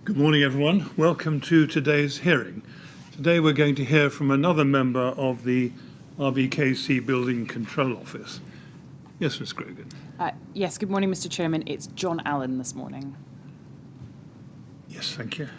Good morning, everyone. Welcome to today's hearing. Today we're going to hear from another member of the RBKC Building Control Office. Yes, Ms. Grogan. Yes, good morning, Mr. Chairman. It's John Allen this morning. Yes, thank you.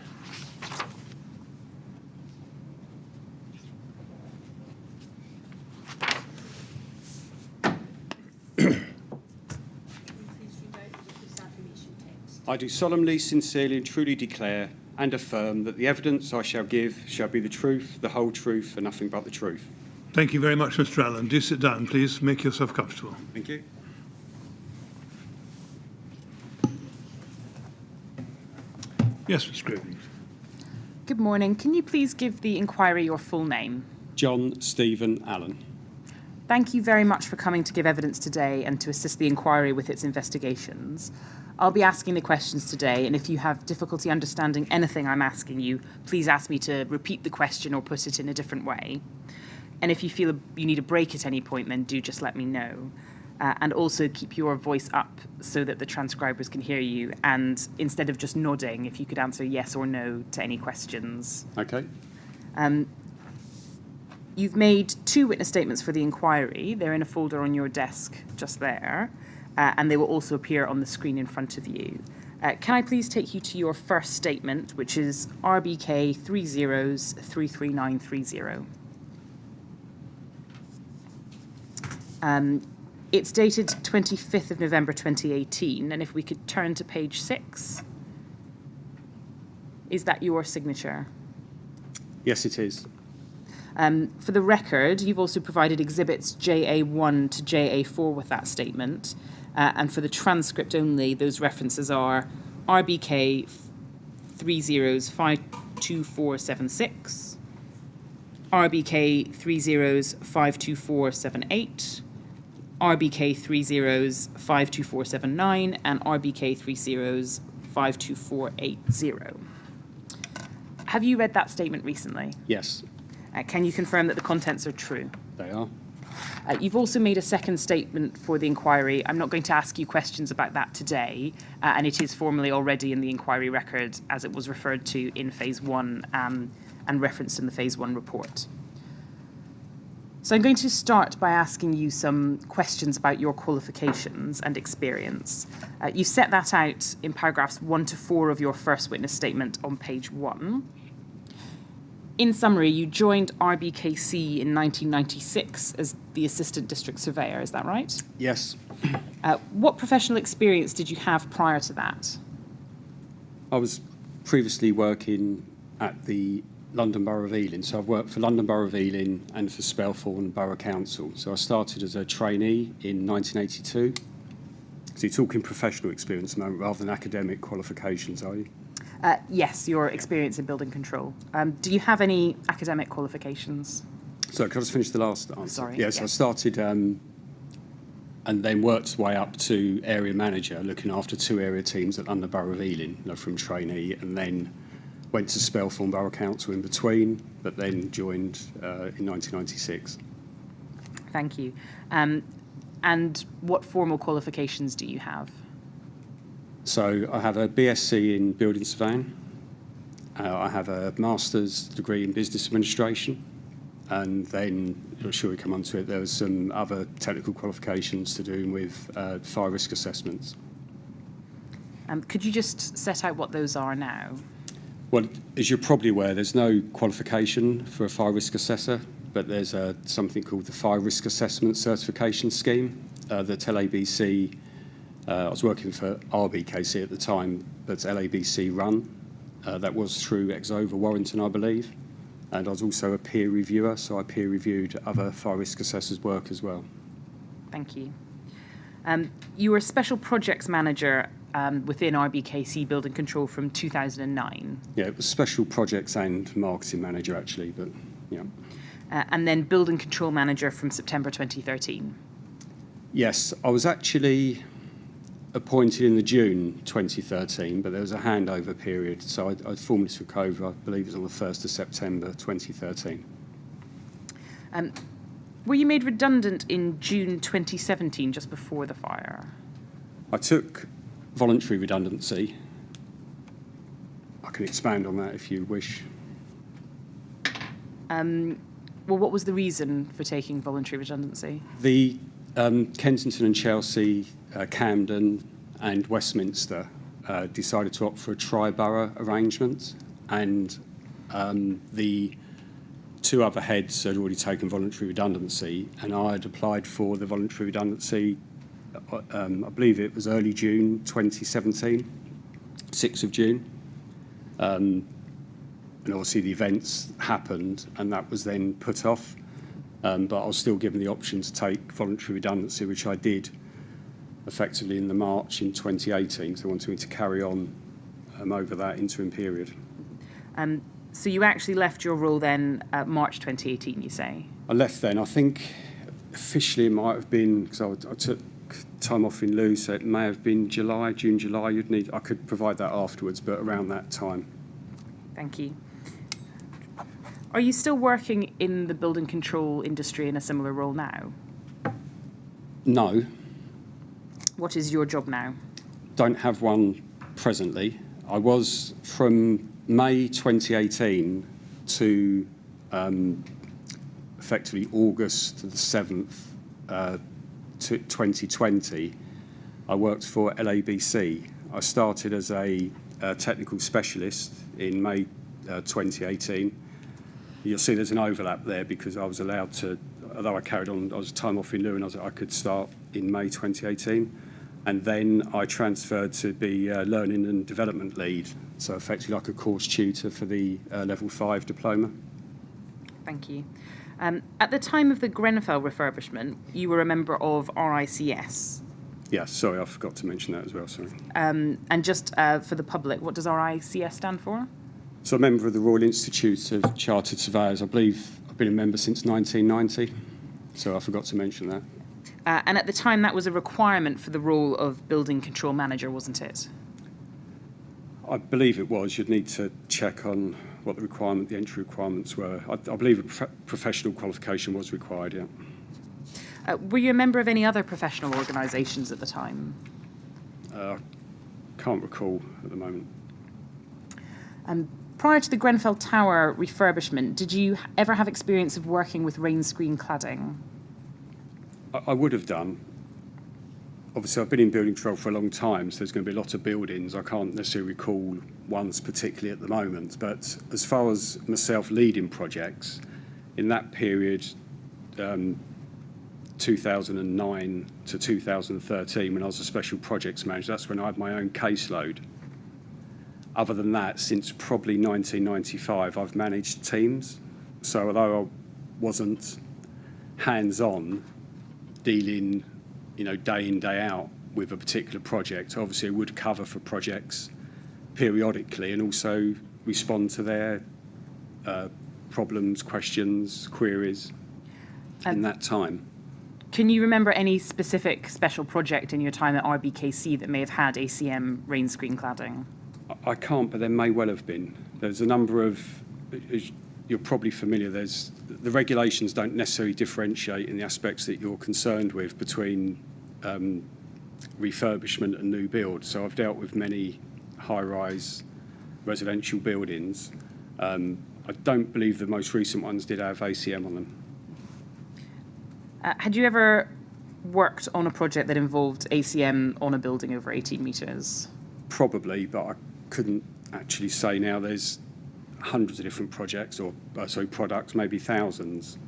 I do solemnly, sincerely and truly declare and affirm that the evidence I shall give shall be the truth, the whole truth and nothing but the truth. Thank you very much, Mr. Allen. Do sit down, please. Make yourself comfortable. Thank you. Yes, Ms. Grogan. Good morning. Can you please give the inquiry your full name? John Stephen Allen. Thank you very much for coming to give evidence today and to assist the inquiry with its investigations. I'll be asking the questions today, and if you have difficulty understanding anything I'm asking you, please ask me to repeat the question or put it in a different way. And if you feel you need a break at any point, then do just let me know. And also keep your voice up so that the transcribers can hear you. And instead of just nodding, if you could answer yes or no to any questions. Okay. You've made 2 witness statements for the inquiry. They're in a folder on your desk just there. And they will also appear on the screen in front of you. Can I please take you to your first statement, which is RBK 3033930. It's dated 25th of November 2018, and if we could turn to page 6. Is that your signature? Yes, it is. For the record, you've also provided exhibits JA1 to JA4 with that statement. And for the transcript only, those references are RBK 30s52476, RBK 30s52478, RBK 30s52479, and RBK 30s52480. Have you read that statement recently? Yes, Can you confirm that the contents are true? they are. You've also made a second statement for the inquiry. I'm not going to ask you questions about that today, and it is formally already in the inquiry record as it was referred to in Phase 1 and referenced in the Phase 1 report. So I'm going to start by asking you some questions about your qualifications and experience. You set that out in paragraphs 1 to 4 of your first witness statement on page 1. In summary, you joined RBKC in 1996 as the Assistant District Surveyor, is that right? Yes. What professional experience did you have prior to that? I was previously working at the London Borough of Ealing, so I've worked for London Borough of Ealing and for Spelthorne Borough Council. So I started as a trainee in 1982. So you're talking professional experience at the moment rather than academic qualifications, are you? Yes, your experience in building control. Do you have any academic qualifications? So can I just finish the last answer? Sorry. Yes, I started and then worked way up to area manager, looking after 2 area teams at London Borough of Ealing, from trainee, and then went to Spelthorne Borough Council in between, but then joined in 1996. Thank you. And what formal qualifications do you have? So I have a BSc in building surveying. I have a master's degree in business administration. And then, I'm sure we come on to it, there was some other technical qualifications to do with fire risk assessments. Could you just set out what those are now? Well, as you're probably aware, there's no qualification for a fire risk assessor, but there's something called the Fire Risk Assessment Certification Scheme that LABC, I was working for RBKC at the time, but LABC run. That was through Exova Warrington, I believe. And I was also a peer reviewer, so I peer reviewed other fire risk assessors' work as well. Thank you. You were Special Projects Manager within RBKC Building Control from 2009. Yeah, it was Special Projects and Marketing Manager, actually, but yeah. And then Building Control Manager from September 2013. Yes, I was actually appointed in the June 2013, but there was a handover period, so I formally took over, I believe it was on the 1st of September 2013. Were you made redundant in June 2017, just before the fire? I took voluntary redundancy. I can expand on that if you wish. Well, what was the reason for taking voluntary redundancy? The Kensington and Chelsea, Camden and Westminster decided to opt for a tri-borough arrangement, and the two other heads had already taken voluntary redundancy, and I had applied for the voluntary redundancy, I believe it was early June 2017, 6th of June. And obviously the events happened and that was then put off. But I was still given the option to take voluntary redundancy, which I did effectively in the March in 2018. So I wanted me to carry on over that interim period. So you actually left your role then March 2018, you say? I left then. I think officially it might have been, because I took time off in lieu, so it may have been June, July. I could provide that afterwards, but around that time. Thank you. Are you still working in the building control industry in a similar role now? No. What is your job now? Don't have one presently. I was from May 2018 to effectively August the 7th, 2020. I worked for LABC. I started as a technical specialist in May 2018. You'll see there's an overlap there because I was allowed to, although I carried on, I was time off in lieu, and I could start in May 2018. And then I transferred to be learning and development lead, so effectively like a course tutor for the level 5 diploma. Thank you. At the time of the Grenfell refurbishment, you were a member of RICS. Yeah, sorry, I forgot to mention that as well, sorry. And just for the public, what does RICS stand for? So I'm a member of the Royal Institute of Chartered Surveyors. I believe I've been a member since 1990, so I forgot to mention that. And at the time, that was a requirement for the role of building control manager, wasn't it? I believe it was. You'd need to check on what the entry requirements were. I believe a professional qualification was required, yeah. Were you a member of any other professional organisations at the time? Can't recall at the moment. Prior to the Grenfell Tower refurbishment, did you ever have experience of working with rain screen cladding? I would have done. Obviously, I've been in building control for a long time, so there's going to be a lot of buildings. I can't necessarily recall ones particularly at the moment, but as far as myself leading projects, in that period, 2009 to 2013, when I was a special projects manager, that's when I had my own caseload. Other than that, since probably 1995, I've managed teams. So although I wasn't hands-on, dealing, day in, day out with a particular project, obviously I would cover for projects periodically and also respond to their problems, questions, queries in that time. Can you remember any specific special project in your time at RBKC that may have had ACM rain screen cladding? I can't, but there may well have been. There's a number of, as you're probably familiar, the regulations don't necessarily differentiate in the aspects that you're concerned with between refurbishment and new build. So I've dealt with many high-rise residential buildings. I don't believe the most recent ones did have ACM on them. Had you ever worked on a project that involved ACM on a building over 18 metres? Probably, but I couldn't actually say now. There's hundreds of different projects products, maybe thousands.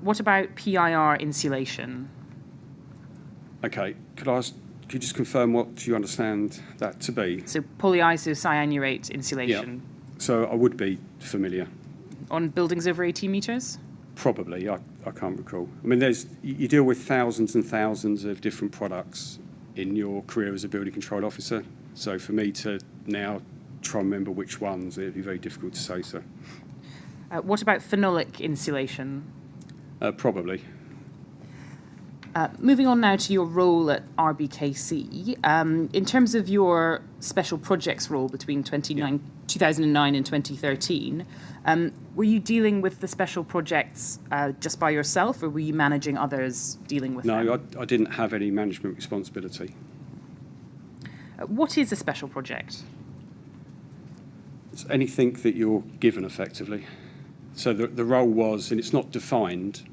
What about PIR insulation? Okay, could you just confirm what you understand that to be? So polyisocyanurate insulation. Yeah. So I would be familiar. On buildings over 18 metres? Probably, I can't recall. I mean, you deal with thousands and thousands of different products in your career as a building control officer. So for me to now try and remember which ones, it'd be very difficult to say so. What about phenolic insulation? Probably. Moving on now to your role at RBKC. In terms of your special projects role between 2009 and 2013, were you dealing with the special projects just by yourself, or were you managing others dealing with them? No, I didn't have any management responsibility. What is a special project? It's anything that you're given effectively. So the role was, and it's not defined,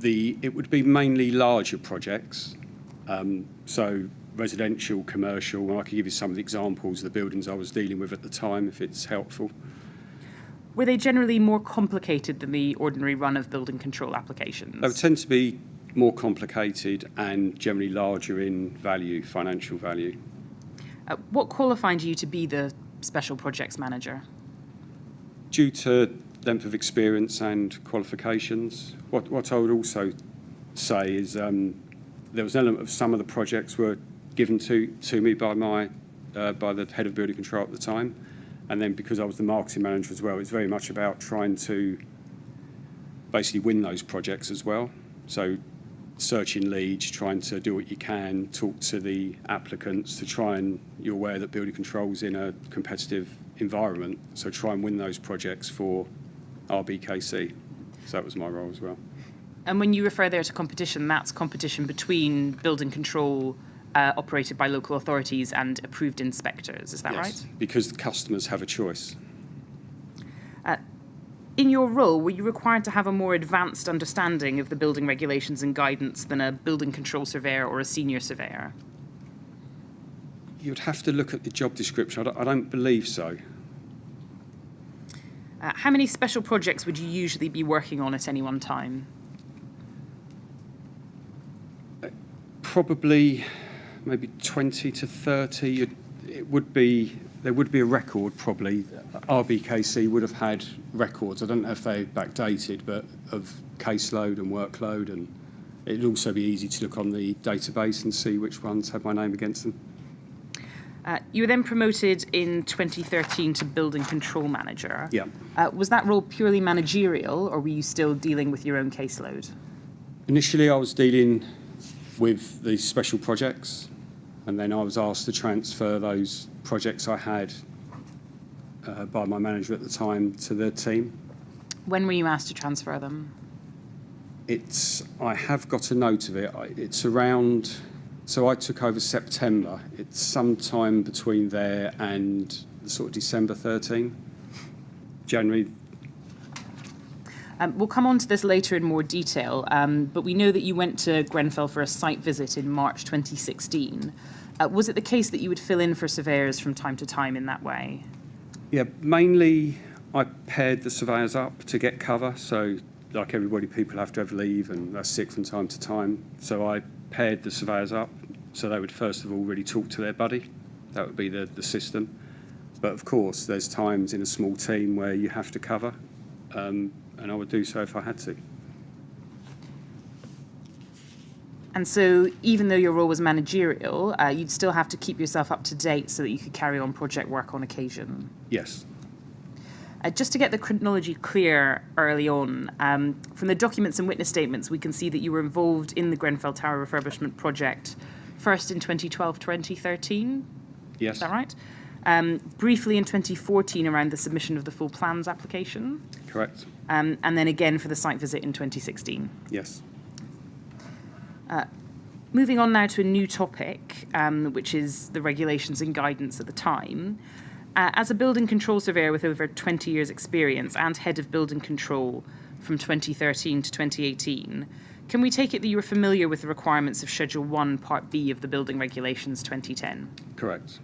it would be mainly larger projects, so residential, commercial, and I could give you some of the examples of the buildings I was dealing with at the time if it's helpful. Were they generally more complicated than the ordinary run of building control applications? They would tend to be more complicated and generally larger in value, financial value. What qualified you to be the special projects manager? Due to length of experience and qualifications, what I would also say is there was an element of some of the projects were given to me by the head of building control at the time, and then because I was the marketing manager as well, it's very much about trying to basically win those projects as well. So searching leads, trying to do what you can, talk to the applicants to try and, you're aware that building control's in a competitive environment, so try and win those projects for RBKC. So that was my role as well. And when you refer there to competition, that's competition between building control operated by local authorities and approved inspectors, is that Yes, right? because the customers have a choice. In your role, were you required to have a more advanced understanding of the building regulations and guidance than a building control surveyor or a senior surveyor? You'd have to look at the job description. I don't believe so. How many special projects would you usually be working on at any one time? Probably maybe 20 to 30. There would be a record probably. RBKC would have had records. I don't know if they're backdated, but of caseload and workload, and it'd also be easy to look on the database and see which ones had my name against them. You were then promoted in 2013 to building control manager. Yeah. Was that role purely managerial, or were you still dealing with your own caseload? Initially, I was dealing with the special projects, and then I was asked to transfer those projects I had by my manager at the time to the team. When were you asked to transfer them? I have got a note of it. It's around, so I took over September. It's sometime between there and sort of December 13, January. We'll come on to this later in more detail, but we know that you went to Grenfell for a site visit in March 2016. Was it the case that you would fill in for surveyors from time to time in that way? Yeah, mainly I paired the surveyors up to get cover. So like everybody, people have to have leave and they're sick from time to time. So I paired the surveyors up so they would first of all really talk to their buddy. That would be the system. But of course, there's times in a small team where you have to cover, and I would do so if I had to. And so even though your role was managerial, you'd still have to keep yourself up to date so that you could carry on project work on occasion. Yes. Just to get the chronology clear early on, from the documents and witness statements, we can see that you were involved in the Grenfell Tower refurbishment project first in 2012-2013. Yes. Is that right? Briefly in 2014 around the submission of the full plans application. Correct. And then again for the site visit in 2016. Yes. Moving on now to a new topic, which is the regulations and guidance at the time. As a building control surveyor with over 20 years' experience and head of building control from 2013 to 2018, can we take it that you were familiar with the requirements of Schedule 1, Part B of the Building Regulations 2010? Correct.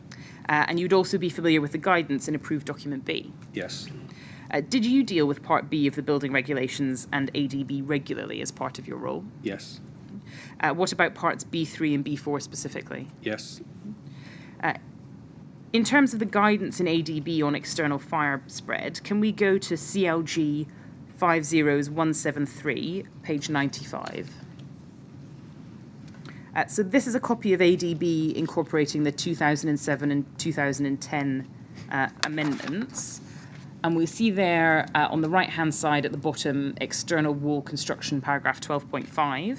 And you'd also be familiar with the guidance in Approved Document B? Yes. Did you deal with Part B of the Building Regulations and ADB regularly as part of your role? Yes. What about Parts B3 and B4 specifically? Yes. In terms of the guidance in ADB on external fire spread, can we go to CLG 50173, page 95? So this is a copy of ADB incorporating the 2007 and 2010 amendments. And we see there on the right-hand side at the bottom, external wall construction, paragraph 12.5.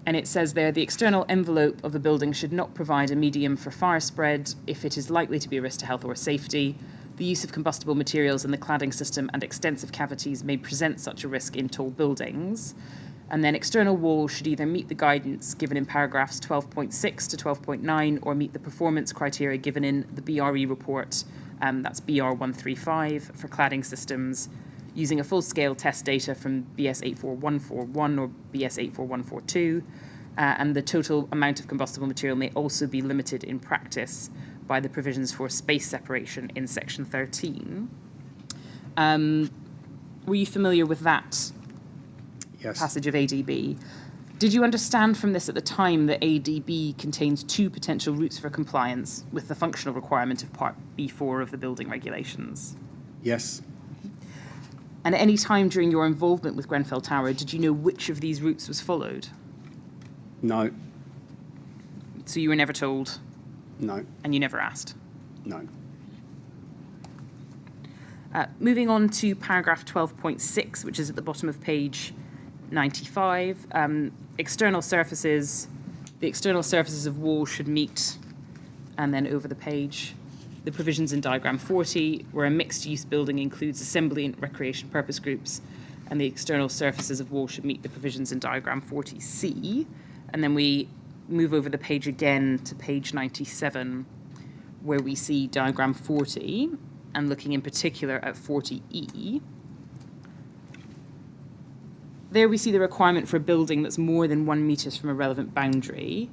And it says there, the external envelope of the building should not provide a medium for fire spread if it is likely to be a risk to health or safety. The use of combustible materials in the cladding system and extensive cavities may present such a risk in tall buildings. And then external walls should either meet the guidance given in paragraphs 12.6 to 12.9 or meet the performance criteria given in the BRE report, that's BR 135 for cladding systems, using a full-scale test data from BS 84141 or BS 84142, and the total amount of combustible material may also be limited in practice by the provisions for space separation in section 13. Were you familiar with that passage of ADB? Did you understand from this at the time that ADB contains two potential routes for compliance with the functional requirement of Part B4 of the building regulations? Yes. And at any time during your involvement with Grenfell Tower, did you know which of these routes was followed? No. So you were never told? No. And you never asked? No. Moving on to paragraph 12.6, which is at the bottom of page 95. External surfaces, the external surfaces of walls should meet, and then over the page, the provisions in diagram 40, where a mixed-use building includes assembly and recreation purpose groups, and the external surfaces of walls should meet the provisions in diagram 40C. And then we move over the page again to page 97, where we see diagram 40, and looking in particular at 40E. There we see the requirement for a building that's more than 1 metre from a relevant boundary,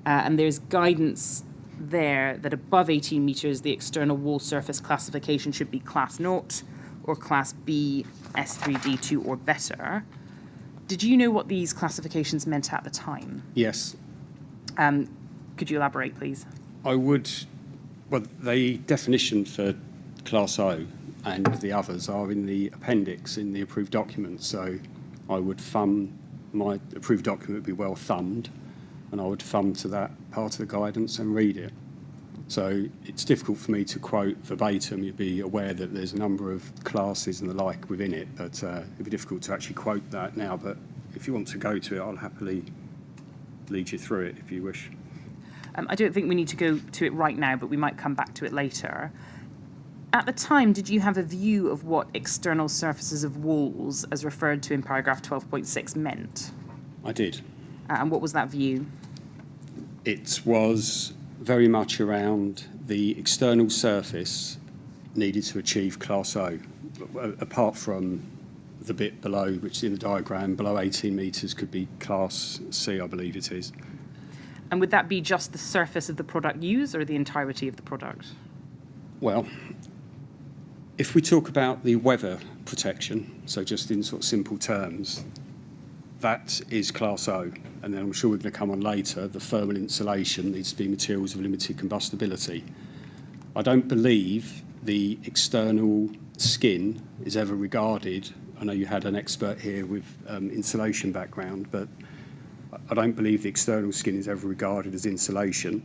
and there's guidance there that above 18 metres the external wall surface classification should be class 0 or class B, S3D2 or better. Did you know what these classifications meant at the time? Yes. Could you elaborate, please? I would. Well, the definition for Class O and the others are in the appendix in the approved document. So I would my approved document would be well thumbed, and I would thumb to that part of the guidance and read it. So it's difficult for me to quote verbatim. You'd be aware that there's a number of classes and the like within it, but it'd be difficult to actually quote that now. But if you want to go to it, I'll happily lead you through it if you wish. I don't think we need to go to it right now, but we might come back to it later. At the time, did you have a view of what external surfaces of walls, as referred to in paragraph 12.6, meant? I did. And what was that view? It was very much around the external surface needed to achieve Class O, apart from the bit below, which is in the diagram, below 18 metres could be Class C, I believe it is. And would that be just the surface of the product used or the entirety of the product? Well, if we talk about the weather protection, so just in sort of simple terms, that is Class O. And then I'm sure we're going to come on later, the thermal insulation needs to be materials of limited combustibility. I don't believe the external skin is ever regarded, I know you had an expert here with insulation background, but I don't believe the external skin is ever regarded as insulation.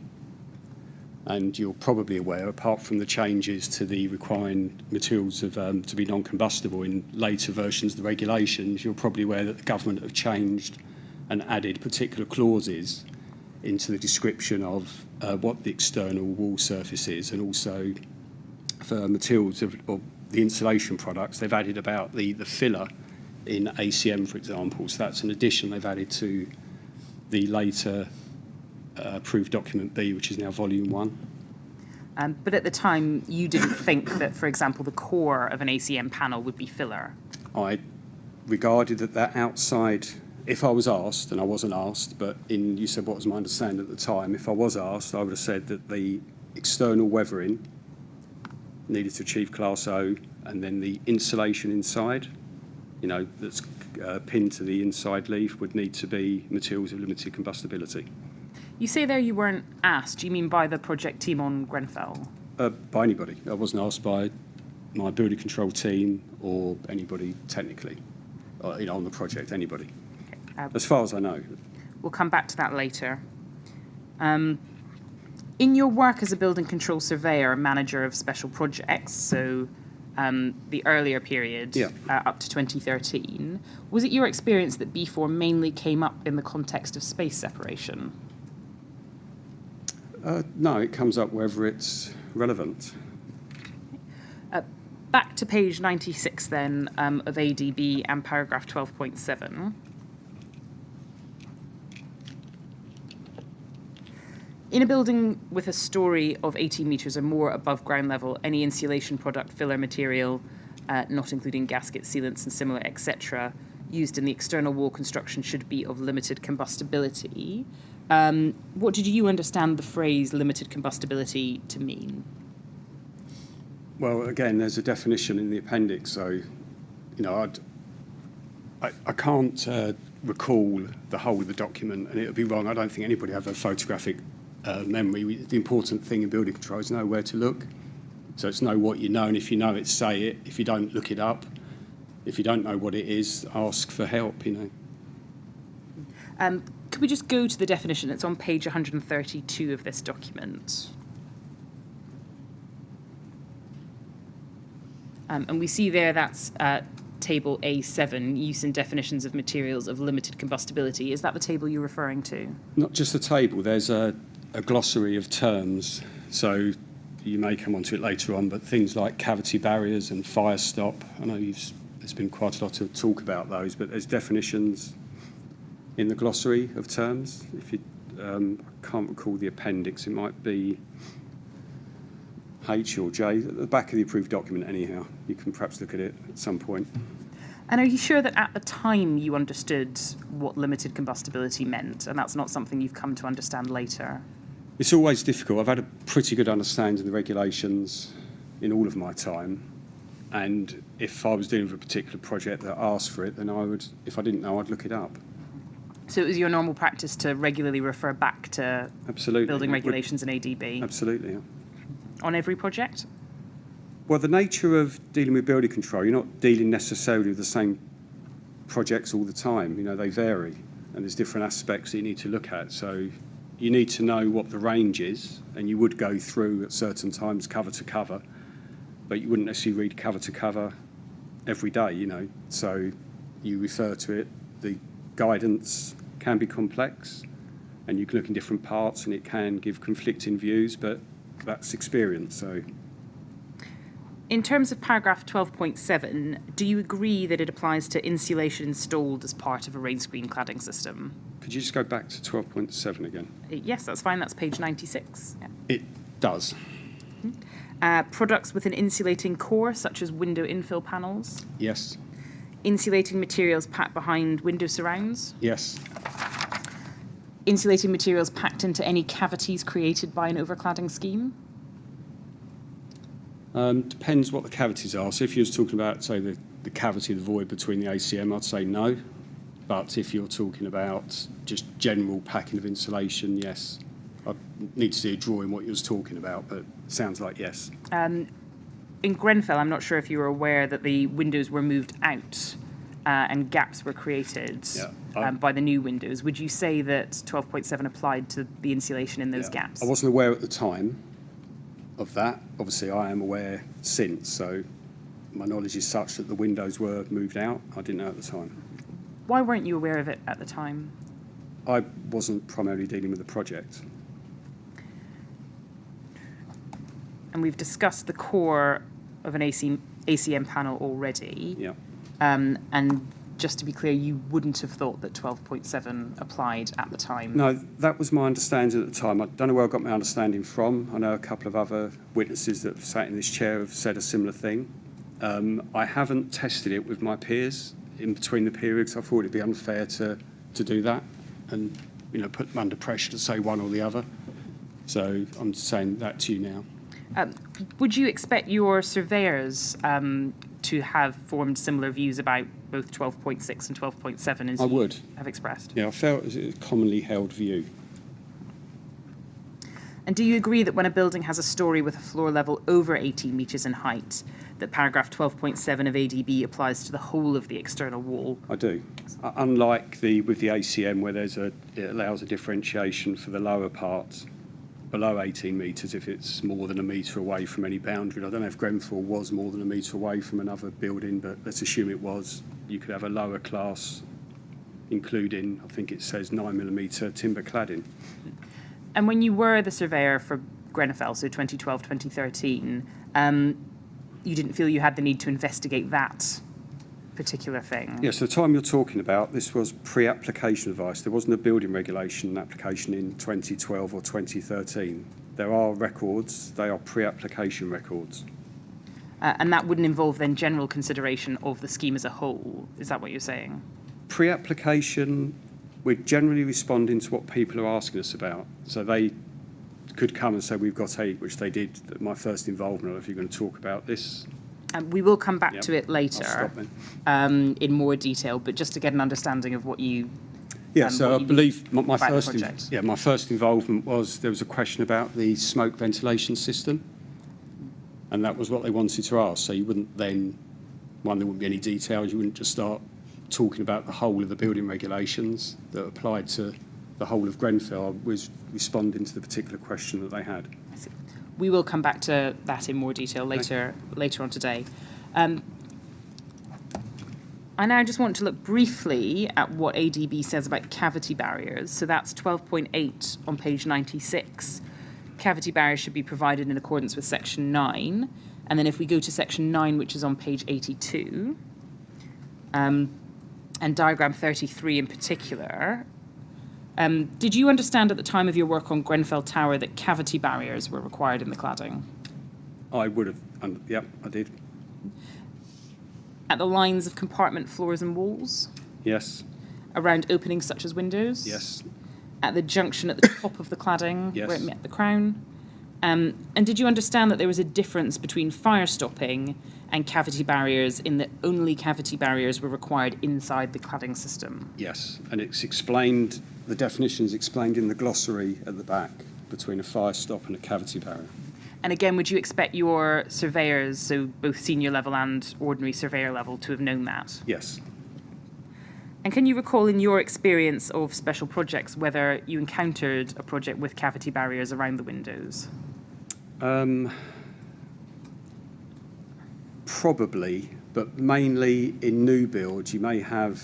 And you're probably aware, apart from the changes to the requiring materials of, to be non-combustible in later versions of the regulations, you're probably aware that the government have changed and added particular clauses into the description of what the external wall surface is, and also for materials of the insulation products, they've added about the filler in ACM, for example. So that's an addition they've added to the later approved document B, which is now volume 1. But at the time, you didn't think that, for example, the core of an ACM panel would be filler? I regarded that outside, if I was asked, and I wasn't asked, but you said what was my understanding at the time, if I was asked, I would have said that the external weathering needed to achieve Class O, and then the insulation inside, that's pinned to the inside leaf, would need to be materials of limited combustibility. You say there you weren't asked. Do you mean by the project team on Grenfell? By anybody. I wasn't asked by my building control team or anybody technically, on the project, anybody. Okay. As far as I know. We'll come back to that later. In your work as a building control surveyor, manager of special projects, so the earlier period, up to 2013, was it your experience that B4 mainly came up in the context of space separation? No, it comes up wherever it's relevant. Back to page 96 then of ADB and paragraph 12.7. In a building with a story of 18 metres or more above ground level, any insulation product, filler material, not including gaskets, sealants and similar, etc., used in the external wall construction should be of limited combustibility. What did you understand the phrase limited combustibility to mean? Well, again, there's a definition in the appendix, so, I can't recall the whole of the document, and it would be wrong. I don't think anybody have a photographic memory. The important thing in building control is know where to look. So it's know what you know, and if you know it, say it. If you don't, look it up. If you don't know what it is, ask for help, Could we just go to the definition? It's on page 132 of this document. And we see there that's table A7, use and definitions of materials of limited combustibility. Is that the table you're referring to? Not just the table, there's a glossary of terms. So you may come onto it later on, but things like cavity barriers and fire stop. I know there's been quite a lot of talk about those, but there's definitions in the glossary of terms. If you I can't recall the appendix, it might be H or J, at the back of the approved document anyhow. You can perhaps look at it at some point. And are you sure that at the time you understood what limited combustibility meant, and that's not something you've come to understand later? It's always difficult. I've had a pretty good understanding of the regulations in all of my time, and if I was dealing with a particular project that asked for it, then I would, if I didn't know, I'd look it up. So it was your normal practice to regularly refer back to Absolutely. building regulations and ADB? Absolutely, yeah. On every project? Well, the nature of dealing with building control, you're not dealing necessarily with the same projects all the time. They vary, and there's different aspects that you need to look at. So you need to know what the range is, and you would go through at certain times cover to cover, but you wouldn't necessarily read cover to cover every day, So you refer to it. The guidance can be complex, and you can look in different parts, and it can give conflicting views, but that's experience. So, in terms of paragraph 12.7, do you agree that it applies to insulation installed as part of a rain screen cladding system? Could you just go back to 12.7 again? Yes, that's fine. That's page 96. Yeah. It does. Products with an insulating core, such as window infill panels. Yes. Insulating materials packed behind window surrounds. Yes. Insulating materials packed into any cavities created by an overcladding scheme. Depends what the cavities are. So if you was talking about, say, the cavity, the void between the ACM, I'd say no. But if you're talking about just general packing of insulation, yes. I'd need to see a drawing what you was talking about, but it sounds like yes. In Grenfell, I'm not sure if you were aware that the windows were moved out and gaps were created by the new windows. Would you say that 12.7 applied to the insulation in those gaps? I wasn't aware at the time of that. Obviously, I am aware since, so my knowledge is such that the windows were moved out. I didn't know at the time. Why weren't you aware of it at the time? I wasn't primarily dealing with the project. And we've discussed the core of an ACM panel already. Yeah. And just to be clear, you wouldn't have thought that 12.7 applied at the time? No, that was my understanding at the time. I don't know where I got my understanding from. I know a couple of other witnesses that have sat in this chair have said a similar thing. I haven't tested it with my peers in between the periods. I thought it'd be unfair to do that and put them under pressure to say one or the other. So I'm saying that to you now. Would you expect your surveyors to have formed similar views about both 12.6 and 12.7 as I would. You have expressed? Yeah, I felt it was a commonly held view. And do you agree that when a building has a story with a floor level over 18 metres in height, that paragraph 12.7 of ADB applies to the whole of the external wall? I do. Unlike with the ACM, where it allows a differentiation for the lower parts below 18 metres if it's more than a metre away from any boundary. I don't know if Grenfell was more than a metre away from another building, but let's assume it was. You could have a lower class, including, I think it says 9mm timber cladding. And when you were the surveyor for Grenfell, so 2012, 2013, you didn't feel you had the need to investigate that particular thing? Yes, the time you're talking about, this was pre-application advice. There wasn't a building regulation application in 2012 or 2013. There are records, they are pre-application records. And that wouldn't involve then general consideration of the scheme as a whole. Is that what you're saying? Pre-application, we're generally responding to what people are asking us about. So they could come and say, we've got which they did, my first involvement. I don't know if you're going to talk about this. We will come back to it I'll later stop then. in more detail, but just to get an understanding of what you... Yeah, so I believe my about the first project. my first involvement was there was a question about the smoke ventilation system, and that was what they wanted to ask. So you wouldn't then, there wouldn't be any details. You wouldn't just start talking about the whole of the building regulations that applied to the whole of Grenfell. I was responding to the particular question that they had. We will come back to that in more detail later on today. I now just want to look briefly at what ADB says about cavity barriers. So that's 12.8 on page 96. Cavity barriers should be provided in accordance with section 9. And then if we go to section 9, which is on page 82, and diagram 33 in particular, did you understand at the time of your work on Grenfell Tower that cavity barriers were required in the cladding? I would have, yep, I did. At the lines of compartment floors and walls? Yes, Around openings such as windows? yes, At the junction at the top of the cladding Yes. where it met the crown? And did you understand that there was a difference between fire stopping and cavity barriers in that only cavity barriers were required inside the cladding system? yes. And it's explained, the definition is explained in the glossary at the back between a fire stop and a cavity barrier. And again, would you expect your surveyors, so both senior level and ordinary surveyor level, to have known that? Yes. And can you recall in your experience of special projects whether you encountered a project with cavity barriers around the windows? Probably, but mainly in new builds, you may have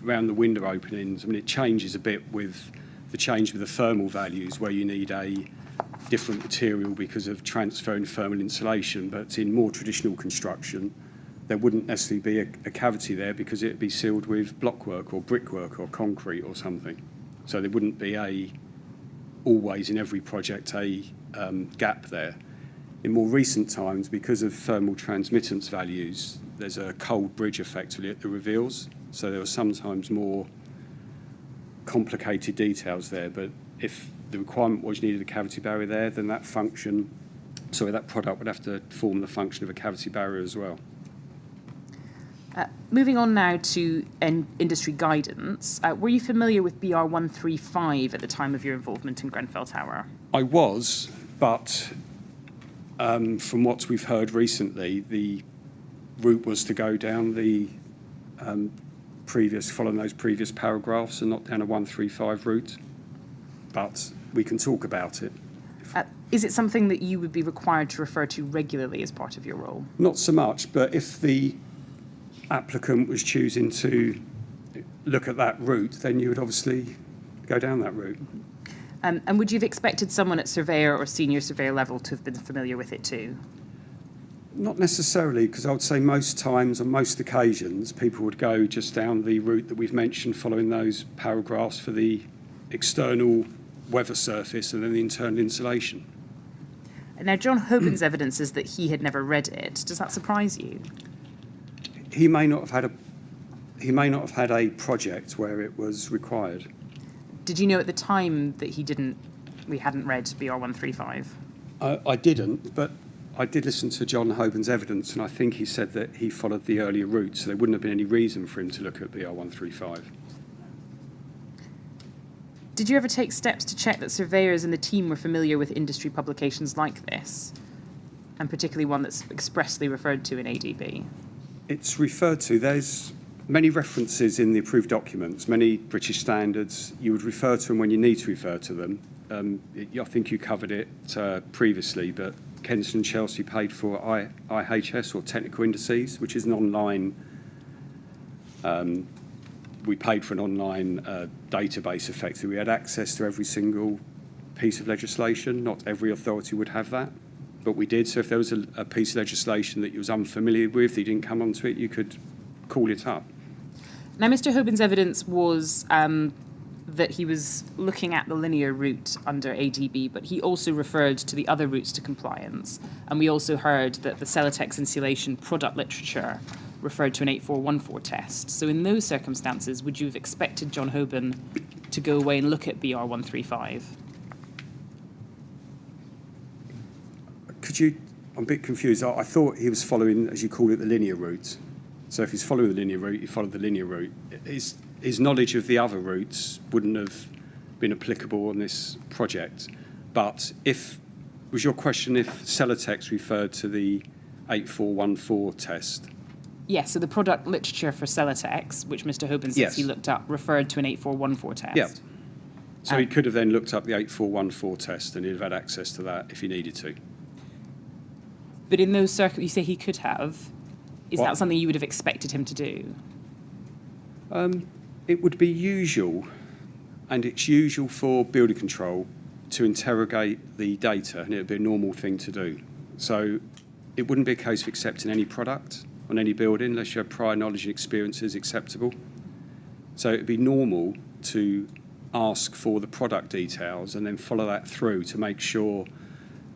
around the window openings. I mean, it changes a bit with the change with the thermal values, where you need a different material because of transferring thermal insulation. But in more traditional construction, there wouldn't necessarily be a cavity there because it'd be sealed with blockwork or brickwork or concrete or something. So there wouldn't be always in every project a gap there. In more recent times, because of thermal transmittance values, there's a cold bridge effectively at the reveals. So there are sometimes more complicated details there. But if the requirement was you needed a cavity barrier there, then that product would have to form the function of a cavity barrier as well. Moving on now to industry guidance, were you familiar with BR 135 at the time of your involvement in Grenfell Tower? I was, but from what we've heard recently, the route was to go down the following those previous paragraphs and not down a 135 route. But we can talk about it. Is it something that you would be required to refer to regularly as part of your role? Not so much, but if the applicant was choosing to look at that route, then you would obviously go down that route. And would you have expected someone at surveyor or senior surveyor level to have been familiar with it too? Not necessarily, because I would say most times, on most occasions, people would go just down the route that we've mentioned, following those paragraphs for the external weather surface and then the internal insulation. Now, John Hoban's evidence is that he had never read it. Does that surprise you? He may not have had a project where it was required. Did you know at the time that we hadn't read BR 135? I didn't, but I did listen to John Hoban's evidence, and I think he said that he followed the earlier route, so there wouldn't have been any reason for him to look at BR 135. Did you ever take steps to check that surveyors and the team were familiar with industry publications like this, and particularly one that's expressly referred to in ADB? It's referred to. There's many references in the approved documents, many British standards. You would refer to them when you need to refer to them. I think you covered it previously, but Kensington and Chelsea paid for IHS, or technical indices, which is an online. We paid for an online database, effectively. We had access to every single piece of legislation. Not every authority would have that. but we did. So if there was a piece of legislation that you was unfamiliar with, that you didn't come onto it, you could call it up. Now, Mr. Hoban's evidence was that he was looking at the linear route under ADB, but he also referred to the other routes to compliance. And we also heard that the Celotex insulation product literature referred to an 8414 test. So in those circumstances, would you have expected John Hoban to go away and look at BR135? I'm a bit confused. I thought he was following, as you call it, the linear route. So if he's following the linear route, he followed the linear route. His knowledge of the other routes wouldn't have been applicable on this project. But was your question if Celotex referred to the 8414 test? Yes, so the product literature for Celotex, which Mr. Hoban says Yes. he looked up, referred to an 8414 test. Yeah. So he could have then looked up the 8414 test and he'd have had access to that if he needed to. But in those circumstances, you say he could have. Is What? that something you would have expected him to do? It would be usual, and it's usual for building control to interrogate the data, and it would be a normal thing to do. So it wouldn't be a case of accepting any product on any building unless your prior knowledge and experience is acceptable. So it would be normal to ask for the product details and then follow that through to make sure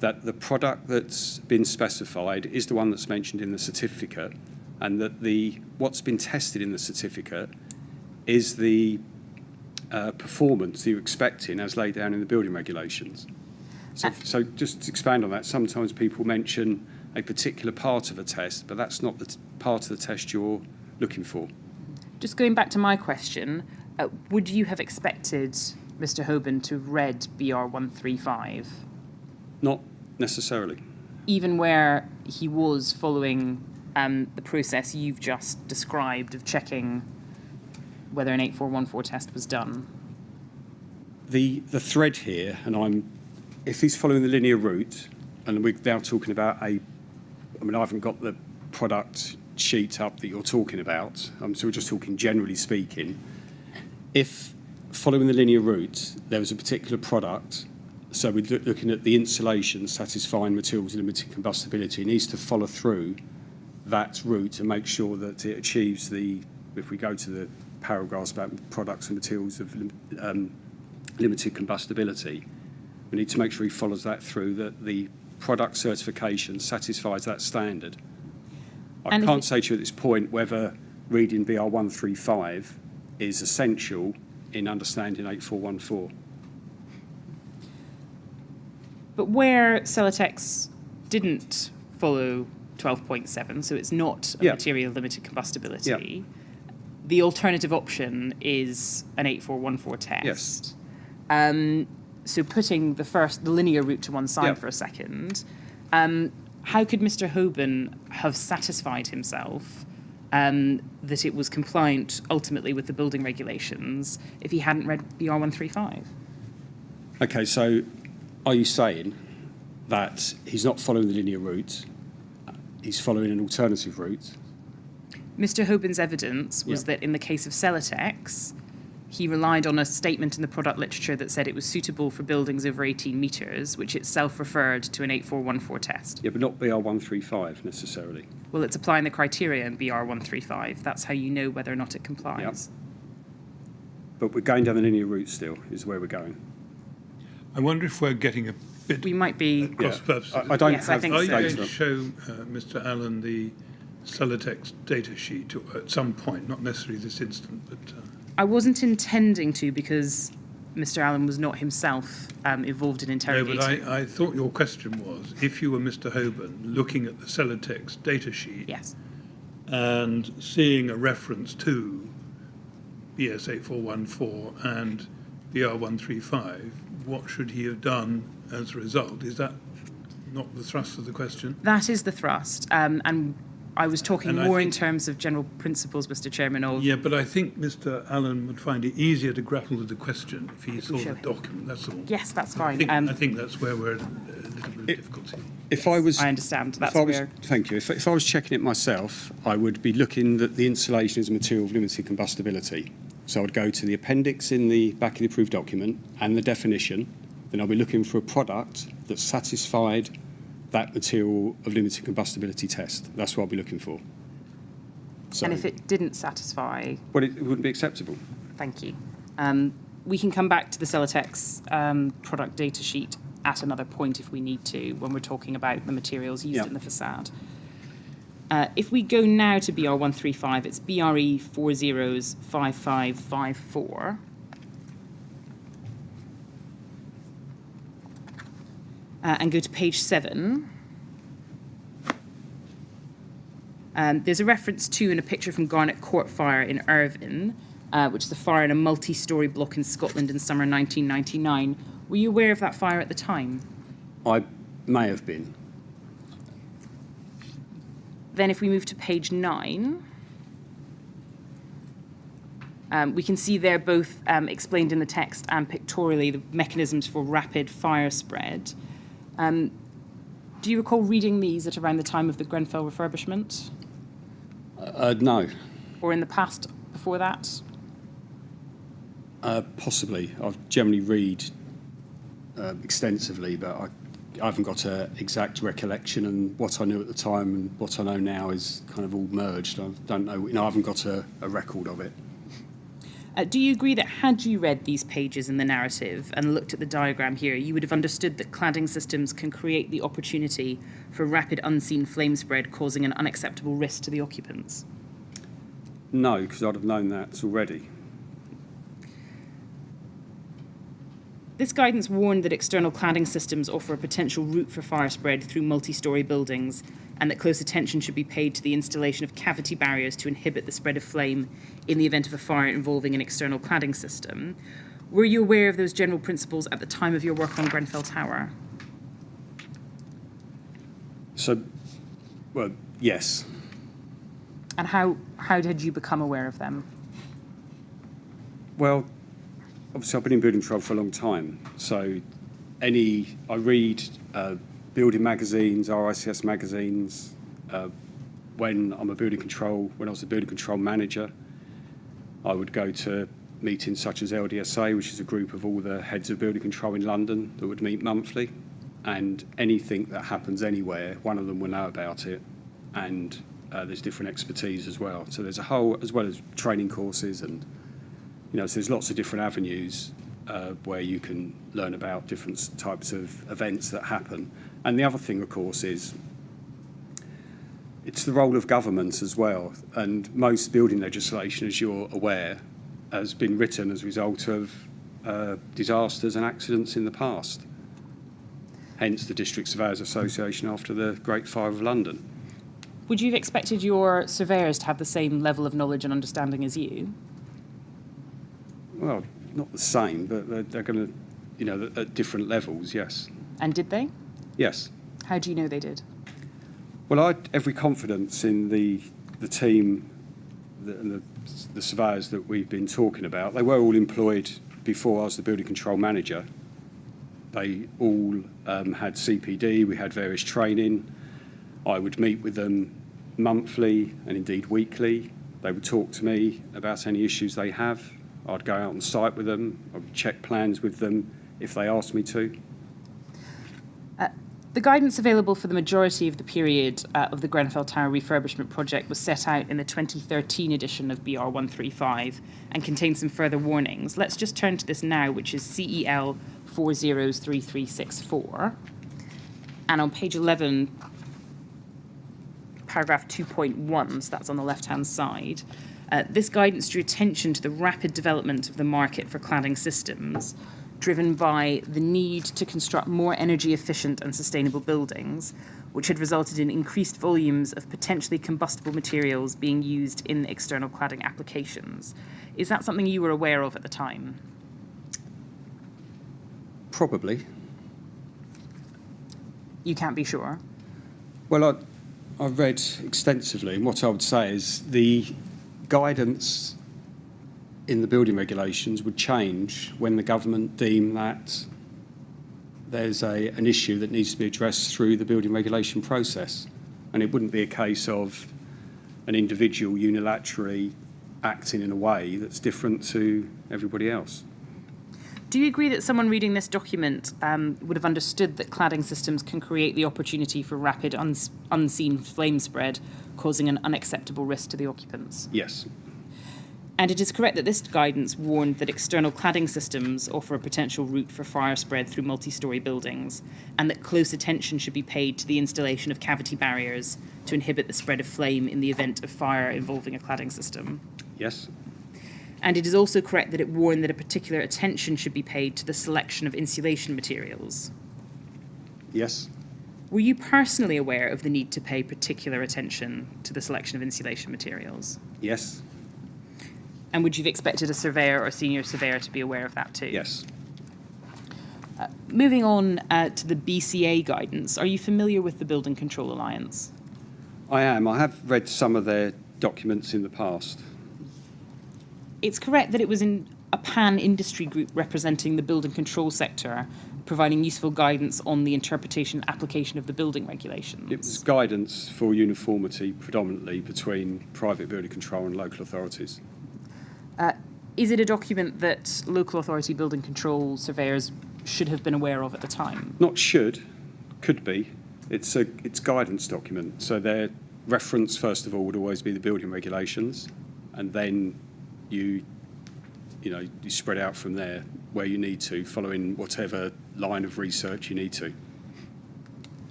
that the product that's been specified is the one that's mentioned in the certificate, and that what's been tested in the certificate is the performance that you're expecting as laid down in the building regulations. So just to expand on that, sometimes people mention a particular part of a test, but that's not the part of the test you're looking for. Just going back to my question, would you have expected Mr. Hoban to have read BR135? Not necessarily. Even where he was following the process you've just described of checking whether an 8414 test was done? The thread here, and if he's following the linear route, and we're now talking about I haven't got the product sheet up that you're talking about, so we're just talking generally speaking. If following the linear route, there was a particular product, so we're looking at the insulation satisfying materials limited combustibility, it needs to follow through that route and make sure that it achieves if we go to the paragraphs about products and materials of limited combustibility, we need to make sure he follows that through, that the product certification satisfies that standard. I can't say to you at this point whether reading BR135 is essential in understanding 8414. But where Celotex didn't follow 12.7, so it's not a material limited combustibility, the alternative option is an 8414 test. Yes. So putting the linear route to one side for a second, how could Mr. Hoban have satisfied himself that it was compliant ultimately with the building regulations if he hadn't read BR135? Okay, so are you saying that he's not following the linear route, he's following an alternative route? Mr. Hoban's evidence was that in the case of Celotex, he relied on a statement in the product literature that said it was suitable for buildings over 18 metres, which itself referred to an 8414 test. Yeah, but not BR135 necessarily. Well, it's applying the criteria in BR135. That's how you know whether or not it complies. Yep. But we're going down the linear route still, is where we're going. I wonder if we're getting a bit We might be... cross purposes. I don't Yes, I have think Are you so. going to show Mr. Allen the Celotex data sheet at some point? Not necessarily this instant, but... I wasn't intending to because Mr. Allen was not himself involved in No, interrogating. but I thought your question was, if you were Mr. Hoban looking at the Celotex data sheet Yes. and seeing a reference to BS 8414 and BR135, what should he have done as a result? Is that not the thrust of the question? That is the thrust. And I was talking And I more in think- terms of general principles, Mr. Chairman, of... Yeah, but I think Mr. Allen would find it easier to grapple with the question if he saw show the him. document, that's all. Yes, that's fine. I think that's where we're at a little bit of difficulty. If I was... I understand. That's if I was, where... Thank you. If I was checking it myself, I would be looking at the insulation as a material of limited combustibility. So I would go to the appendix in the back of the approved document and the definition. Then I'll be looking for a product that satisfied that material of limited combustibility test. That's what I'll be looking for. So, And if it didn't satisfy, well, it wouldn't be acceptable. thank you. We can come back to the Celotex product data sheet at another point if we need to, when we're talking about the materials used Yeah. in the facade. If we go now to BR135, it's BRE 405554. And go to page 7. There's a reference to and a picture from Garnet Court Fire in Irvine, which is a fire in a multi-storey block in Scotland in summer 1999. Were you aware of that fire at the time? I may have been. Then if we move to page 9, we can see there both explained in the text and pictorially the mechanisms for rapid fire spread. Do you recall reading these at around the time of the Grenfell refurbishment? No. Or in the past before that? Possibly. I generally read extensively, but I haven't got an exact recollection, and what I knew at the time and what I know now is kind of all merged. I don't know, I haven't got a record of it. Do you agree that had you read these pages in the narrative and looked at the diagram here, you would have understood that cladding systems can create the opportunity for rapid unseen flame spread, causing an unacceptable risk to the occupants? No, because I'd have known that already. This guidance warned that external cladding systems offer a potential route for fire spread through multi-storey buildings, and that close attention should be paid to the installation of cavity barriers to inhibit the spread of flame in the event of a fire involving an external cladding system. Were you aware of those general principles at the time of your work on Grenfell Tower? So, well, yes. And how did you become aware of them? Well, obviously I've been in building control for a long time, so I read building magazines, RICS magazines. When I was a building control manager, I would go to meetings such as LDSA, which is a group of all the heads of building control in London that would meet monthly, and anything that happens anywhere, one of them will know about it, and there's different expertise as well. So there's a whole, as well as training courses, and so there's lots of different avenues where you can learn about different types of events that happen. And the other thing, of course, is it's the role of government as well. And most building legislation, as you're aware, has been written as a result of disasters and accidents in the past. Hence the District Surveyors Association after the Great Fire of London. Would you have expected your surveyors to have the same level of knowledge and understanding as you? Well, not the same, but they're going to, at different levels, yes. And did they? Yes. How do you know they did? Well, I had every confidence in the team and the surveyors that we've been talking about. They were all employed before I was the building control manager. They all had CPD, we had various training. I would meet with them monthly and indeed weekly. They would talk to me about any issues they have. I'd go out on site with them. I would check plans with them if they asked me to. The guidance available for the majority of the period of the Grenfell Tower refurbishment project was set out in the 2013 edition of BR135 and contains some further warnings. Let's just turn to this now, which is CEL 403364. And on page 11, paragraph 2.1, so that's on the left-hand side, this guidance drew attention to the rapid development of the market for cladding systems, driven by the need to construct more energy-efficient and sustainable buildings, which had resulted in increased volumes of potentially combustible materials being used in external cladding applications. Is that something you were aware of at the time? Probably. You can't be sure? Well, I've read extensively, and what I would say is the guidance in the building regulations would change when the government deem that there's an issue that needs to be addressed through the building regulation process. And it wouldn't be a case of an individual unilaterally acting in a way that's different to everybody else. Do you agree that someone reading this document would have understood that cladding systems can create the opportunity for rapid unseen flame spread, causing an unacceptable risk to the occupants? Yes. And it is correct that this guidance warned that external cladding systems offer a potential route for fire spread through multi-storey buildings, and that close attention should be paid to the installation of cavity barriers to inhibit the spread of flame in the event of fire involving a cladding system. Yes. And it is also correct that it warned that a particular attention should be paid to the selection of insulation materials. Yes. Were you personally aware of the need to pay particular attention to the selection of insulation materials? Yes. And would you have expected a surveyor or senior surveyor to be aware of that too? Yes. Moving on to the BCA guidance, are you familiar with the Building Control Alliance? I am. I have read some of their documents in the past. It's correct that it was in a pan-industry group representing the building control sector, providing useful guidance on the interpretation and application of the building regulations. It was guidance for uniformity predominantly between private building control and local authorities. Is it a document that local authority building control surveyors should have been aware of at the time? Not should, could be. It's guidance document. So their reference, first of all, would always be the building regulations, and then you spread out from there where you need to, following whatever line of research you need to.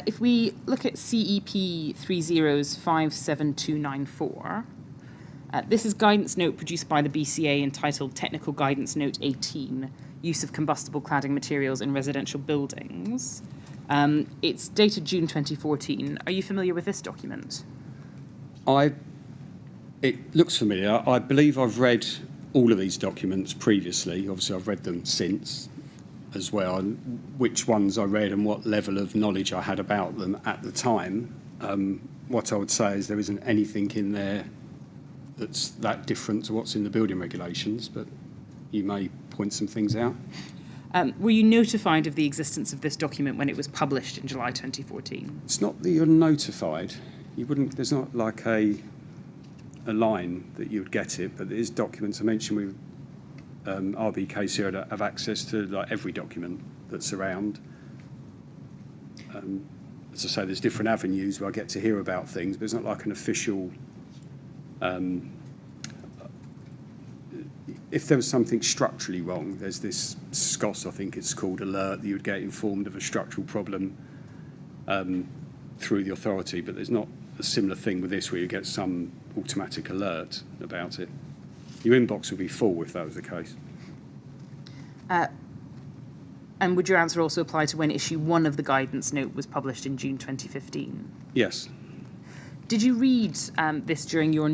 If we look at CEP 30's57294, this is guidance note produced by the BCA entitled Technical Guidance Note 18, Use of Combustible Cladding Materials in Residential Buildings. It's dated June 2014. Are you familiar with this document? It looks familiar. I believe I've read all of these documents previously. Obviously, I've read them since as well, and which ones I read and what level of knowledge I had about them at the time. What I would say is there isn't anything in there that's that different to what's in the building regulations, but you may point some things out. Were you notified of the existence of this document when it was published in July 2014? It's not that you're notified. You wouldn't. There's not like a line that you would get it, but there is documents. I mentioned with RBKC have access to like every document that's around. As I say, there's different avenues where I get to hear about things, but it's not like an official. If there was something structurally wrong, there's this SCOS, I think it's called, alert that you would get informed of a structural problem through the authority, but there's not a similar thing with this where you get some automatic alert about it. Your inbox would be full if that was the case. And would your answer also apply to when issue 1 of the guidance note was published in June 2015? Yes. Did you read this during your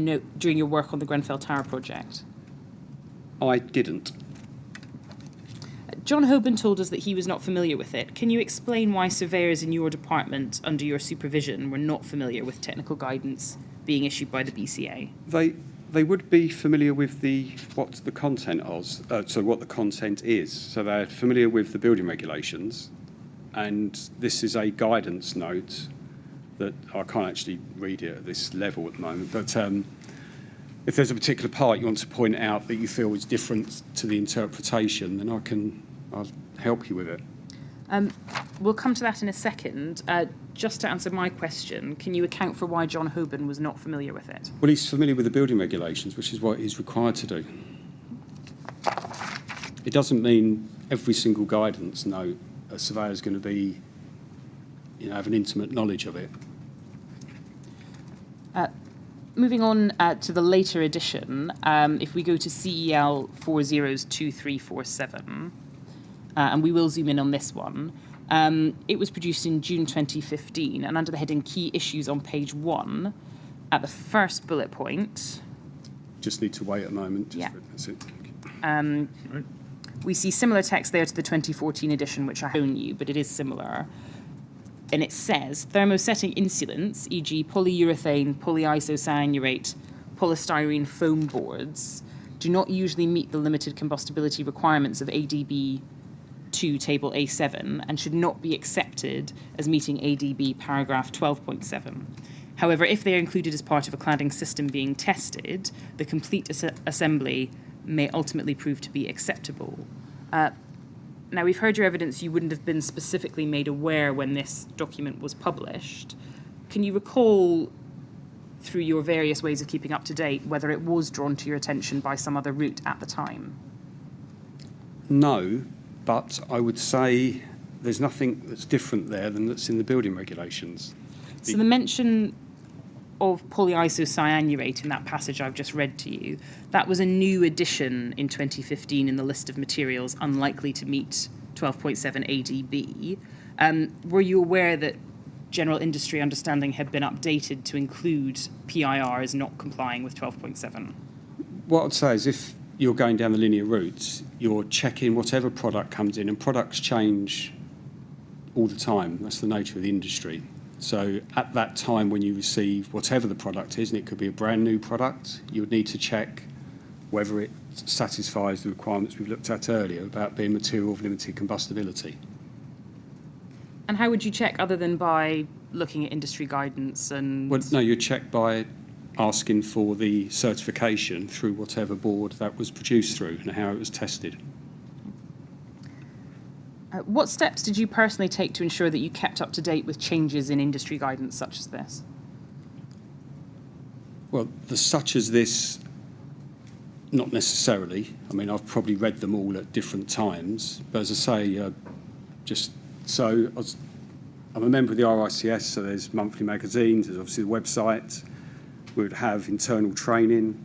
work on the Grenfell Tower project? I didn't. John Hoban told us that he was not familiar with it. Can you explain why surveyors in your department, under your supervision, were not familiar with technical guidance being issued by the BCA? They would be familiar with what the content is. So what the content is. So they're familiar with the building regulations, and this is a guidance note that I can't actually read it at this level at the moment. But if there's a particular part you want to point out that you feel is different to the interpretation, then I'll help you with it. We'll come to that in a second. Just to answer my question, can you account for why John Hoban was not familiar with it? Well, he's familiar with the building regulations, which is what he's required to do. It doesn't mean every single guidance note a surveyor is going to be, have an intimate knowledge of it. Moving on to the later edition, if we go to CEL 40's2347, and we will zoom in on this one. It was produced in June 2015, and under the heading Key Issues on page 1, at the first bullet point... Just need to wait a moment. Yeah. That's it. We see similar text there to the 2014 edition, which I shown you, but it is similar. And it says, thermosetting insulants, e.g. polyurethane, polyisocyanurate, polystyrene foam boards, do not usually meet the limited combustibility requirements of ADB 2 table A7 and should not be accepted as meeting ADB paragraph 12.7. However, if they are included as part of a cladding system being tested, the complete assembly may ultimately prove to be acceptable. Now, we've heard your evidence you wouldn't have been specifically made aware when this document was published. Can you recall, through your various ways of keeping up to date, whether it was drawn to your attention by some other route at the time? No, but I would say there's nothing that's different there than that's in the building regulations. So the mention of polyisocyanurate in that passage I've just read to you, that was a new addition in 2015 in the list of materials unlikely to meet 12.7 ADB. Were you aware that general industry understanding had been updated to include PIR as not complying with 12.7? What I'd say is if you're going down the linear routes, you're checking whatever product comes in, and products change all the time. That's the nature of the industry. So at that time when you receive whatever the product is, and it could be a brand new product, you would need to check whether it satisfies the requirements we've looked at earlier about being material of limited combustibility. And how would you check other than by looking at industry guidance and... Well, no, you check by asking for the certification through whatever board that was produced through and how it was tested. What steps did you personally take to ensure that you kept up to date with changes in industry guidance such as this? Well, the such as this, not necessarily. I mean, I've probably read them all at different times. But as I say, I'm a member of the RICS, so there's monthly magazines, there's obviously the website. We would have internal training.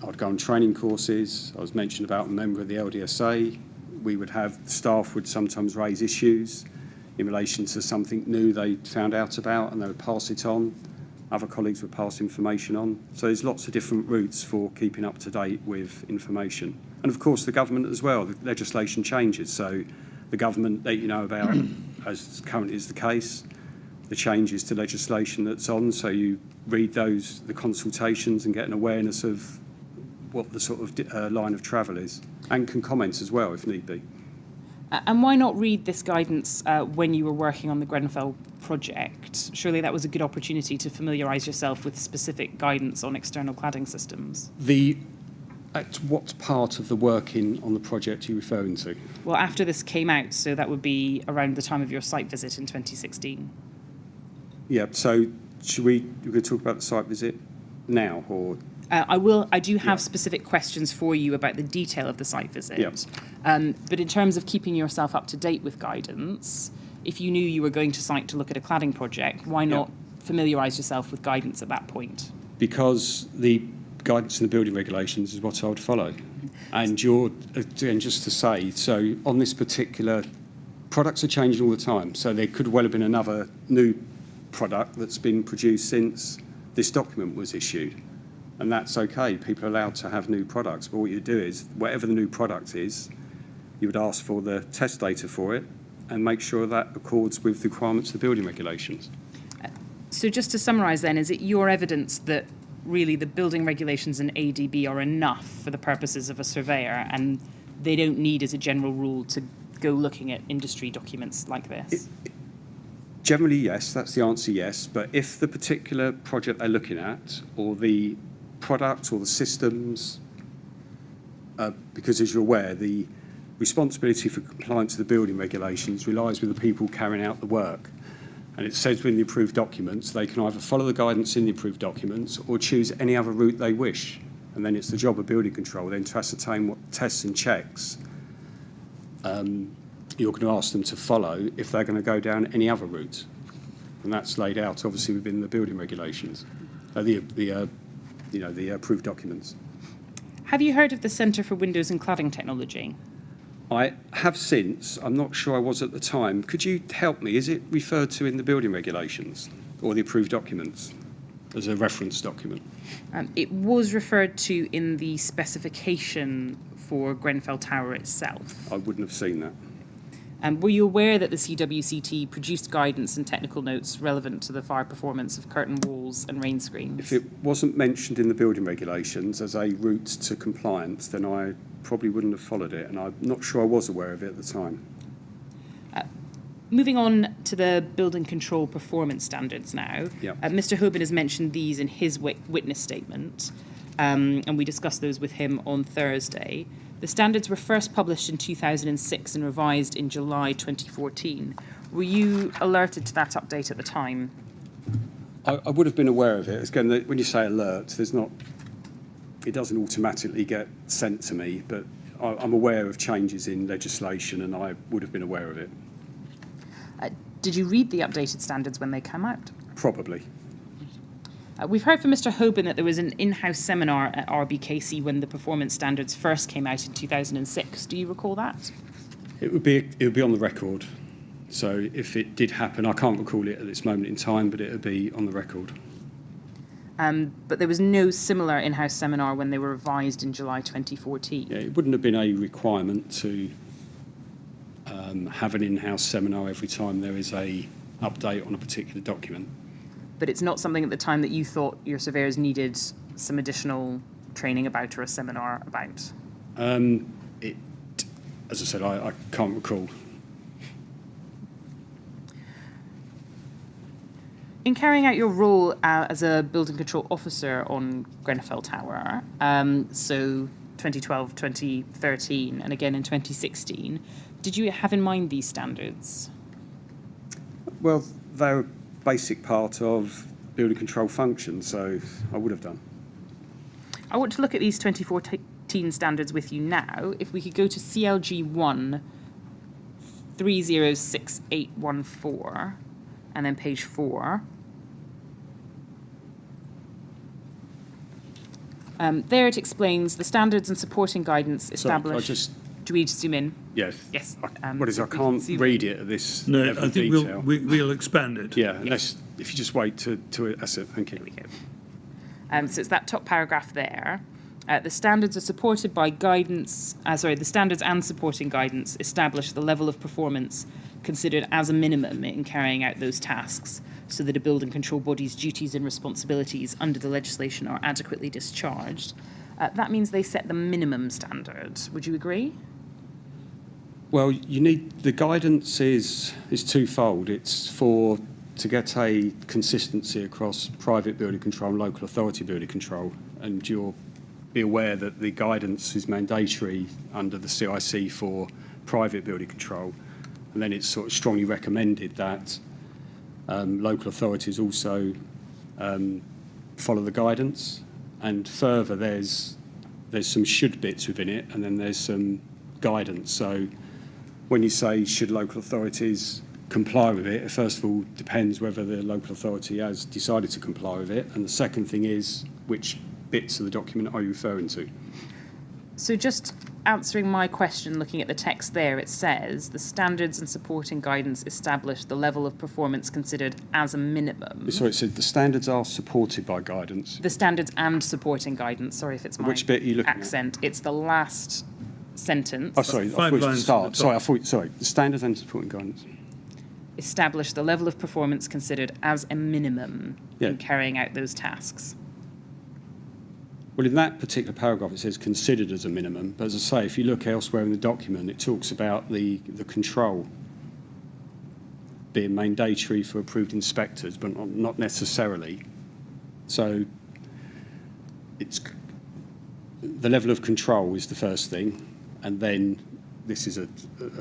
I'd go on training courses. I was mentioned about a member of the LDSA. We would have staff would sometimes raise issues in relation to something new they found out about, and they would pass it on. Other colleagues would pass information on. So there's lots of different routes for keeping up to date with information. And of course the government as well. The legislation changes, so the government let you know about, as currently is the case, the changes to legislation that's on. So you read those, the consultations, and get an awareness of what the sort of line of travel is, and can comment as well if need be. And why not read this guidance when you were working on the Grenfell project? Surely that was a good opportunity to familiarise yourself with specific guidance on external cladding systems. At what part of the working on the project are you referring to? Well, after this came out, so that would be around the time of your site visit in 2016. Yeah, so we're going to talk about the site visit now, or? I do have specific questions for you about the detail of the site visit. Yeah. But in terms of keeping yourself up to date with guidance, if you knew you were going to site to look at a cladding project, why not familiarise yourself with guidance at that point? Because the guidance in the building regulations is what I would follow. And just to say, so on this particular, products are changing all the time. So there could well have been another new product that's been produced since this document was issued. And that's okay. People are allowed to have new products. But what you do is, whatever the new product is, you would ask for the test data for it and make sure that accords with the requirements of the building regulations. So just to summarise then, is it your evidence that really the building regulations and ADB are enough for the purposes of a surveyor, and they don't need, as a general rule, to go looking at industry documents like this? Generally, yes. That's the answer, yes. But if the particular project they're looking at, or the product or the systems, because as you're aware, the responsibility for compliance with the building regulations relies with the people carrying out the work. And it says within the approved documents, they can either follow the guidance in the approved documents or choose any other route they wish. And then it's the job of building control then to ascertain what tests and checks you're going to ask them to follow if they're going to go down any other route. And that's laid out obviously within the building regulations, the approved documents. Have you heard of the Centre for Windows and Cladding Technology? I have since. I'm not sure I was at the time. Could you help me? Is it referred to in the building regulations or the approved documents as a reference document? It was referred to in the specification for Grenfell Tower itself. I wouldn't have seen that. Were you aware that the CWCT produced guidance and technical notes relevant to the fire performance of curtain walls and rain screens? If it wasn't mentioned in the building regulations as a route to compliance, then I probably wouldn't have followed it, and I'm not sure I was aware of it at the time. Moving on to the building control performance standards now. Yep. Mr. Hoban has mentioned these in his witness statement. and we discussed those with him on Thursday. The standards were first published in 2006 and revised in July 2014. Were you alerted to that update at the time? I would have been aware of it. Again, when you say alert, it doesn't automatically get sent to me, but I'm aware of changes in legislation and I would have been aware of it. Did you read the updated standards when they came out? Probably. We've heard from Mr. Hoban that there was an in-house seminar at RBKC when the performance standards first came out in 2006. Do you recall that? It would be on the record. So if it did happen, I can't recall it at this moment in time, but it would be on the record. But there was no similar in-house seminar when they were revised in July 2014. Yeah, it wouldn't have been a requirement to have an in-house seminar every time there is a update on a particular document. But it's not something at the time that you thought your surveyors needed some additional training about or a seminar about? As I said, I can't recall. In carrying out your role as a building control officer on Grenfell Tower, so 2012, 2013, and again in 2016, did you have in mind these standards? Well, they're a basic part of building control function, so I would have done. I want to look at these 2014 standards with you now. If we could go to CLG 1 306814 and then page 4. There it explains the standards and supporting guidance established. Do we zoom in? Yes. Yes. I can't read it at this No, level I of think detail. we'll expand it. Yeah, unless if you just wait to that's it. Thank you. There we go. So it's that top paragraph there. The standards are supported by guidance. The standards and supporting guidance establish the level of performance considered as a minimum in carrying out those tasks, so that a building control body's duties and responsibilities under the legislation are adequately discharged. That means they set the minimum standard. Would you agree? Well, the guidance is twofold. It's to get a consistency across private building control and local authority building control, and you'll be aware that the guidance is mandatory under the CIC for private building control, and then it's sort of strongly recommended that local authorities also follow the guidance. And further, there's some should bits within it, and then there's some guidance. So when you say should local authorities comply with it, first of all, depends whether the local authority has decided to comply with it, and the second thing is which bits of the document are you referring to? So just answering my question, looking at the text there, it says the standards and supporting guidance establish the level of performance considered as a minimum. Sorry, it said the standards are supported by guidance. The standards and supporting guidance. Sorry if it's my Which bit are you looking accent. It's the last sentence. Oh, sorry, I thought it was the start. Sorry, the standards and supporting guidance. Establish the level of performance considered as a minimum in carrying out those tasks. Well, in that particular paragraph, it says considered as a minimum. But as I say, if you look elsewhere in the document, it talks about the control being mandatory for approved inspectors, but not necessarily. So it's the level of control is the first thing, and then this is a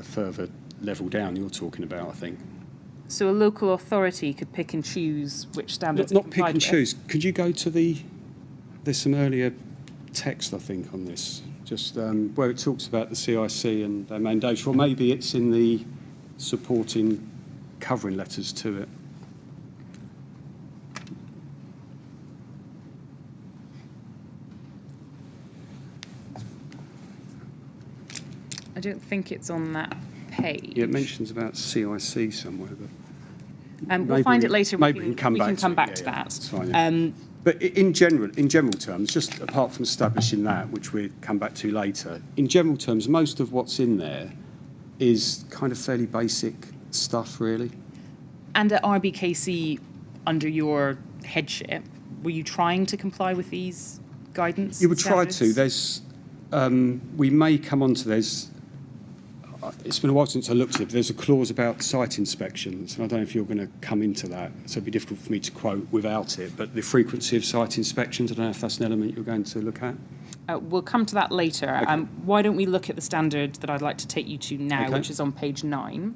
further level down you're talking about, I think. So a local authority could pick and choose which standards. Not pick and choose. Could you go to there's some earlier text, I think, on this, just where it talks about the CIC and their mandatory, or maybe it's in the supporting covering letters to it. I don't think it's on that page. Yeah, it mentions about CIC somewhere, but we'll find it later. Maybe we can come back to that. That's fine, yeah. But in general terms, just apart from establishing that, which we'll come back to later, in general terms, most of what's in there is kind of fairly basic stuff, really. And at RBKC, under your headship, were you trying to comply with these guidance? You would try standards? to. There's, we may come on to It's been a while since I looked at it, but there's a clause about site inspections, and I don't know if you're going to come into that, so it'd be difficult for me to quote without it, but the frequency of site inspections, I don't know if that's an element you're going to look at. We'll come to that later. Okay. Why don't we look at the standard that I'd like to take you to now, Okay. which is on page 9.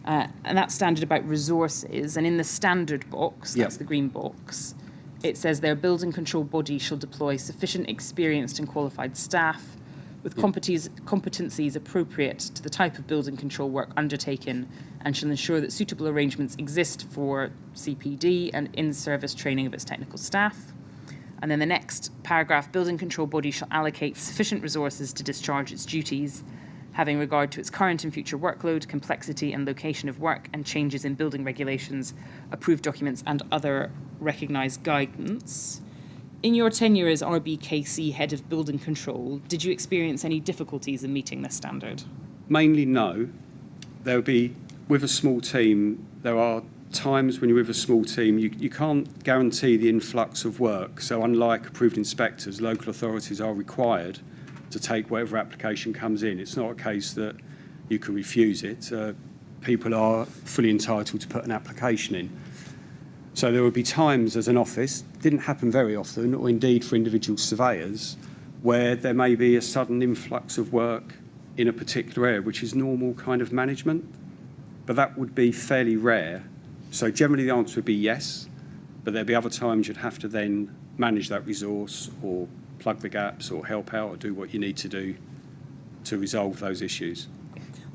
And that's standard about resources. And in the standard box, that's Yep. the green box, it says their building control body shall deploy sufficient experienced and qualified staff with competencies appropriate to the type of building control work undertaken, and shall ensure that suitable arrangements exist for CPD and in-service training of its technical staff. And then the next paragraph, building control body shall allocate sufficient resources to discharge its duties, having regard to its current and future workload, complexity and location of work, and changes in building regulations, approved documents, and other recognised guidance. In your tenure as RBKC Head of Building Control, did you experience any difficulties in meeting this standard? Mainly no. There will be, with a small team, there are times when you're with a small team, you can't guarantee the influx of work. So unlike approved inspectors, local authorities are required to take whatever application comes in. It's not a case that you can refuse it. People are fully entitled to put an application in. So there will be times as an office, didn't happen very often, or indeed for individual surveyors, where there may be a sudden influx of work in a particular area, which is normal kind of management. But that would be fairly rare. So generally the answer would be yes, but there'd be other times you'd have to then manage that resource or plug the gaps or help out or do what you need to do to resolve those issues.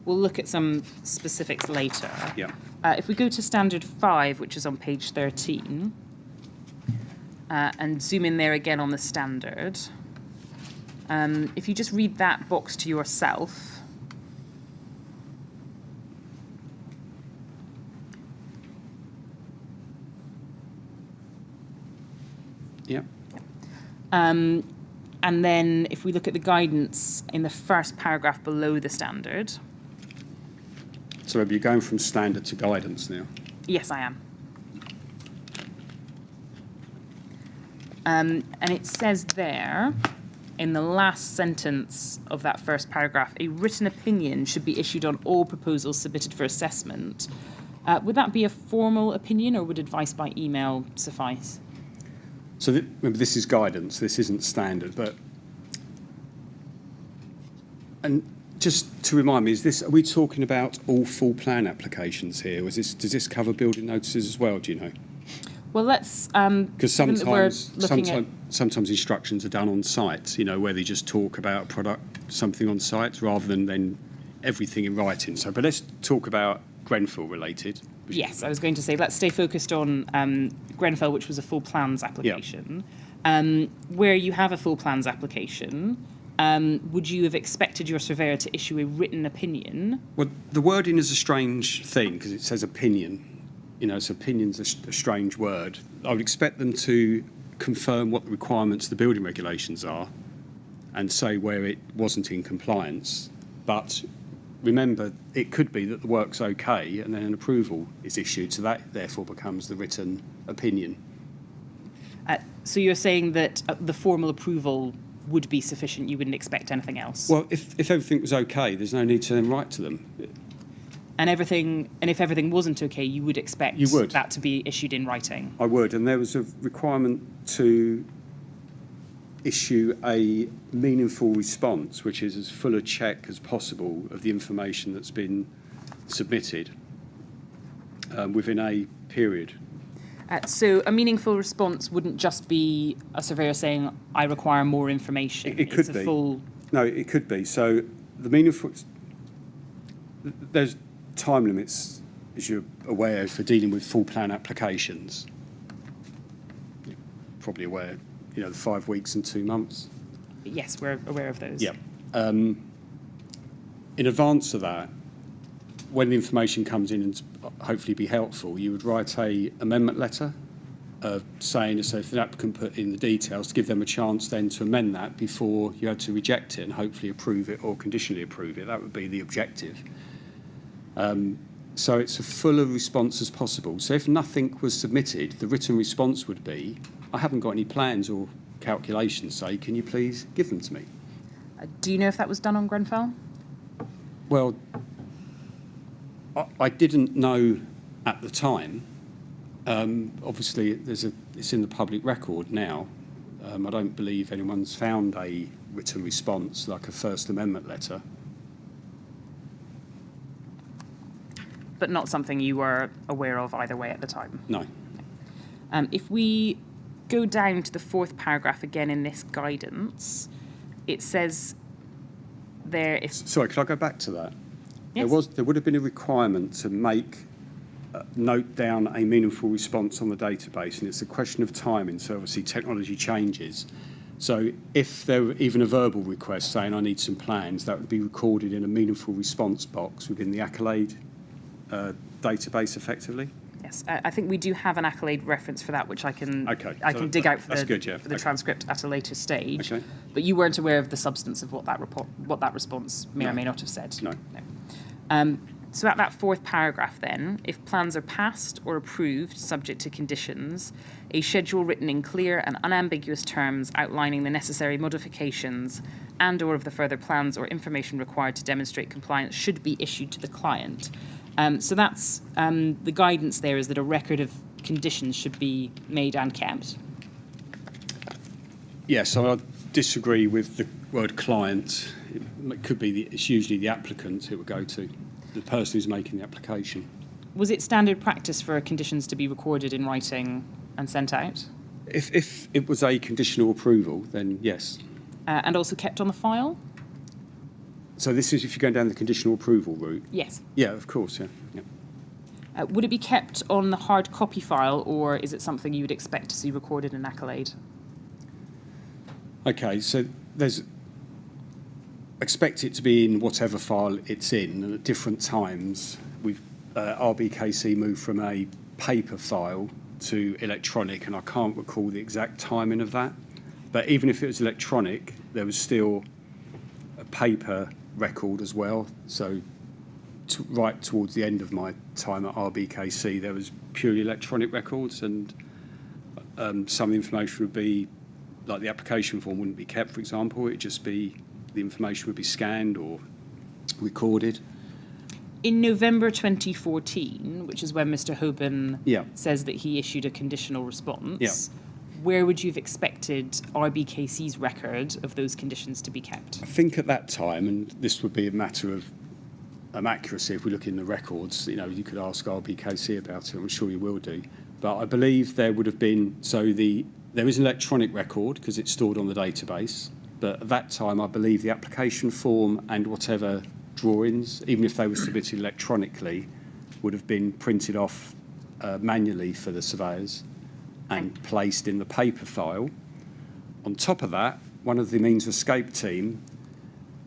We'll look at some specifics later. Yeah. If we go to standard 5, which is on page 13, and zoom in there again on the standard, if you just read that box to yourself. Yeah. And then if we look at the guidance in the first paragraph below the standard. So maybe you're going from standard to guidance now. Yes, I am. And it says there, in the last sentence of that first paragraph, a written opinion should be issued on all proposals submitted for assessment. Would that be a formal opinion, or would advice by email suffice? So remember, this is guidance, this isn't standard, but... And just to remind me, are we talking about all full plan applications here? Does this cover building notices as well, do you know? Well, let's... Because sometimes instructions are done on site, where they just talk about a product, something on site, rather than then everything in writing. But let's talk about Grenfell related. Yes, I was going to say, let's stay focused on Grenfell, which was a full plans application. Where you have a full plans application, would you have expected your surveyor to issue a written opinion? Well, the wording is a strange thing because it says opinion. So opinion's a strange word. I would expect them to confirm what the requirements of the building regulations are and say where it wasn't in compliance. But remember, it could be that the work's okay and then an approval is issued, so that therefore becomes the written opinion. So you're saying that the formal approval would be sufficient, you wouldn't expect anything else? Well, if everything was okay, there's no need to then write to them. And if everything wasn't okay, you would expect that to be issued in writing? I would, and there was a requirement to issue a meaningful response, which is as full a check as possible of the information that's been submitted within a period. So a meaningful response wouldn't just be a surveyor saying, I require more information. It could be. No, it could be. So the meaningful... There's time limits, as you're aware, for dealing with full plan applications. You're probably aware, the 5 weeks and 2 months. Yes, we're aware of those. Yeah. In advance of that, when the information comes in and hopefully be helpful, you would write a amendment letter saying, so if the applicant put in the details, to give them a chance then to amend that before you had to reject it and hopefully approve it or conditionally approve it. That would be the objective. So it's as full a response as possible. So if nothing was submitted, the written response would be, I haven't got any plans or calculations, say, can you please give them to me? Do you know if that was done on Grenfell? Well, I didn't know at the time. Obviously, it's in the public record now. I don't believe anyone's found a written response like a First Amendment letter. But not something you were aware of either way at the time? No. If we go down to the fourth paragraph again in this guidance, it says there... Sorry, could I go back to that? Yes. There would have been a requirement to note down a meaningful response on the database, and it's a question of timing, so obviously technology changes. So if there were even a verbal request saying I need some plans, that would be recorded in a meaningful response box within the Accolade database effectively. Yes, I think we do have an Accolade reference for that, which I can dig out for the transcript at a later stage. Okay. But you weren't aware of the substance of what that response may or may not have said. No. So at that fourth paragraph then, if plans are passed or approved subject to conditions, a schedule written in clear and unambiguous terms outlining the necessary modifications and or of the further plans or information required to demonstrate compliance should be issued to the client. So that's the guidance there is that a record of conditions should be made and kept. Yes, so I disagree with the word client. It could be it's usually the applicant it would go to, the person who's making the application. Was it standard practice for conditions to be recorded in writing and sent out? If it was a conditional approval, then yes. And also kept on the file? So this is if you're going down the conditional approval route? Yes. Yeah, of course, yeah. Would it be kept on the hard copy file, or is it something you would expect to see recorded in Accolade? Okay, so expect it to be in whatever file it's in, and at different times we've RBKC moved from a paper file to electronic, and I can't recall the exact timing of that. But even if it was electronic, there was still a paper record as well. So right towards the end of my time at RBKC, there was purely electronic records, and some information would be, like the application form wouldn't be kept, for example. It'd just be, the information would be scanned or recorded. In November 2014, which is when Mr. Hoban Yeah. says that he issued a conditional response, Yeah. where would you have expected RBKC's record of those conditions to be kept? I think at that time, and this would be a matter of accuracy, if we look in the records, you could ask RBKC about it, I'm sure you will do. But I believe there would have been, there is an electronic record because it's stored on the database, but at that time I believe the application form and whatever drawings, even if they were submitted electronically, would have been printed off manually for the surveyors and placed in the paper file. On top of that, one of the means of escape team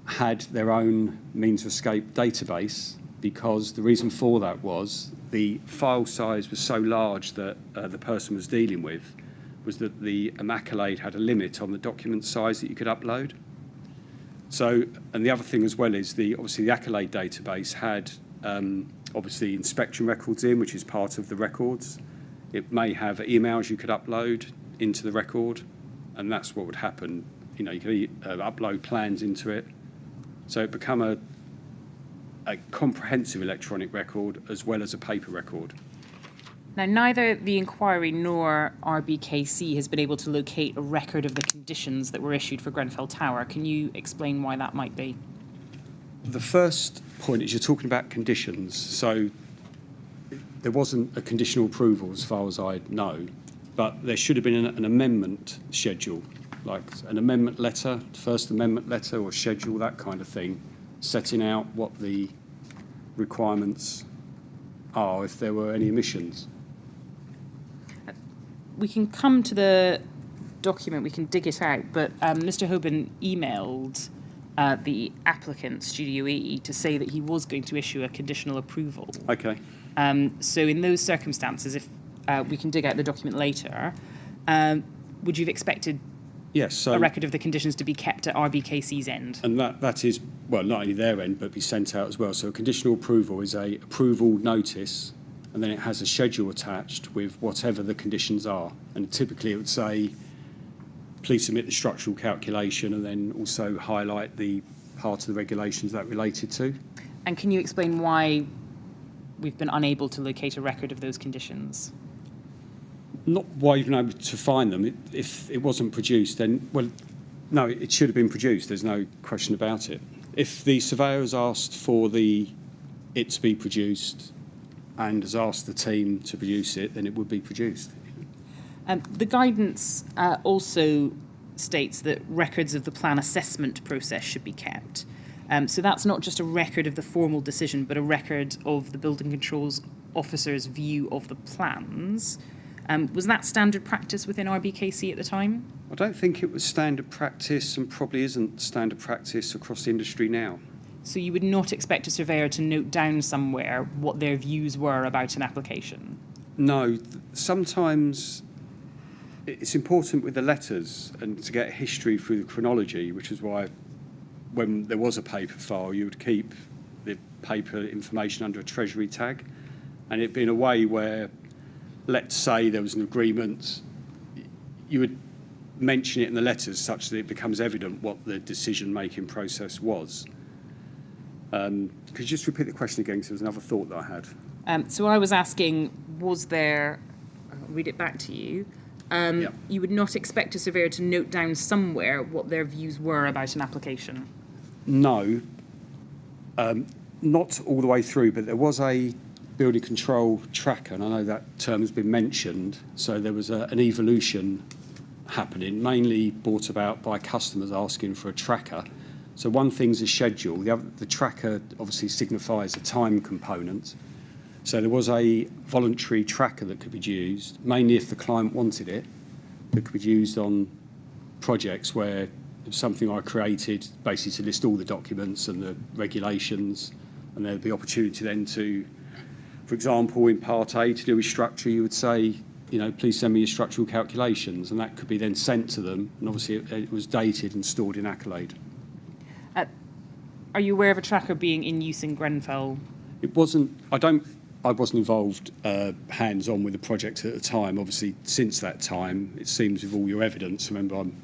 had their own means of escape database, because the reason for that was the file size was so large that the person was dealing with was that the Accolade had a limit on the document size that you could upload. So, and the other thing as well is obviously the Accolade database had obviously inspection records in, which is part of the records. It may have emails you could upload into the record, and that's what would happen. You could upload plans into it. So it become a comprehensive electronic record as well as a paper record. Now, neither the inquiry nor RBKC has been able to locate a record of the conditions that were issued for Grenfell Tower. Can you explain why that might be? The first point is you're talking about conditions. So there wasn't a conditional approval as far as I know, but there should have been an amendment schedule, like an amendment letter, First Amendment letter or schedule, that kind of thing, setting out what the requirements are if there were any omissions. We can come to the document, we can dig it out, but Mr. Hoban emailed the applicant, Studio E, to say that he was going to issue a conditional approval. Okay. So in those circumstances, if we can dig out the document later, would you have expected a record of the conditions to be kept at RBKC's end? And that is, well, not only their end, but be sent out as well. So a conditional approval is a approval notice, and then it has a schedule attached with whatever the conditions are. And typically it would say, please submit the structural calculation, and then also highlight the part of the regulations that related to. And can you explain why we've been unable to locate a record of those conditions? Not why you've been able to find them. If it wasn't produced, then, well, no, it should have been produced. There's no question about it. If the surveyor has asked for it to be produced and has asked the team to produce it, then it would be produced. The guidance also states that records of the plan assessment process should be kept. So that's not just a record of the formal decision, but a record of the building controls officer's view of the plans. Was that standard practice within RBKC at the time? I don't think it was standard practice, and probably isn't standard practice across the industry now. So you would not expect a surveyor to note down somewhere what their views were about an application? No, sometimes it's important with the letters and to get history through the chronology, which is why when there was a paper file, you would keep the paper information under a treasury tag. And it'd be in a way where, let's say there was an agreement, you would mention it in the letters such that it becomes evident what the decision-making process was. Could you just repeat the question again, because there was another thought that I had. So I was asking, was there, I'll read it back to you, you would not expect a surveyor to note down somewhere what their views were about an application? No, not all the way through, but there was a building control tracker, and I know that term has been mentioned, so there was an evolution happening, mainly brought about by customers asking for a tracker. So one thing's a schedule, the tracker obviously signifies a time component. So there was a voluntary tracker that could be used, mainly if the client wanted it, that could be used on projects where it was something I created, basically to list all the documents and the regulations, and there'd be opportunity then to, for example, in Part A, to do with structure, you would say, please send me your structural calculations, and that could be then sent to them, and obviously it was dated and stored in Accolade. Are you aware of a tracker being in use in Grenfell? It wasn't. I wasn't involved hands-on with the project at the time. Obviously, since that time, it seems with all your evidence. Remember, I'm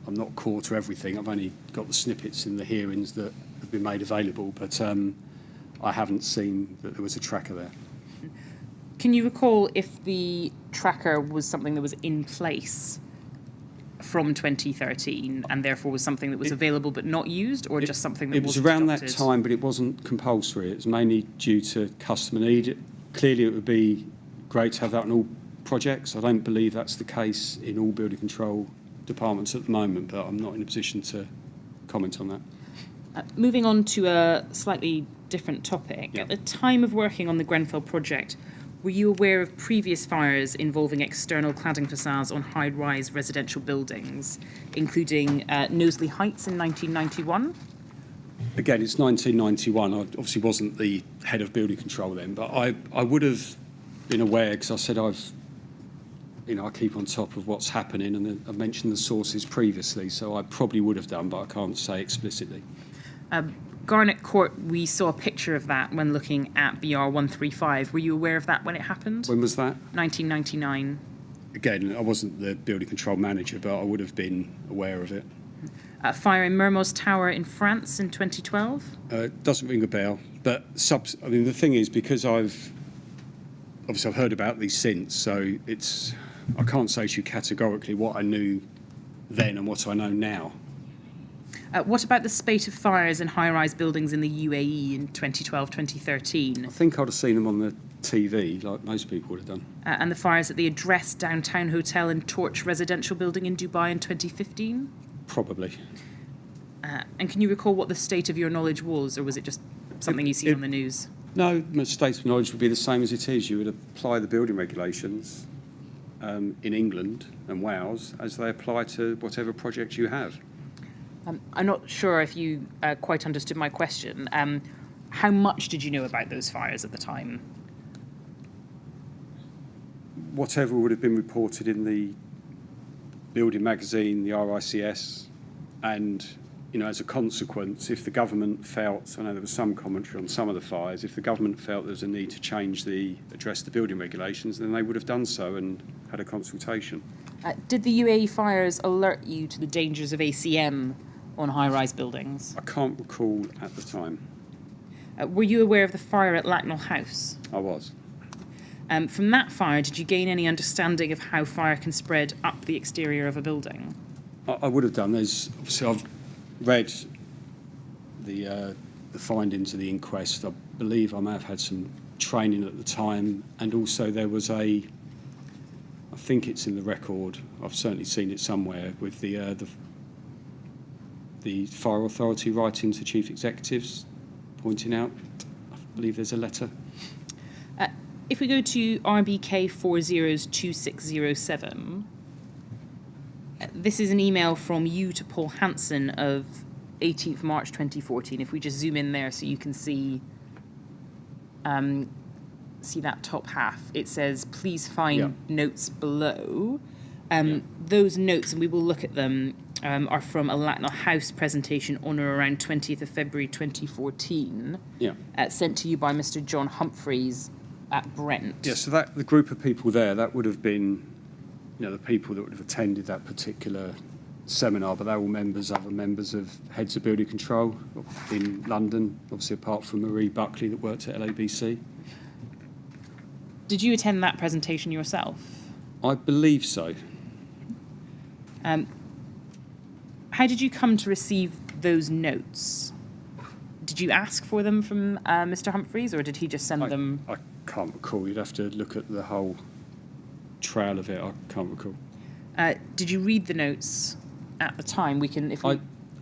not core to everything. I've only got the snippets in the hearings that have been made available, but I haven't seen that there was a tracker there. Can you recall if the tracker was something that was in place from 2013 and therefore was something that was available but not used, or just something that was wasn't around adopted? that time, but it wasn't compulsory. It was mainly due to customer need. Clearly, it would be great to have that on all projects. I don't believe that's the case in all building control departments at the moment, but I'm not in a position to comment on that. Moving on to a slightly different topic. Yeah. At the time of working on the Grenfell project, were you aware of previous fires involving external cladding facades on high-rise residential buildings, including Knowsley Heights in 1991? Again, it's 1991. I obviously wasn't the head of building control then, but I would have been aware, because I said I keep on top of what's happening, and I mentioned the sources previously, so I probably would have done, but I can't say explicitly. Garnet Court, we saw a picture of that when looking at BR 135. Were you aware of that when it happened? When was that? 1999. Again, I wasn't the building control manager, but I would have been aware of it. Fire in Mermoz Tower in France in 2012? It doesn't ring a bell, but the thing is, because I've heard about these since, so I can't say to you categorically what I knew then and what I know now. What about the spate of fires in high-rise buildings in the UAE in 2012, 2013? I think I'd have seen them on the TV, like most people would have done. And the fires at the Address Downtown Hotel and Torch residential building in Dubai in 2015? Probably. And can you recall what the state of your knowledge was, or was it just something you see on the news? No, my state of knowledge would be the same as it is. You would apply the building regulations in England and Wales as they apply to whatever project you have. I'm not sure if you quite understood my question. How much did you know about those fires at the time? Whatever would have been reported in the building magazine, the RICS, and as a consequence, if the government felt, I know there was some commentary on some of the fires, if the government felt there was a need to address the building regulations, then they would have done so and had a consultation. Did the UAE fires alert you to the dangers of ACM on high-rise buildings? I can't recall at the time. Were you aware of the fire at Lacknell House? I was. From that fire, did you gain any understanding of how fire can spread up the exterior of a building? I would have done. There's obviously I've read the findings of the inquest. I believe I may have had some training at the time, and also there was I think it's in the record. I've certainly seen it somewhere with the fire authority writing to chief executives, pointing out. I believe there's a letter. If we go to RBK 402607, this is an email from you to Paul Hanson of 18th March 2014. If we just zoom in there so you can see that top half, it says, please find notes below. Those notes, and we will look at them, are from a Lacknell House presentation on or around 20th of February 2014, sent to you by Mr. John Humphreys at Brent. Yeah, so that the group of people there, that would have been, the people that would have attended that particular seminar, but they're all other members of heads of building control in London, obviously apart from Marie Buckley that worked at LABC. Did you attend that presentation yourself? I believe so. How did you come to receive those notes? Did you ask for them from Mr. Humphreys, or did he just send them? I can't recall. You'd have to look at the whole trail of it. I can't recall. Did you read the notes at the time? We can, if we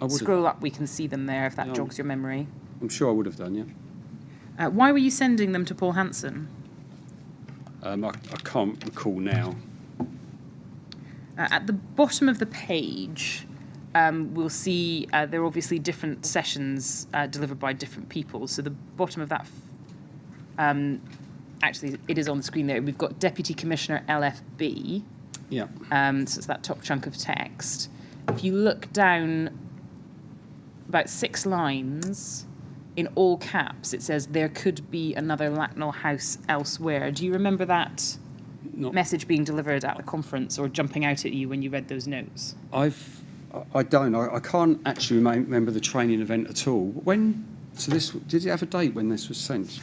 scroll up, we can see them there, if that jogs your memory. I'm sure I would have done, yeah. Why were you sending them to Paul Hanson? I can't recall now. At the bottom of the page, we'll see there are obviously different sessions delivered by different people. So the bottom of that, actually, it is on the screen there. We've got Deputy Commissioner LFB. Yeah. So it's that top chunk of text. If you look down about 6 lines, in all caps, it says, there could be another Lacknell House elsewhere. Do you remember that message being delivered at the conference or jumping out at you when you read those notes? I don't. I can't actually remember the training event at all. Did it have a date when this was sent?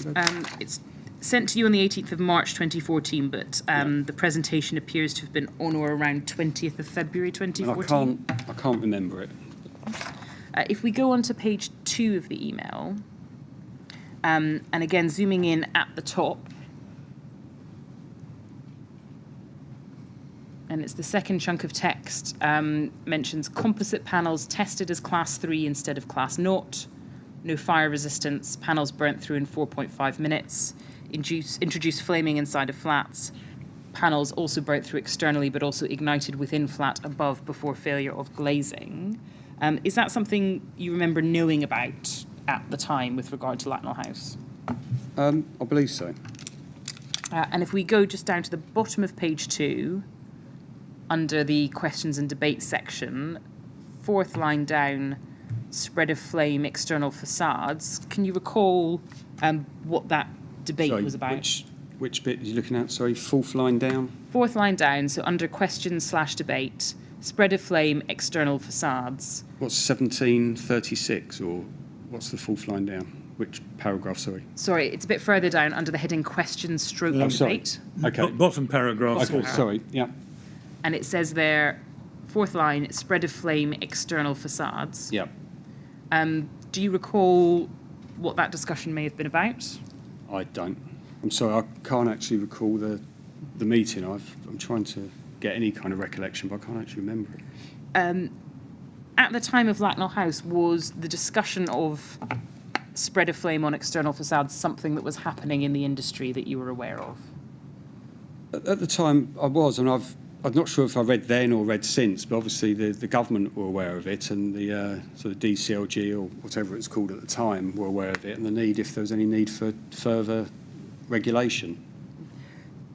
It's sent to you on the 18th of March 2014, but the presentation appears to have been on or around 20th of February 2014. I can't remember it. If we go on to page 2 of the email, and again zooming in at the top, and it's the second chunk of text, mentions composite panels tested as class 3 instead of class 0, no fire resistance, panels burnt through in 4.5 minutes, introduce flaming inside of flats, panels also burnt through externally but also ignited within flat above before failure of glazing. Is that something you remember knowing about at the time with regard to Lacknell House? I believe so. And if we go just down to the bottom of page 2, under the questions and debate section, 4th line down, spread of flame, external facades. Can you recall what that debate was about? Which bit are you looking at? Sorry, 4th line down? 4th line down, so under questions/debate, spread of flame, external facades. What's 1736, or what's the 4th line down? Which paragraph, sorry? Sorry, it's a bit further down under the heading questions/debate. Okay. Bottom paragraph. Okay, sorry, yeah. And it says there, 4th line, spread of flame, external facades. Yeah. Do you recall what that discussion may have been about? I don't. I'm sorry, I can't actually recall the meeting. I'm trying to get any kind of recollection, but I can't actually remember it. At the time of Lacknell House, was the discussion of spread of flame on external facades something that was happening in the industry that you were aware of? At the time, I was, and I'm not sure if I read then or read since, but obviously the government were aware of it, and the sort of DCLG or whatever it's called at the time were aware of it, and the need, if there was any need for further regulation.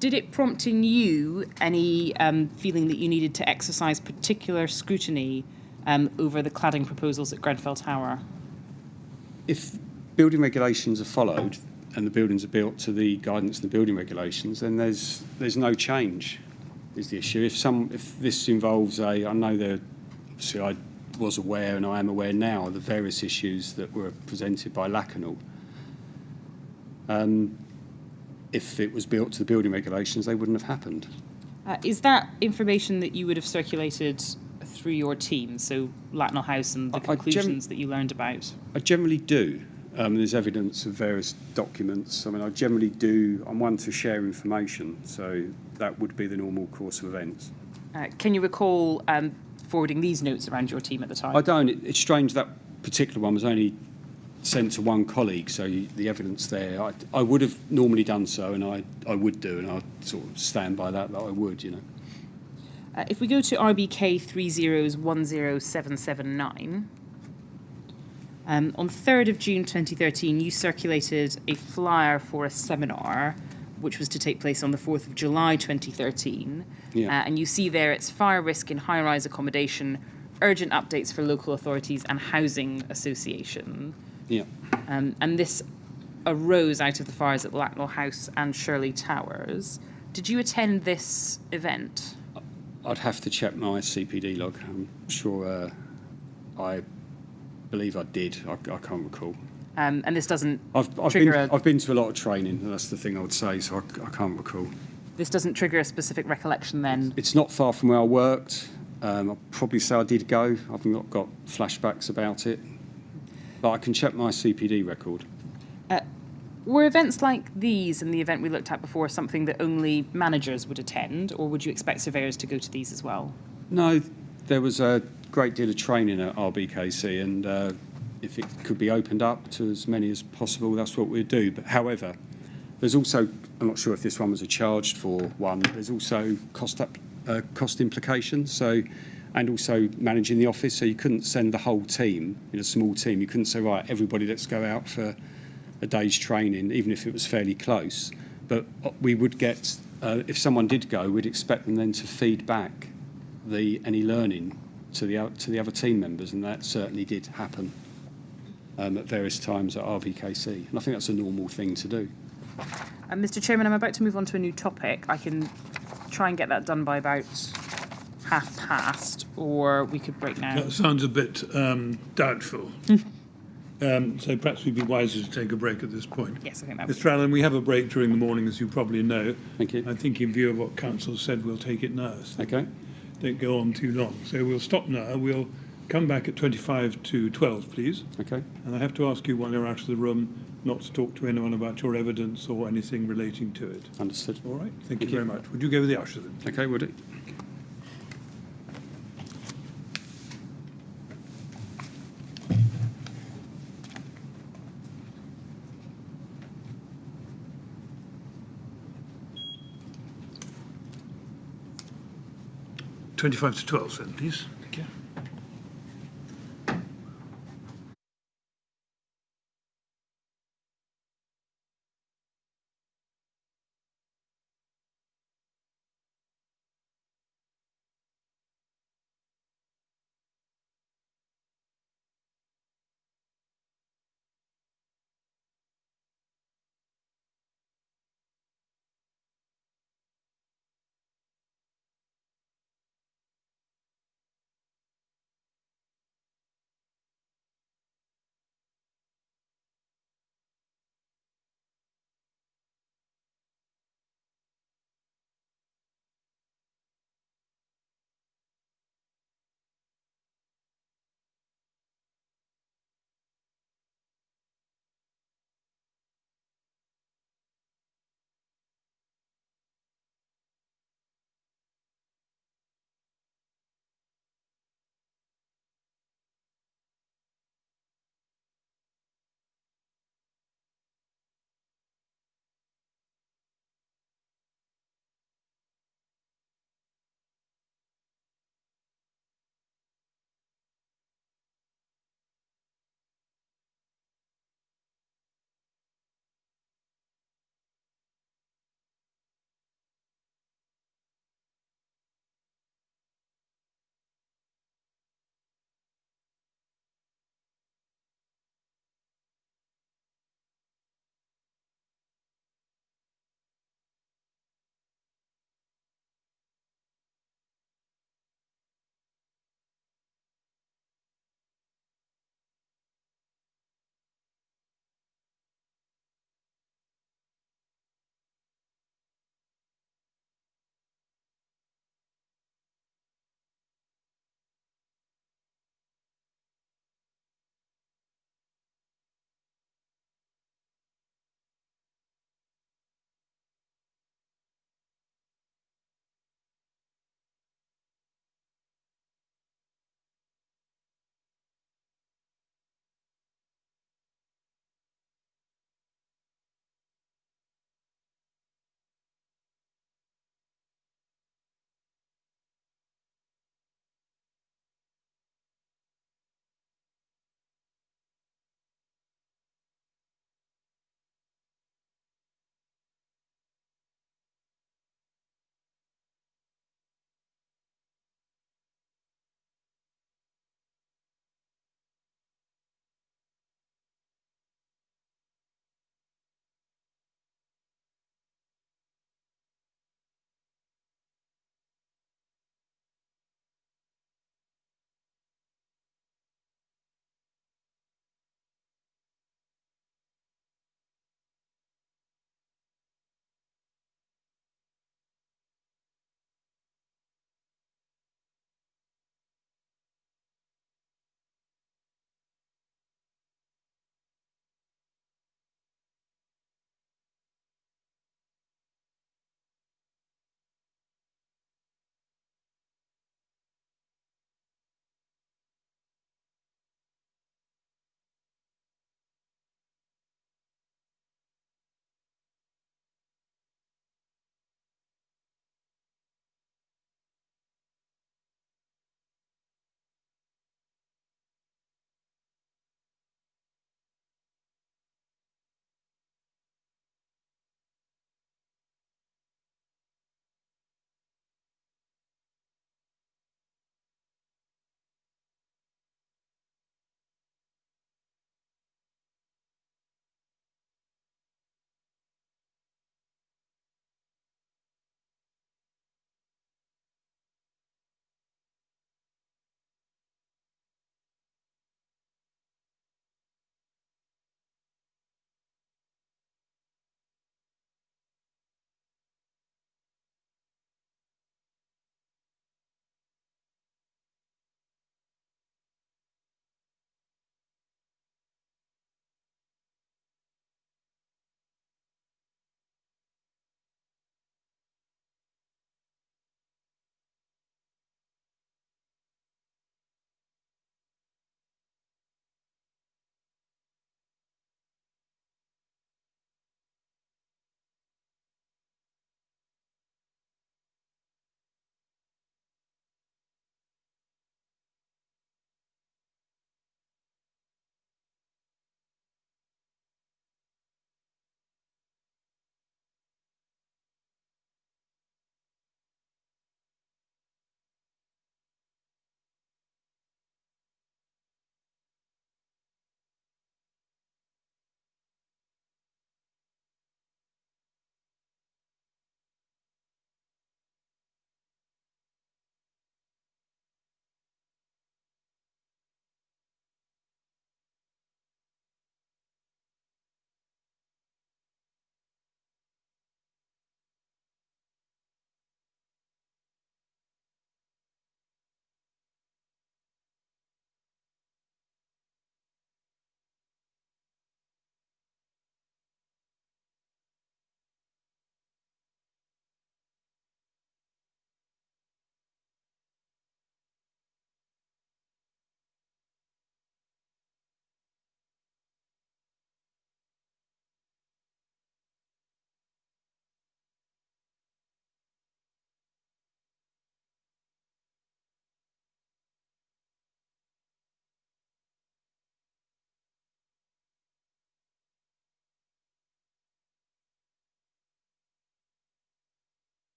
Did it prompt in you any feeling that you needed to exercise particular scrutiny over the cladding proposals at Grenfell Tower? If building regulations are followed and the buildings are built to the guidance of the building regulations, then there's no change, is the issue. If this involves I know obviously I was aware and I am aware now of the various issues that were presented by Lacknell. If it was built to the building regulations, they wouldn't have happened. Is that information that you would have circulated through your team, so Latinal House and the conclusions that you learned about? I generally do. There's evidence of various documents. I mean, I generally do. I'm one to share information, so that would be the normal course of events. Can you recall forwarding these notes around your team at the time? I don't. It's strange that particular one was only sent to one colleague, so the evidence there, I would have normally done so, and I would do, and I'd sort of stand by that I would, you know. If we go to RBK 3010779, on 3rd of June 2013, you circulated a flyer for a seminar, which was to take place on the 4th of July 2013. Yeah. And you see there it's fire risk in high-rise accommodation, urgent updates for local authorities and housing association. Yeah. And this arose out of the fires at Latinal House and Shirley Towers. Did you attend this event? I'd have to check my CPD log. I'm sure I believe I did. I can't recall. And this doesn't I've been to a lot of training, and that's the thing I would say, so I can't recall. This doesn't trigger a specific recollection then? It's not far from where I worked. I'll probably say I did go. I've not got flashbacks about it. But I can check my CPD record. Were events like these and the event we looked at before something that only managers would attend, or would you expect surveyors to go to these as well? No, there was a great deal of training at RBKC, and if it could be opened up to as many as possible, that's what we'd do. But however, there's also, I'm not sure if this one was a charged for one, there's also cost implications. So, and also managing the office, so you couldn't send the whole team, in a small team. You couldn't say, right, everybody, let's go out for a day's training, even if it was fairly close. But we would get, if someone did go, we'd expect them then to feed back any learning to the other team members, and that certainly did happen at various times at RBKC. And I think that's a normal thing to do. Mr. Chairman, I'm about to move on to a new topic. I can try and get that done by about past, or we could break now. That sounds a bit doubtful. So perhaps we'd be wiser to take a break at this point. Yes, I think that would Mr. Allen, we have a break during the morning, as you probably know. Thank you. I think in view of what Council said, we'll take it now. So Okay. don't go on too long. So we'll stop now. We'll come back at 25 to 12, please. Okay. And I have to ask you while you're out of the room not to talk to anyone about your evidence or anything relating to it. Understood. All right? Thank you very much. Would you go with the usher then? Okay, will do. – 25 to 12 then, please. Thank you.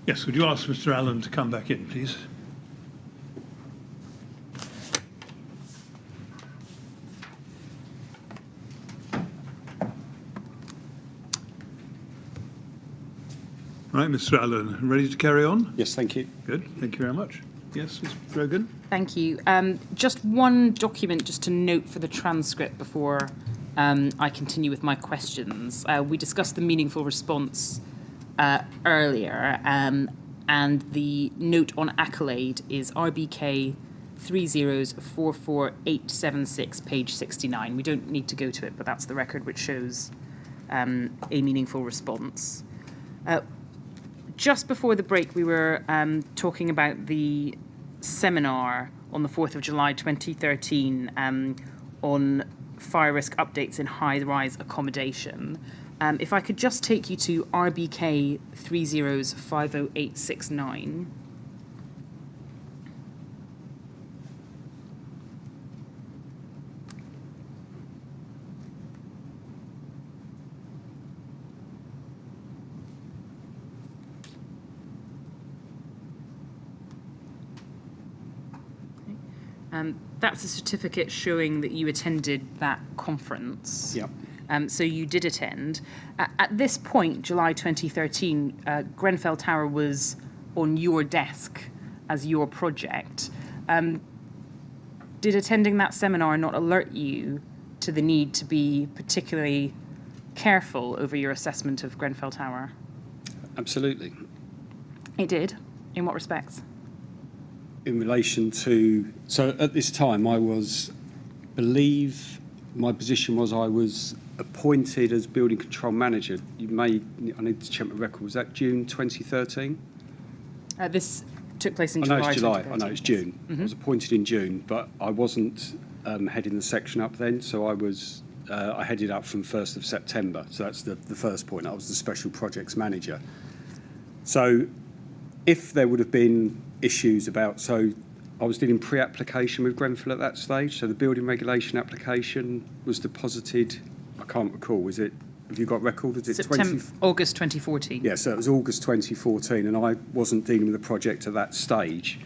Yes, would you ask Mr. Allen to come back in, please? Right, Mr. Allen, ready to carry on? Yes, thank you. Good, thank you very much. Yes, Ms. Brogan? Thank you. Just one document just to note for the transcript before I continue with my questions. We discussed the meaningful response earlier, and the note on accolade is RBK 3044876, page 69. We don't need to go to it, but that's the record which shows a meaningful response. Just before the break, we were talking about the seminar on the 4th of July 2013 on fire risk updates in high-rise accommodation. If I could just take you to RBK 3050869. That's a certificate showing that you attended that conference. Yeah. So you did attend. At this point, July 2013, Grenfell Tower was on your desk as your project. Did attending that seminar not alert you to the need to be particularly careful over your assessment of Grenfell Tower? Absolutely. It did. In what respects? In relation to, so at this time I believe my position was I was appointed as building control manager. I need to check my record, was that June 2013? This took place in I July. know it's July, 2013. I know it's June. I was appointed in June, but I wasn't heading the section up then, so I headed up from 1st of September, so that's the first point. I was the special projects manager. So if there would have been issues about, so I was dealing pre-application with Grenfell at that stage, so the building regulation application was deposited, I can't recall, have you got record? Was it August 2014. Yeah, so it was August 2014, and I wasn't dealing with the project at that stage.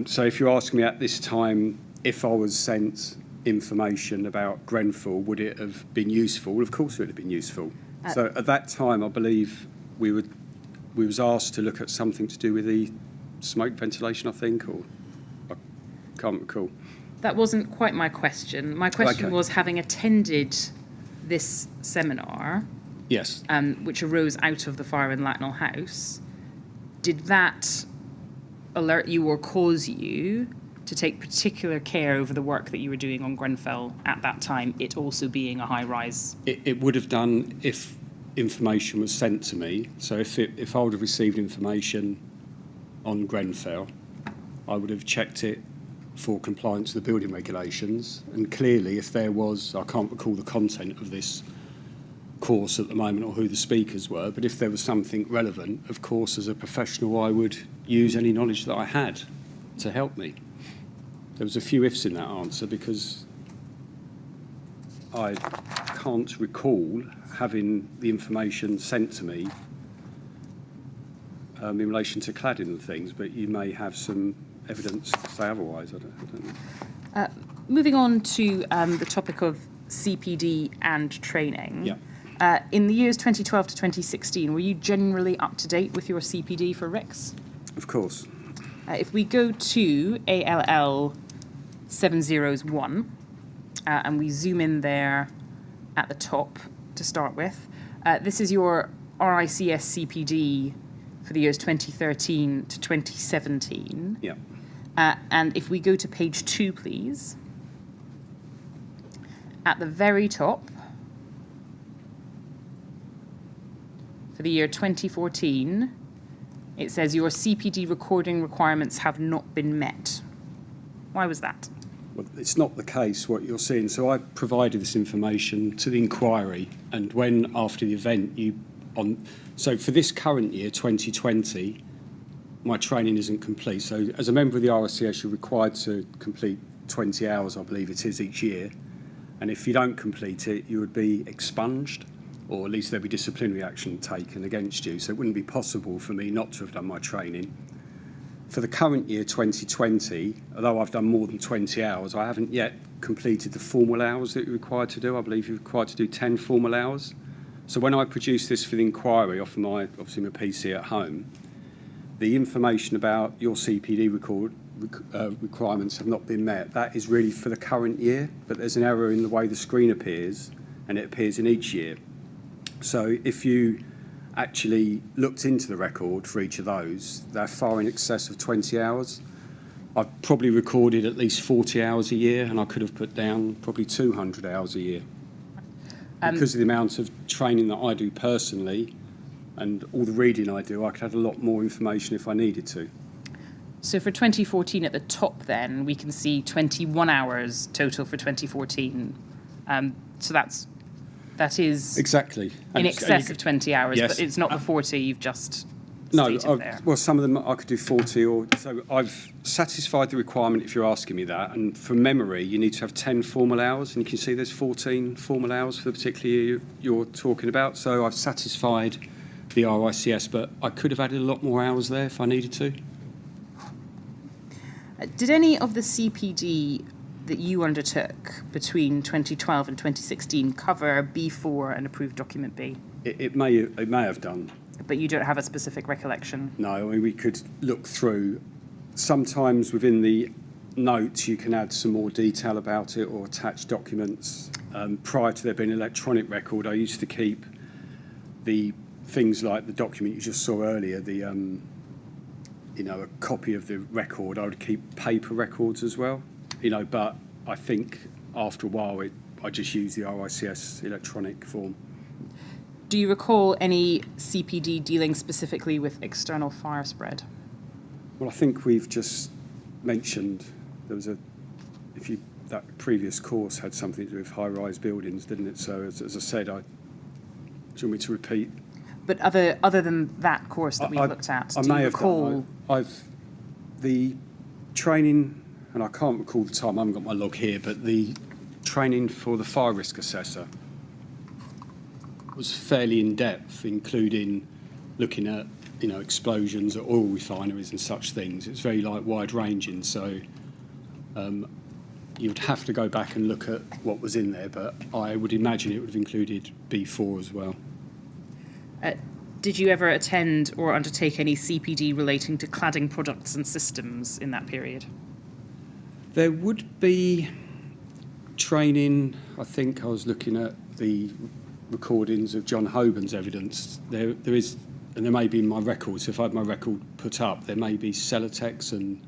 So if you're asking me at this time if I was sent information about Grenfell, would it have been useful? Well, of course it would have been useful. So at that time, I believe we was asked to look at something to do with the smoke ventilation, I think, or I can't recall. That wasn't quite my question. My question was, having attended this seminar, Yes. which arose out of the fire in Latinal House, did that alert you or cause you to take particular care over the work that you were doing on Grenfell at that time, it also being a high-rise? It would have done if information was sent to me. So if I would have received information on Grenfell, I would have checked it for compliance with the building regulations. And clearly, if there was, I can't recall the content of this course at the moment or who the speakers were, but if there was something relevant, of course, as a professional, I would use any knowledge that I had to help me. There was a few ifs in that answer because I can't recall having the information sent to me in relation to cladding and things, but you may have some evidence to say otherwise. I don't know. Moving on to the topic of CPD and training. Yeah. In the years 2012 to 2016, were you generally up to date with your CPD for RICS? Of course. If we go to ALL 701 and we zoom in there at the top to start with, this is your RICS CPD for the years 2013 to 2017. Yeah. And if we go to page 2, please, at the very top, for the year 2014, it says your CPD recording requirements have not been met. Why was that? Well, it's not the case what you're seeing. So I provided this information to the inquiry, and when after the event so for this current year, 2020, my training isn't complete. So as a member of the RICS, you're required to complete 20 hours, I believe it is, each year. And if you don't complete it, you would be expunged. or at least there'd be disciplinary action taken against you. So it wouldn't be possible for me not to have done my training. For the current year, 2020, although I've done more than 20 hours, I haven't yet completed the formal hours that you're required to do. I believe you're required to do 10 formal hours. So when I produce this for the inquiry off my, obviously my PC at home, the information about your CPD requirements have not been met. That is really for the current year, but there's an error in the way the screen appears, and it appears in each year. So if you actually looked into the record for each of those, they're far in excess of 20 hours. I've probably recorded at least 40 hours a year, and I could have put down probably 200 hours a year. Because of the amount of training that I do personally and all the reading I do, I could add a lot more information if I needed to. So for 2014 at the top then, we can see 21 hours total for 2014. So that is exactly in excess of 20 hours, yes. But it's not the 40 you've just no, stated there. Well, some of them I could do 40, or so I've satisfied the requirement if you're asking me that. And from memory, you need to have 10 formal hours, and you can see there's 14 formal hours for the particular year you're talking about. So I've satisfied the RICS, but I could have added a lot more hours there if I needed to. Did any of the CPD that you undertook between 2012 and 2016 cover B4 and approved document B? It may have done. But you don't have a specific recollection? No, I mean, we could look through. Sometimes within the notes you can add some more detail about it or attach documents. Prior to there being an electronic record, I used to keep the things like the document you just saw earlier, the a copy of the record. I would keep paper records as well, but I think after a while I just use the RICS electronic form. Do you recall any CPD dealing specifically with external fire spread? Well, I think we've just mentioned there was that previous course had something to do with high-rise buildings, didn't it? So as I said, do you want me to repeat? But other than that course that we looked at, do you recall? The training, and I can't recall the time, I haven't got my log here, but the training for the fire risk assessor was fairly in-depth, including looking at, explosions at oil refineries and such things. It's very wide-ranging, so you would have to go back and look at what was in there, but I would imagine it would have included B4 as well. Did you ever attend or undertake any CPD relating to cladding products and systems in that period? There would be training. I think I was looking at the recordings of John Hoban's evidence. There is, and there may be in my records, if I had my record put up, there may be Celotex and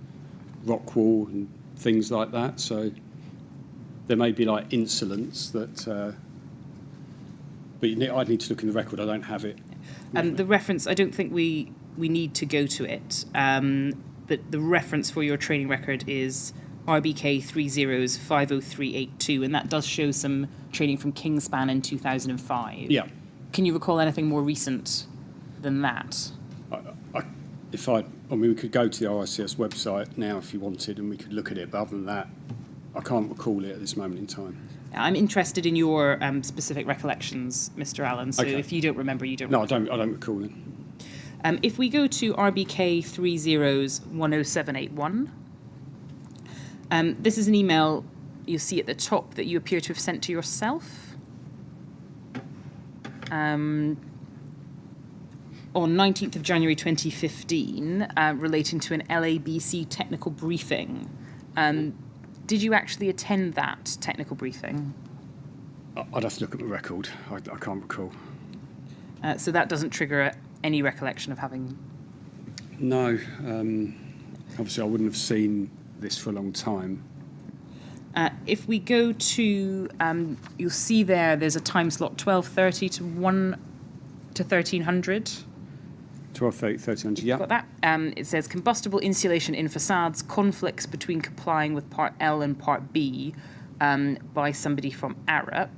Rockwall and things like that. So there may be incidents that, but I'd need to look in the record. I don't have it. The reference, I don't think we need to go to it, but the reference for your training record is RBK 30's50382, and that does show some training from Kingspan in 2005. Yeah. Can you recall anything more recent than that? We could go to the RICS website now if you wanted, and we could look at it, but other than that, I can't recall it at this moment in time. I'm interested in your specific recollections, Mr. Allen, so okay. If you don't remember, you don't No, remember. I don't recall it. If we go to RBK 30's 10781, this is an email you'll see at the top that you appear to have sent to yourself. On 19th of January 2015, relating to an LABC technical briefing. Did you actually attend that technical briefing? I'd have to look at my record. I can't recall. So that doesn't trigger any recollection of having... No. Obviously, I wouldn't have seen this for a long time. If we go to... you'll see there's a time slot, 12:30 to 1300. 1300, yeah. Got that? It says combustible insulation in facades, conflicts between complying with Part L and Part B by somebody from Arup.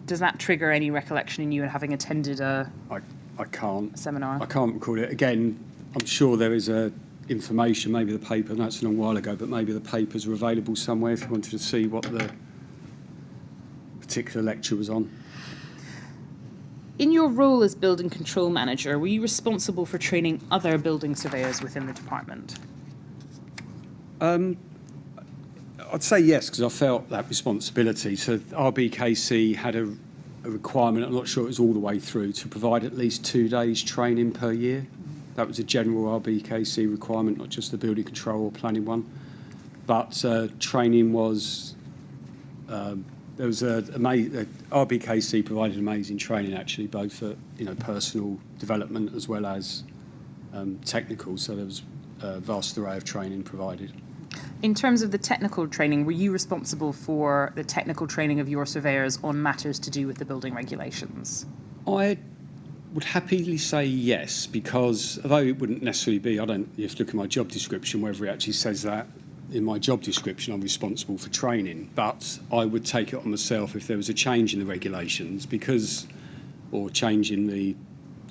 Does that trigger any recollection in you and having attended a seminar? I can't recall it. Again, I'm sure there is information, maybe the paper, and that's a long while ago, but maybe the papers are available somewhere if you wanted to see what the particular lecture was on. In your role as building control manager, were you responsible for training other building surveyors within the department? I'd say yes, because I felt that responsibility. So RBKC had a requirement, I'm not sure it was all the way through, to provide at least 2 days training per year. That was a general RBKC requirement, not just the building control or planning one. But training was, there was RBKC provided amazing training actually, both for personal development as well as technical. So there was a vast array of training provided. In terms of the technical training, were you responsible for the technical training of your surveyors on matters to do with the building regulations? I would happily say yes, because although it wouldn't necessarily be, you have to look at my job description, whether it actually says that in my job description I'm responsible for training, but I would take it on myself if there was a change in the regulations or change in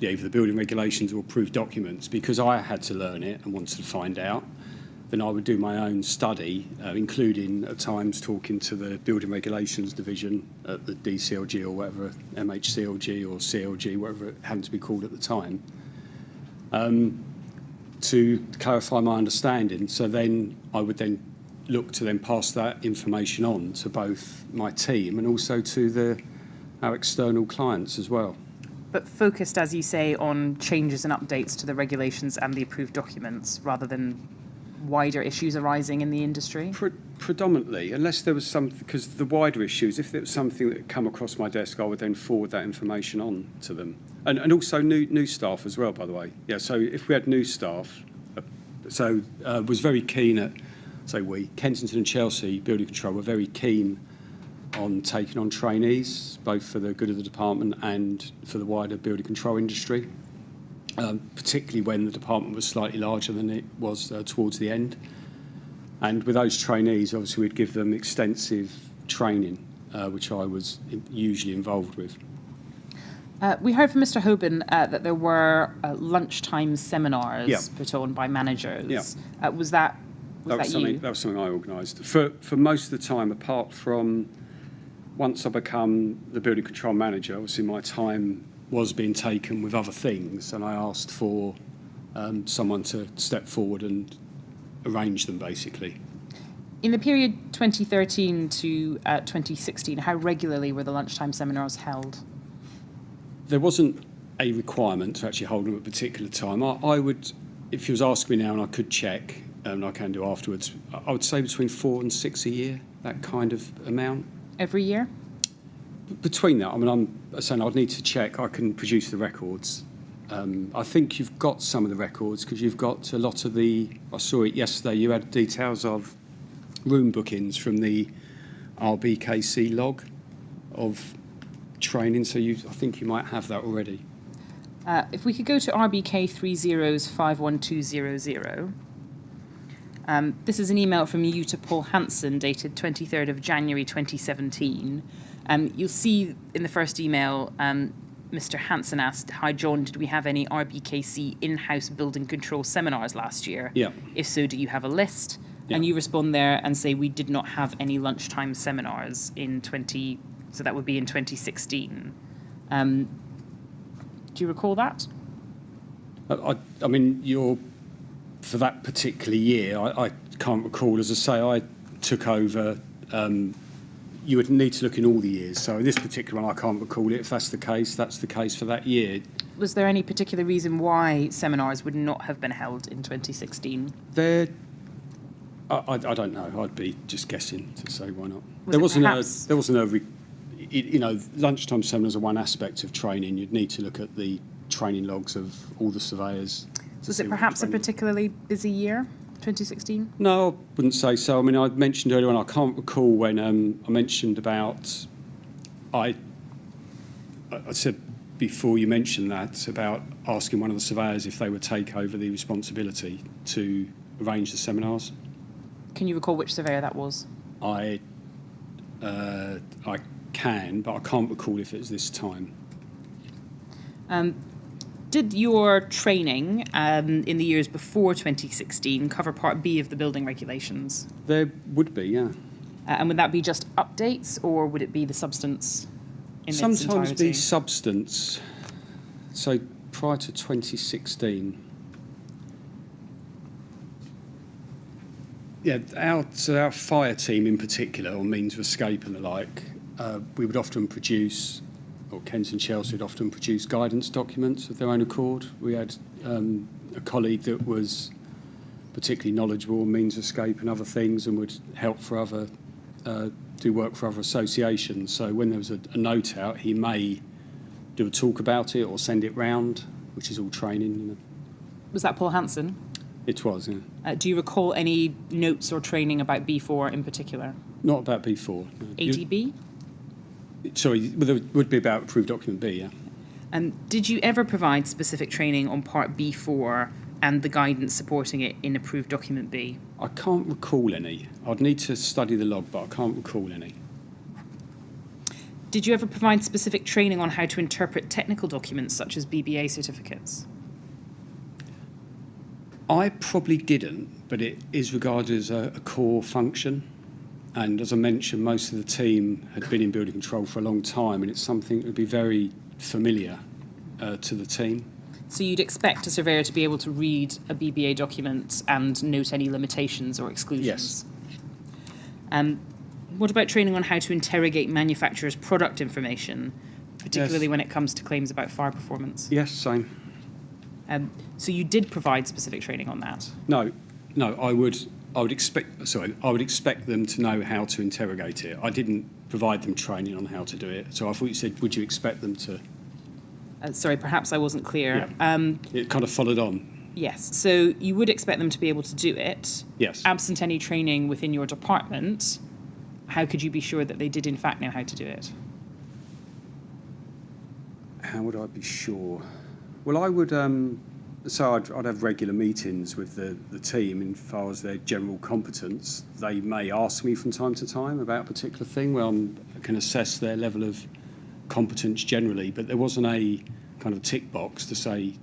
either the building regulations or approved documents, because I had to learn it and wanted to find out. Then I would do my own study, including at times talking to the Building Regulations Division at the DCLG or whatever, MHCLG or CLG, whatever it happened to be called at the time, to clarify my understanding. So then I would then look to then pass that information on to both my team and also to our external clients as well. But focused, as you say, on changes and updates to the regulations and the approved documents rather than wider issues arising in the industry? Predominantly, unless there was something, because the wider issues, if there was something that had come across my desk, I would then forward that information on to them. And also new staff as well, by the way. Yeah, so if we had new staff, was very keen at, Kensington and Chelsea Building Control were very keen on taking on trainees, both for the good of the department and for the wider building control industry. Particularly when the department was slightly larger than it was towards the end. And with those trainees, obviously, we'd give them extensive training, which I was usually involved with. We heard from Mr. Hoban that there were lunchtime seminars put on by managers. Yeah. Was that you? That was something I organised. For most of the time, apart from once I become the building control manager, obviously my time was being taken with other things, and I asked for someone to step forward and arrange them, basically. In the period 2013 to 2016, how regularly were the lunchtime seminars held? There wasn't a requirement to actually hold them at a particular time. I would, if you was asking me now, and I could check, and I can do afterwards, I would say between 4 and 6 a year, that kind of amount. Every year? Between that, I'm saying I'd need to check. I can produce the records. I think you've got some of the records because you've got a lot of I saw it yesterday, you had details of room bookings from the RBKC log of training, so I think you might have that already. If we could go to RBK 30's 51200. This is an email from you to Paul Hanson dated 23rd of January 2017. You'll see in the first email, Mr. Hanson asked, "Hi John, did we have any RBKC in-house building control seminars last year? Yeah. If so, do you have a list?" Yeah. And you respond there and say, "We did not have any lunchtime seminars so that would be in 2016. Do you recall that? I mean, for that particular year, I can't recall. As I say, I took over. You would need to look in all the years. So in this particular one, I can't recall it. If that's the case, that's the case for that year. Was there any particular reason why seminars would not have been held in 2016? I don't know. I'd be just guessing to say why not. Lunchtime seminars are one aspect of training. You'd need to look at the training logs of all the surveyors. Was it perhaps a particularly busy year, 2016? No, I wouldn't say so. I mean, I mentioned earlier on, I can't recall when I mentioned about, I said before you mentioned that, about asking one of the surveyors if they would take over the responsibility to arrange the seminars. Can you recall which surveyor that was? I can, but I can't recall if it was this time. Did your training in the years before 2016 cover Part B of the building regulations? There would be, yeah. And would that be just updates, or would it be the substance? its Sometimes entirety? be substance. So prior to 2016, yeah, our fire team in particular, or means of escape and the like, we would often produce, or Kensington Chelsea would often produce guidance documents of their own accord. We had a colleague that was particularly knowledgeable on means of escape and other things, and would help for other, do work for other associations. So when there was a note out, he may do a talk about it or send it round, which is all training. You know. Was that Paul Hansen? It was, yeah. Do you recall any notes or training about B4 in particular? Not about B4. No. ADB? Sorry, well, it would be about approved document B, yeah. And did you ever provide specific training on Part B4 and the guidance supporting it in approved document B? I can't recall any. I'd need to study the log, but I can't recall any. Did you ever provide specific training on how to interpret technical documents such as BBA certificates? I probably didn't, but it is regarded as a core function. And as I mentioned, most of the team had been in building control for a long time, and it's something that would be very familiar to the team. So you'd expect a surveyor to be able to read a BBA document and note any limitations or exclusions? Yes. What about training on how to interrogate manufacturers' product information, particularly Yes. when it comes to claims about fire performance? Yes, same. So you did provide specific training on that? No, I would expect them to know how to interrogate it. I didn't provide them training on how to do it. So I thought you said, would you expect them to? Sorry, perhaps I wasn't clear. Yeah. It kind of followed on. Yes, so you would expect them to be able to do it. Yes. Absent any training within your department, how could you be sure that they did in fact know how to do it? How would I be sure? Well, I would. So I'd have regular meetings with the team in far as their general competence. They may ask me from time to time about a particular thing where I can assess their level of competence generally, but there wasn't a kind of tick box to say,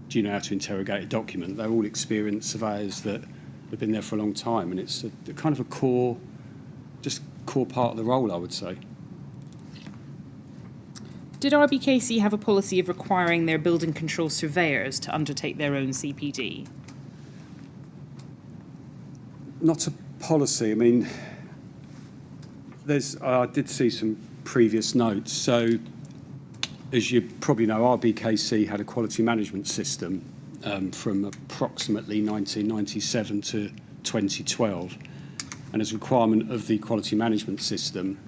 do you know how to interrogate a document? They're all experienced surveyors that have been there for a long time, and it's a kind of a core part of the role, I would say. Did RBKC have a policy of requiring their building control surveyors to undertake their own CPD? Not a policy. I mean, I did see some previous notes. So, as you probably know, RBKC had a quality management system from approximately 1997 to 2012. And as a requirement of the quality management system,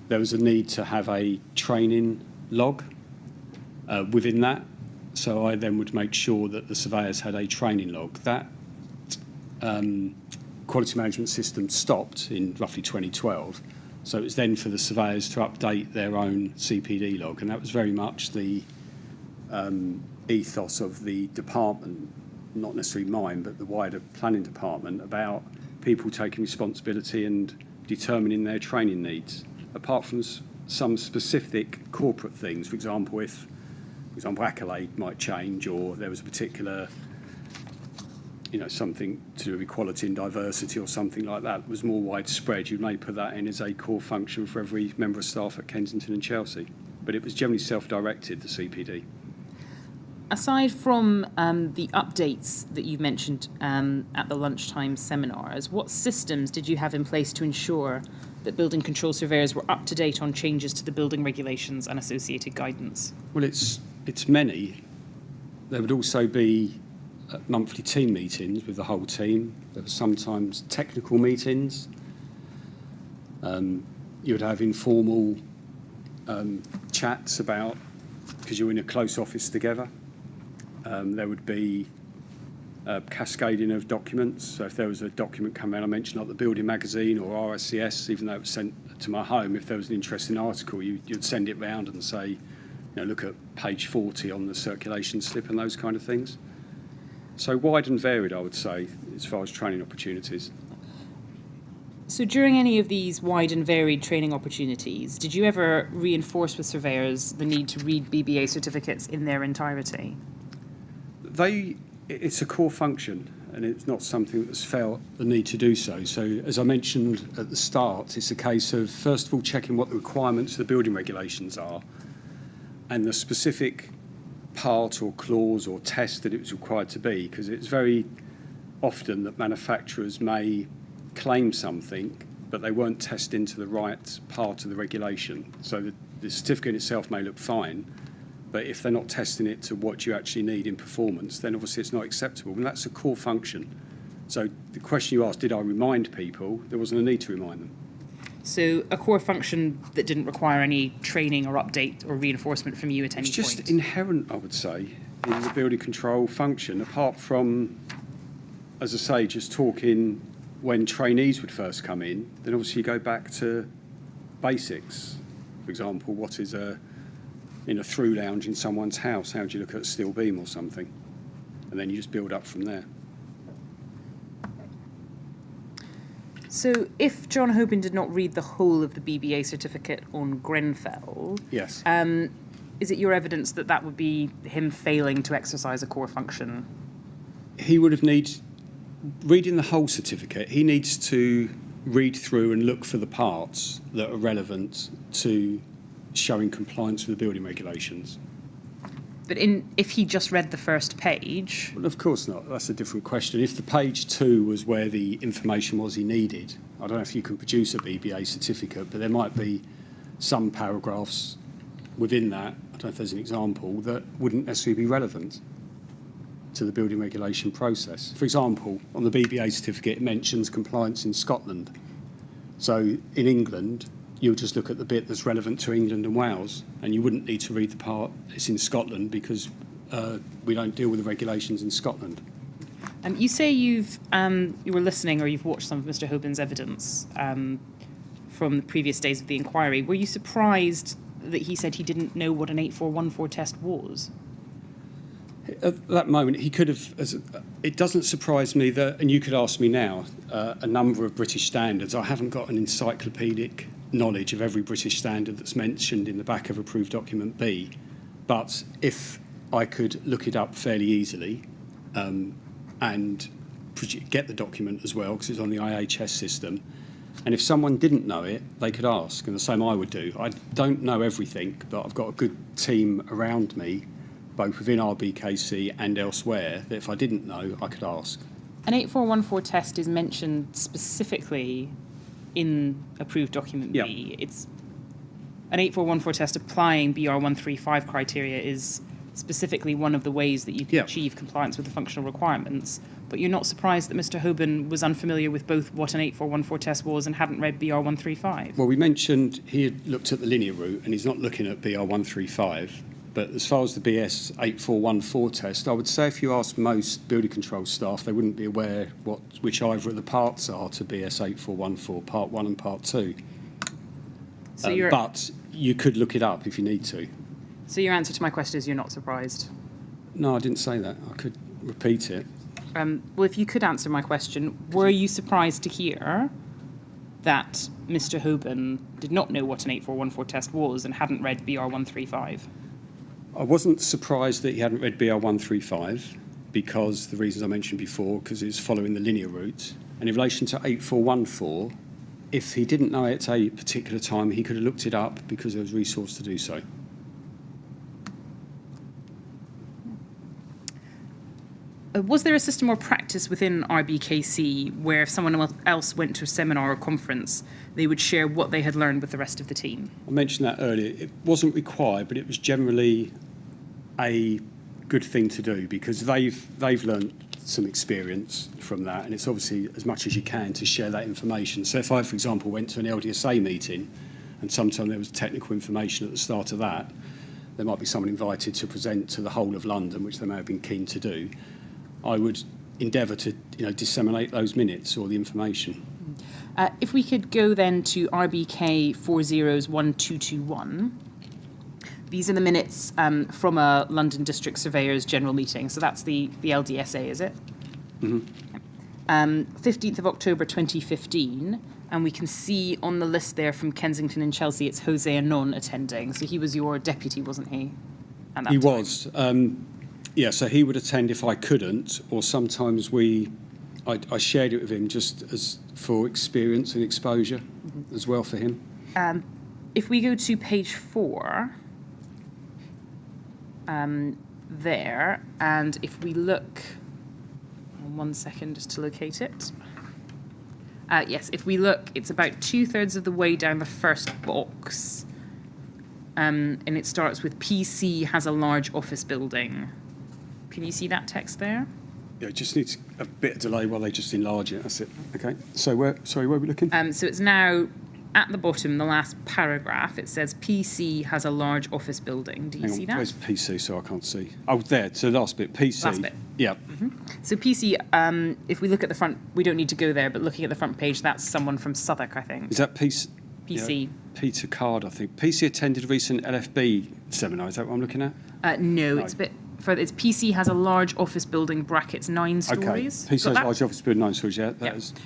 there was a need to have a training log within that. So I then would make sure that the surveyors had a training log. That quality management system stopped in roughly 2012. So it was then for the surveyors to update their own CPD log. And that was very much the ethos of the department, not necessarily mine, but the wider planning department, about people taking responsibility and determining their training needs. Apart from some specific corporate things, for example, if accolade might change, or there was a particular, something to do with equality and diversity or something like that was more widespread, you may put that in as a core function for every member of staff at Kensington and Chelsea. But it was generally self-directed, the CPD. Aside from the updates that you mentioned at the lunchtime seminars, what systems did you have in place to ensure that building control surveyors were up to date on changes to the building regulations and associated guidance? Well, it's many. There would also be monthly team meetings with the whole team. There were sometimes technical meetings. You would have informal chats about, because you're in a close office together. There would be cascading of documents. So if there was a document coming out, I mentioned like the Building Magazine or RSCS, even though it was sent to my home, if there was an interesting article, you'd send it round and say, look at page 40 on the circulation slip and those kind of things. So wide and varied, I would say, as far as training opportunities. So during any of these wide and varied training opportunities, did you ever reinforce with surveyors the need to read BBA certificates in their entirety? It's a core function. and it's not something that's felt the need to do so. So, as I mentioned at the start, it's a case of, first of all, checking what the requirements of the building regulations are and the specific part or clause or test that it was required to be, because it's very often that manufacturers may claim something, but they weren't tested into the right part of the regulation. So the certificate itself may look fine, but if they're not testing it to what you actually need in performance, then obviously it's not acceptable. And that's a core function. So the question you asked, did I remind people? There wasn't a need to remind them. So a core function that didn't require any training or update or reinforcement from you at any point? It's just inherent, I would say, in the building control function, apart from, as I say, just talking when trainees would first come in, then obviously you go back to basics. For example, what is in a through lounge in someone's house? How do you look at a steel beam or something? And then you just build up from there. So if John Hoban did not read the whole of the BBA certificate on Grenfell, Yes. is it your evidence that that would be him failing to exercise a core function? He would have reading the whole certificate, he needs to read through and look for the parts that are relevant to showing compliance with the building regulations. But if he just read the first page... Well, of course not. That's a different question. If the page 2 was where the information was he needed, I don't know if you can produce a BBA certificate, but there might be some paragraphs within that, I don't know if there's an example, that wouldn't necessarily be relevant to the building regulation process. For example, on the BBA certificate, it mentions compliance in Scotland. So in England, you'll just look at the bit that's relevant to England and Wales, and you wouldn't need to read the part that's in Scotland because we don't deal with the regulations in Scotland. You say you were listening or you've watched some of Mr. Hoban's evidence from the previous days of the inquiry. Were you surprised that he said he didn't know what an 8414 test was? At that moment, he could have. It doesn't surprise me that, and you could ask me now, a number of British standards. I haven't got an encyclopedic knowledge of every British standard that's mentioned in the back of approved document B, but if I could look it up fairly easily and get the document as well, because it's on the IHS system, and if someone didn't know it, they could ask, and the same I would do. I don't know everything, but I've got a good team around me, both within RBKC and elsewhere, that if I didn't know, I could ask. An 8414 test is mentioned specifically in approved document B. It's an 8414 test applying BR135 criteria is specifically one of the ways that you can achieve compliance with the functional requirements. But you're not surprised that Mr. Hoban was unfamiliar with both what an 8414 test was and hadn't read BR135? Well, we mentioned he had looked at the linear route and he's not looking at BR135. But as far as the BS 8414 test, I would say if you ask most building control staff, they wouldn't be aware which either of the parts are to BS 8414, Part 1 and Part 2. So but you could look it up if you need to. So your answer to my question is you're not surprised? No, I didn't say that. I could repeat it. Well, if you could answer my question, were you surprised to hear that Mr. Hoban did not know what an 8414 test was and hadn't read BR135? I wasn't surprised that he hadn't read BR135 because the reasons I mentioned before, because it's following the linear route. And in relation to 8414, if he didn't know it at a particular time, he could have looked it up because there was resource to do so. Was there a system or practice within RBKC where if someone else went to a seminar or conference, they would share what they had learned with the rest of the team? I mentioned that earlier. It wasn't required, but it was generally a good thing to do because they've learned some experience from that, and it's obviously as much as you can to share that information. So if I, for example, went to an LDSA meeting and sometimes there was technical information at the start of that, there might be someone invited to present to the whole of London, which they may have been keen to do. I would endeavour to disseminate those minutes or the information. If we could go then to RBK 401221. These are the minutes from a London District Surveyor's General Meeting. So that's the LDSA, is it? Mm-hmm. 15th of October 2015. And we can see on the list there from Kensington and Chelsea, it's Jose Anon attending. So he was your deputy, wasn't he? He was. Yeah, so he would attend if I couldn't, or sometimes we I shared it with him just as for experience and exposure as well for him. If we go to page 4, there, and if we look, 1 second just to locate it. Yes, if we look, it's about 2/3 of the way down the first box, and it starts with PC has a large office building. Can you see that text there? Yeah, it just needs a bit of delay while they just enlarge it. That's it. Okay. So where are we looking? So it's now at the bottom, the last paragraph. It says PC has a large office building. Do you see that? Where's PC? So I can't see. Oh, there. So last bit. PC. Last bit. Yeah. So PC, if we look at the front, we don't need to go there, but looking at the front page, that's someone from Southwark, I think. Is that PC? PC. Yeah, Peter Card, I think. PC attended a recent LFB seminar. Is that what I'm looking at? No, it's a bit further. It's PC has a large office building, brackets 9 stories. Okay. PC has a large office building, 9 stories, yeah.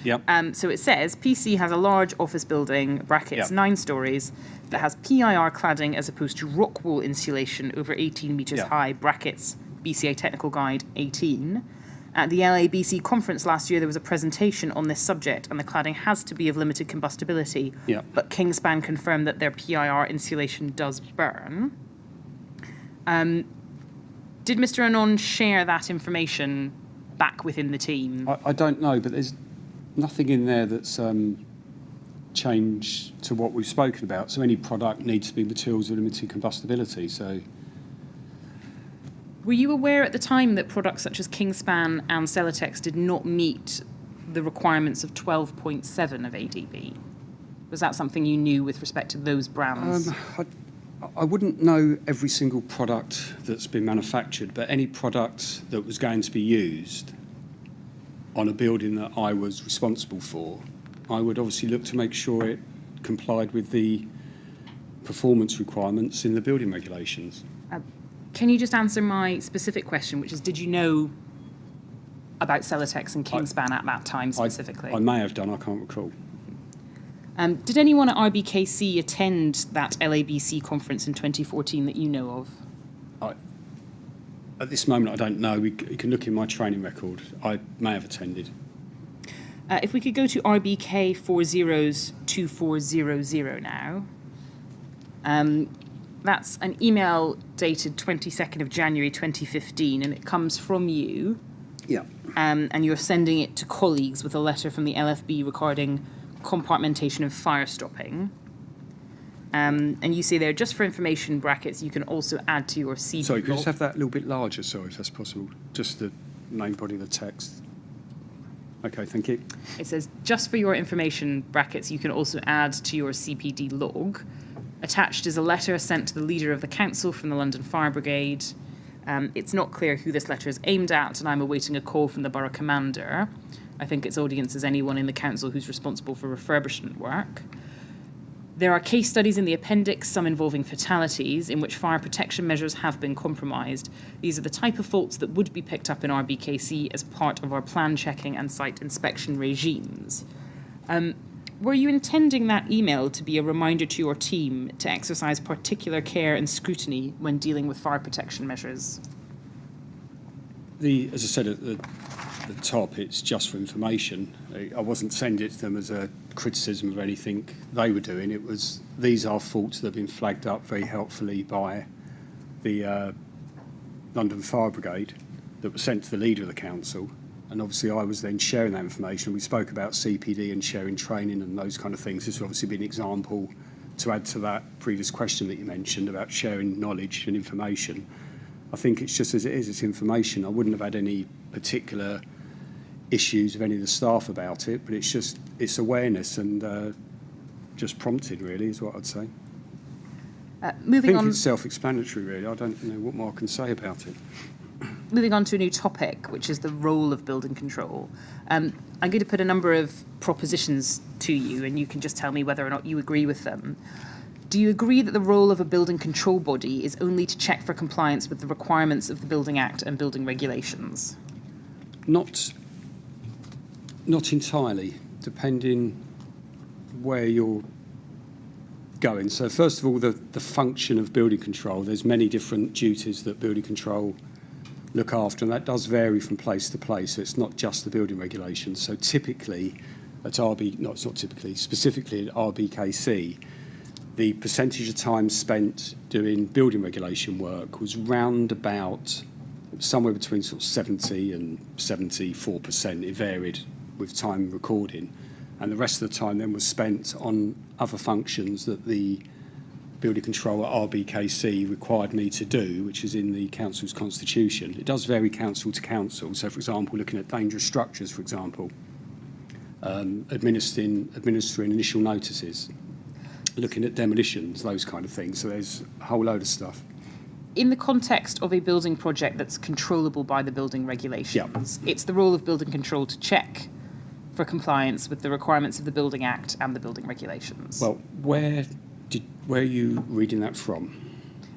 Yep. So it says PC has a large office building, brackets 9 stories, that has PIR cladding as opposed to rock wall insulation over 18 metres high, brackets BCA Technical Guide 18. At the LABC conference last year, there was a presentation on this subject, and the cladding has to be of limited combustibility. Yeah. But Kingspan confirmed that their PIR insulation does burn. Did Mr. Anon share that information back within the team? I don't know, but there's nothing in there that's changed to what we've spoken about. So any product needs to be materials of limited combustibility. So. Were you aware at the time that products such as Kingspan and Celotex did not meet the requirements of 12.7 of ADB? Was that something you knew with respect to those brands? I wouldn't know every single product that's been manufactured, but any product that was going to be used on a building that I was responsible for, I would obviously look to make sure it complied with the performance requirements in the building regulations. Can you just answer my specific question, which is, did you know about Celotex and Kingspan at that time specifically? I may have done, I can't recall. Did anyone at RBKC attend that LABC conference in 2014 that you know of? At this moment, I don't know. You can look in my training record. I may have attended. If we could go to RBK 402400 now. That's an email dated 22nd of January 2015, and it comes from you. Yeah. And you're sending it to colleagues with a letter from the LFB regarding compartmentation and fire stopping. And you say there, just for information, brackets, you can also add to your CV. Sorry, could you just have that a little bit larger, sorry, if that's possible? Just the main body of the text. Okay, thank you. It says, just for your information, brackets, you can also add to your CPD log. Attached is a letter sent to the leader of the council from the London Fire Brigade. It's not clear who this letter is aimed at, and I'm awaiting a call from the borough commander. I think its audience is anyone in the council who's responsible for refurbishment work. There are case studies in the appendix, some involving fatalities, in which fire protection measures have been compromised. These are the type of faults that would be picked up in RBKC as part of our plan checking and site inspection regimes. Were you intending that email to be a reminder to your team to exercise particular care and scrutiny when dealing with fire protection measures? As I said at the top, it's just for information. I wasn't sending it to them as a criticism of anything they were doing. It was, these are faults that have been flagged up very helpfully by the London Fire Brigade that were sent to the leader of the council. And obviously I was then sharing that information. We spoke about CPD and sharing training and those kind of things. This would obviously be an example to add to that previous question that you mentioned about sharing knowledge and information. I think it's just as it is, it's information. I wouldn't have had any particular issues with any of the staff about it, but it's awareness and just prompted, really, is what I'd say. Moving on, it's self-explanatory, really. I don't know what more I can say about it. Moving on to a new topic, which is the role of building control. I'm going to put a number of propositions to you, and you can just tell me whether or not you agree with them. Do you agree that the role of a building control body is only to check for compliance with the requirements of the Building Act and building regulations? Not entirely, depending where you're going. So first of all, the function of building control. There's many different duties that building control look after, and that does vary from place to place, so it's not just the building regulations. So typically at specifically at RBKC, the percentage of time spent doing building regulation work was round about somewhere between sort of 70 and 74%. It varied with time recording. And the rest of the time then was spent on other functions that the building control at RBKC required me to do, which is in the council's constitution. It does vary council to council. So, for example, looking at dangerous structures, for example, administering initial notices, looking at demolitions, those kind of things. So there's a whole load of stuff. In the context of a building project that's controllable by the building regulations, it's the role of building control to check for compliance with the requirements of the Building Act and the building regulations. Well, where are you reading that from?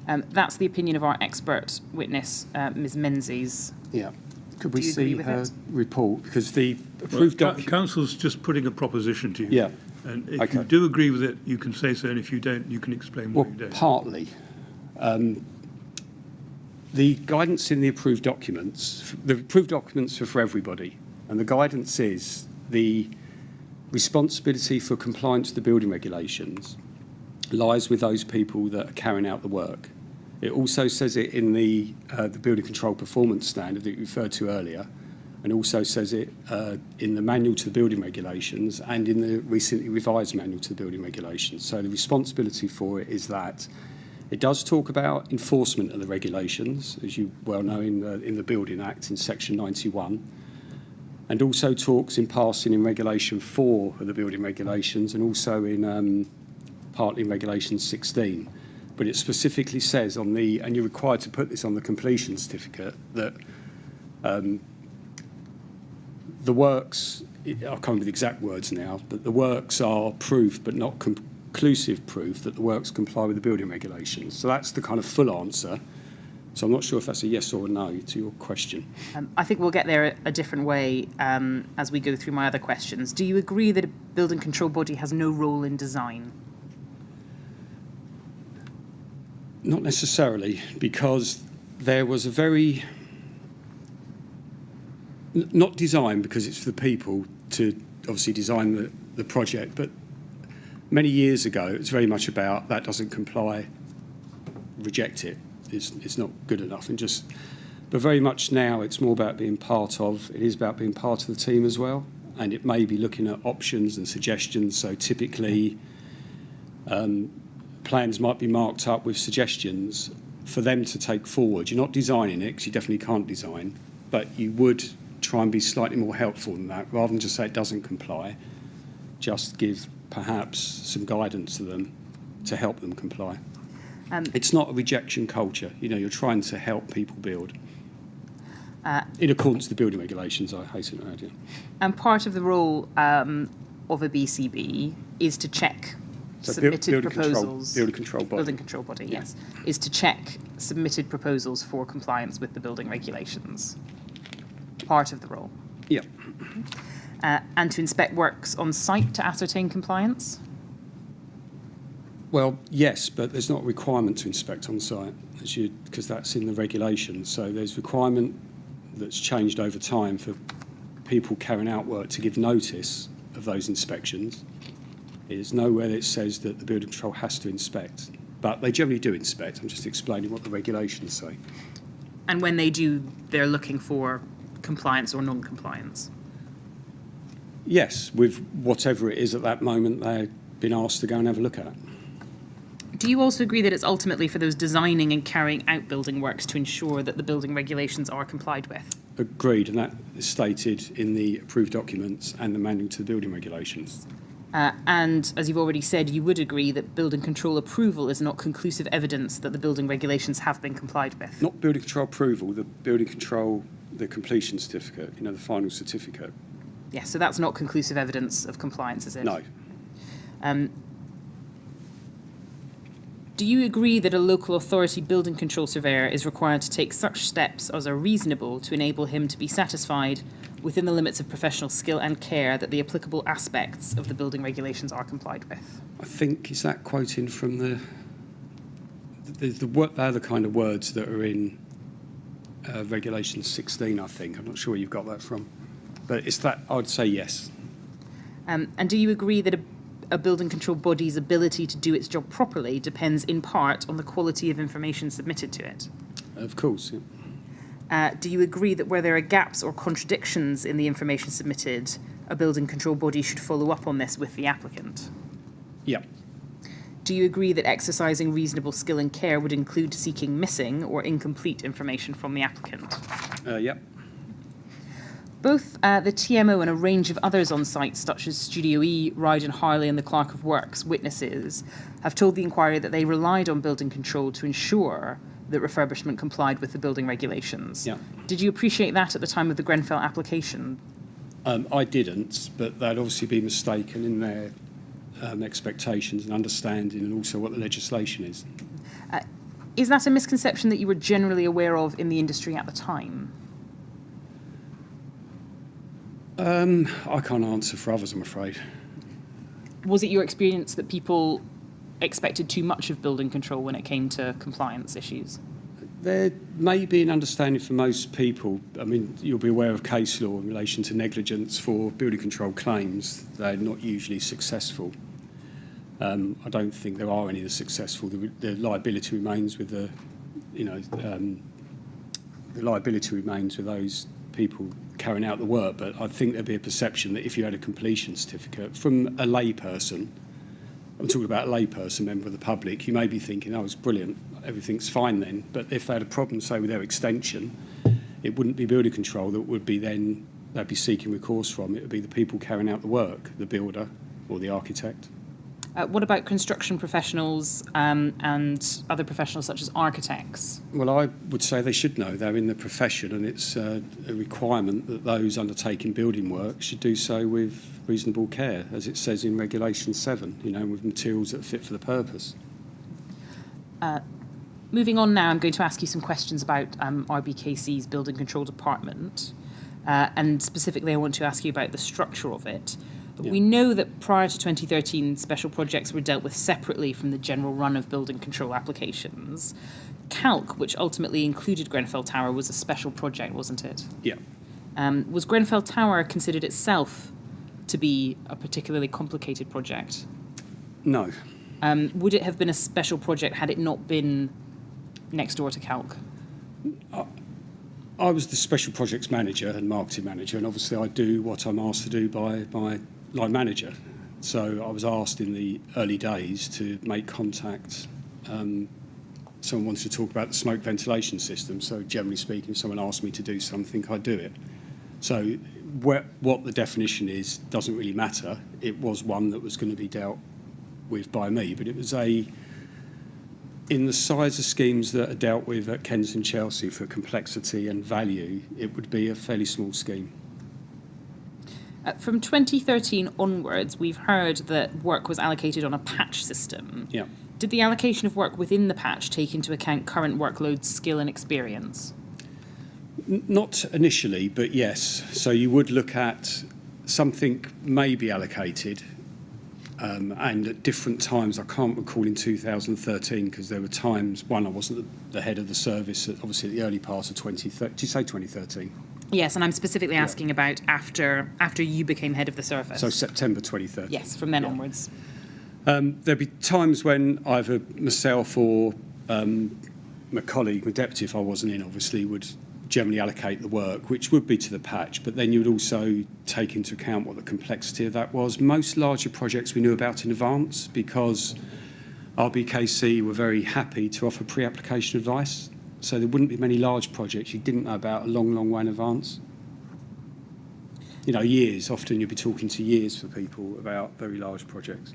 That's the opinion of our expert witness, Ms. Menzies. Yeah. Could we Do you see agree with her it? report? Because the approved document... Council's just putting a proposition to you. Yeah. And if Okay. you do agree with it, you can say so, and if you don't, you can explain why Well, you don't. partly. The guidance in the approved documents are for everybody, and the guidance is the responsibility for compliance with the building regulations lies with those people that are carrying out the work. It also says it in the building control performance standard that you referred to earlier, and also says it in the manual to the building regulations and in the recently revised manual to the building regulations. So the responsibility for it is that. It does talk about enforcement of the regulations, as you well know, in the Building Act in Section 91, and also talks in passing in Regulation 4 of the building regulations, and also in partly in Regulation 16. But it specifically says and you're required to put this on the completion certificate, that the works, I can't remember the exact words now, but the works are proof but not conclusive proof that the works comply with the building regulations. So that's the kind of full answer. So I'm not sure if that's a yes or a no to your question. I think we'll get there a different way as we go through my other questions. Do you agree that a building control body has no role in design? Not necessarily, because there was a very... Not design, because it's for the people to obviously design the project, but many years ago, it was very much about that doesn't comply, reject it. It's not good enough, but very much now it's more about being part of. It is about being part of the team as well, and it may be looking at options and suggestions. So typically, plans might be marked up with suggestions for them to take forward. You're not designing it, because you definitely can't design, but you would try and be slightly more helpful than that, rather than just say it doesn't comply. Just give perhaps some guidance to them to help them comply. It's not a rejection culture. You're trying to help people build in accordance with the building regulations, I hasten to add. Yeah. And part of the role of a BCB is to check submitted proposals. Building control body. Building control body, yes. Is to check submitted proposals for compliance with the building regulations. Part of the role. Yeah. And to inspect works on site to ascertain compliance? Well, yes, but there's not a requirement to inspect on site, because that's in the regulations. So there's requirement that's changed over time for people carrying out work to give notice of those inspections. There's nowhere that says that the building control has to inspect, but they generally do inspect. I'm just explaining what the regulations say. And when they do, they're looking for compliance or non-compliance? Yes, with whatever it is at that moment they've been asked to go and have a look at. Do you also agree that it's ultimately for those designing and carrying out building works to ensure that the building regulations are complied with? Agreed, and that is stated in the approved documents and the manual to the building regulations. And as you've already said, you would agree that building control approval is not conclusive evidence that the building regulations have been complied with? Not building control approval, the building control, the completion certificate, the final certificate. Yes, so that's not conclusive evidence of compliance, is it? No. Do you agree that a local authority building control surveyor is required to take such steps as are reasonable to enable him to be satisfied within the limits of professional skill and care that the applicable aspects of the building regulations are complied with? I think, is that quoting from they're the kind of words that are in Regulation 16, I think. I'm not sure where you've got that from. But it's that, I would say yes. And do you agree that a building control body's ability to do its job properly depends in part on the quality of information submitted to it? Of course, yeah. Do you agree that where there are gaps or contradictions in the information submitted, a building control body should follow up on this with the applicant? Yeah. Do you agree that exercising reasonable skill and care would include seeking missing or incomplete information from the applicant? Yeah. Both the TMO and a range of others on site, such as Studio E, Ride and Harley and the Clerk of Works witnesses, have told the inquiry that they relied on building control to ensure that refurbishment complied with the building regulations. Yeah. Did you appreciate that at the time of the Grenfell application? I didn't, but they'd obviously be mistaken in their expectations and understanding, and also what the legislation is. Is that a misconception that you were generally aware of in the industry at the time? I can't answer for others, I'm afraid. Was it your experience that people expected too much of building control when it came to compliance issues? There may be an understanding for most people. I mean, you'll be aware of case law in relation to negligence for building control claims. They're not usually successful. I don't think there are any that are successful. The liability remains with the liability remains with those people carrying out the work. But I think there'd be a perception that if you had a completion certificate from a layperson, I'm talking about a layperson, member of the public, you may be thinking, oh, it's brilliant, everything's fine then. But if they had a problem, say, with their extension, it wouldn't be building control that would be then, they'd be seeking recourse from. It would be the people carrying out the work, the builder or the architect. What about construction professionals and other professionals such as architects? Well, I would say they should know. They're in the profession, and it's a requirement that those undertaking building work should do so with reasonable care, as it says in Regulation 7, with materials that are fit for the purpose. Moving on now, I'm going to ask you some questions about RBKC's Building Control Department, and specifically I want to ask you about the structure of it. Yeah. We know that prior to 2013, special projects were dealt with separately from the general run of building control applications. Calc, which ultimately included Grenfell Tower, was a special project, wasn't it? Yeah. Was Grenfell Tower considered itself to be a particularly complicated project? No. Would it have been a special project had it not been next door to Calc? I was the special projects manager and marketing manager, and obviously I do what I'm asked to do by my line manager. So I was asked in the early days to make contact. Someone wanted to talk about the smoke ventilation system, so generally speaking, if someone asked me to do something, I'd do it. So what the definition is doesn't really matter. It was one that was going to be dealt with by me, but it was in the size of schemes that are dealt with at Kensington Chelsea for complexity and value, it would be a fairly small scheme. From 2013 onwards, we've heard that work was allocated on a patch system. Yeah. Did the allocation of work within the patch take into account current workload, skill and experience? Not initially, but yes. So you would look at something may be allocated, and at different times, I can't recall in 2013 because there were times, one, I wasn't the head of the service, obviously at the early part of 2013. Did you say 2013? Yes, and I'm specifically asking about after you became head of the service. So September 2013. Yes, from then onwards. There'd be times when either myself or my colleague, my deputy, if I wasn't in, obviously, would generally allocate the work, which would be to the patch, but then you would also take into account what the complexity of that was. Most larger projects we knew about in advance because RBKC were very happy to offer pre-application advice, so there wouldn't be many large projects you didn't know about a long, long way in advance. Years. Often you'd be talking to years for people about very large projects.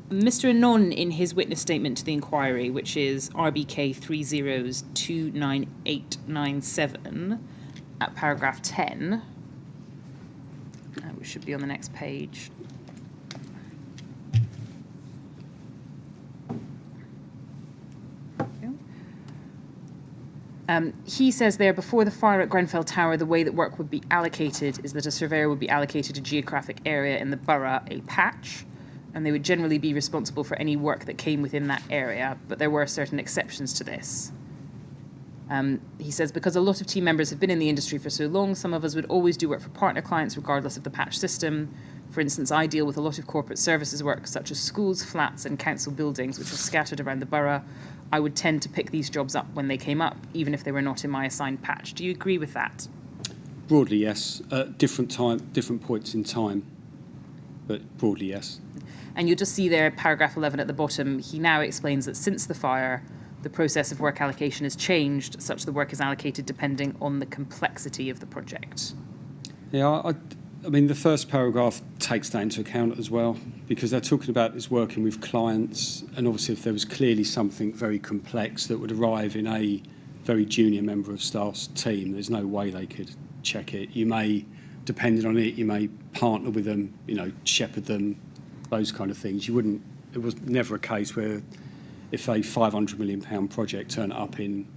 Mr. Anon, in his witness statement to the inquiry, which is RBK 30029897, at paragraph 10, which should be on the next page. He says there, before the fire at Grenfell Tower, the way that work would be allocated is that a surveyor would be allocated a geographic area in the borough, a patch, and they would generally be responsible for any work that came within that area, but there were certain exceptions to this. He says, because a lot of team members have been in the industry for so long, some of us would always do work for partner clients regardless of the patch system. For instance, I deal with a lot of corporate services work, such as schools, flats and council buildings, which are scattered around the borough. I would tend to pick these jobs up when they came up, even if they were not in my assigned patch. Do you agree with that? Broadly, yes. At different points in time, but broadly, yes. And you'll just see there, paragraph 11 at the bottom, he now explains that since the fire, the process of work allocation has changed, such the work is allocated depending on the complexity of the project. Yeah, I mean, the first paragraph takes that into account as well, because they're talking about this working with clients, and obviously if there was clearly something very complex that would arrive in a very junior member of staff's team, there's no way they could check it. You may, depending on it, you may partner with them, shepherd them, those kind of things. It was never a case where if a £500 million project turned up in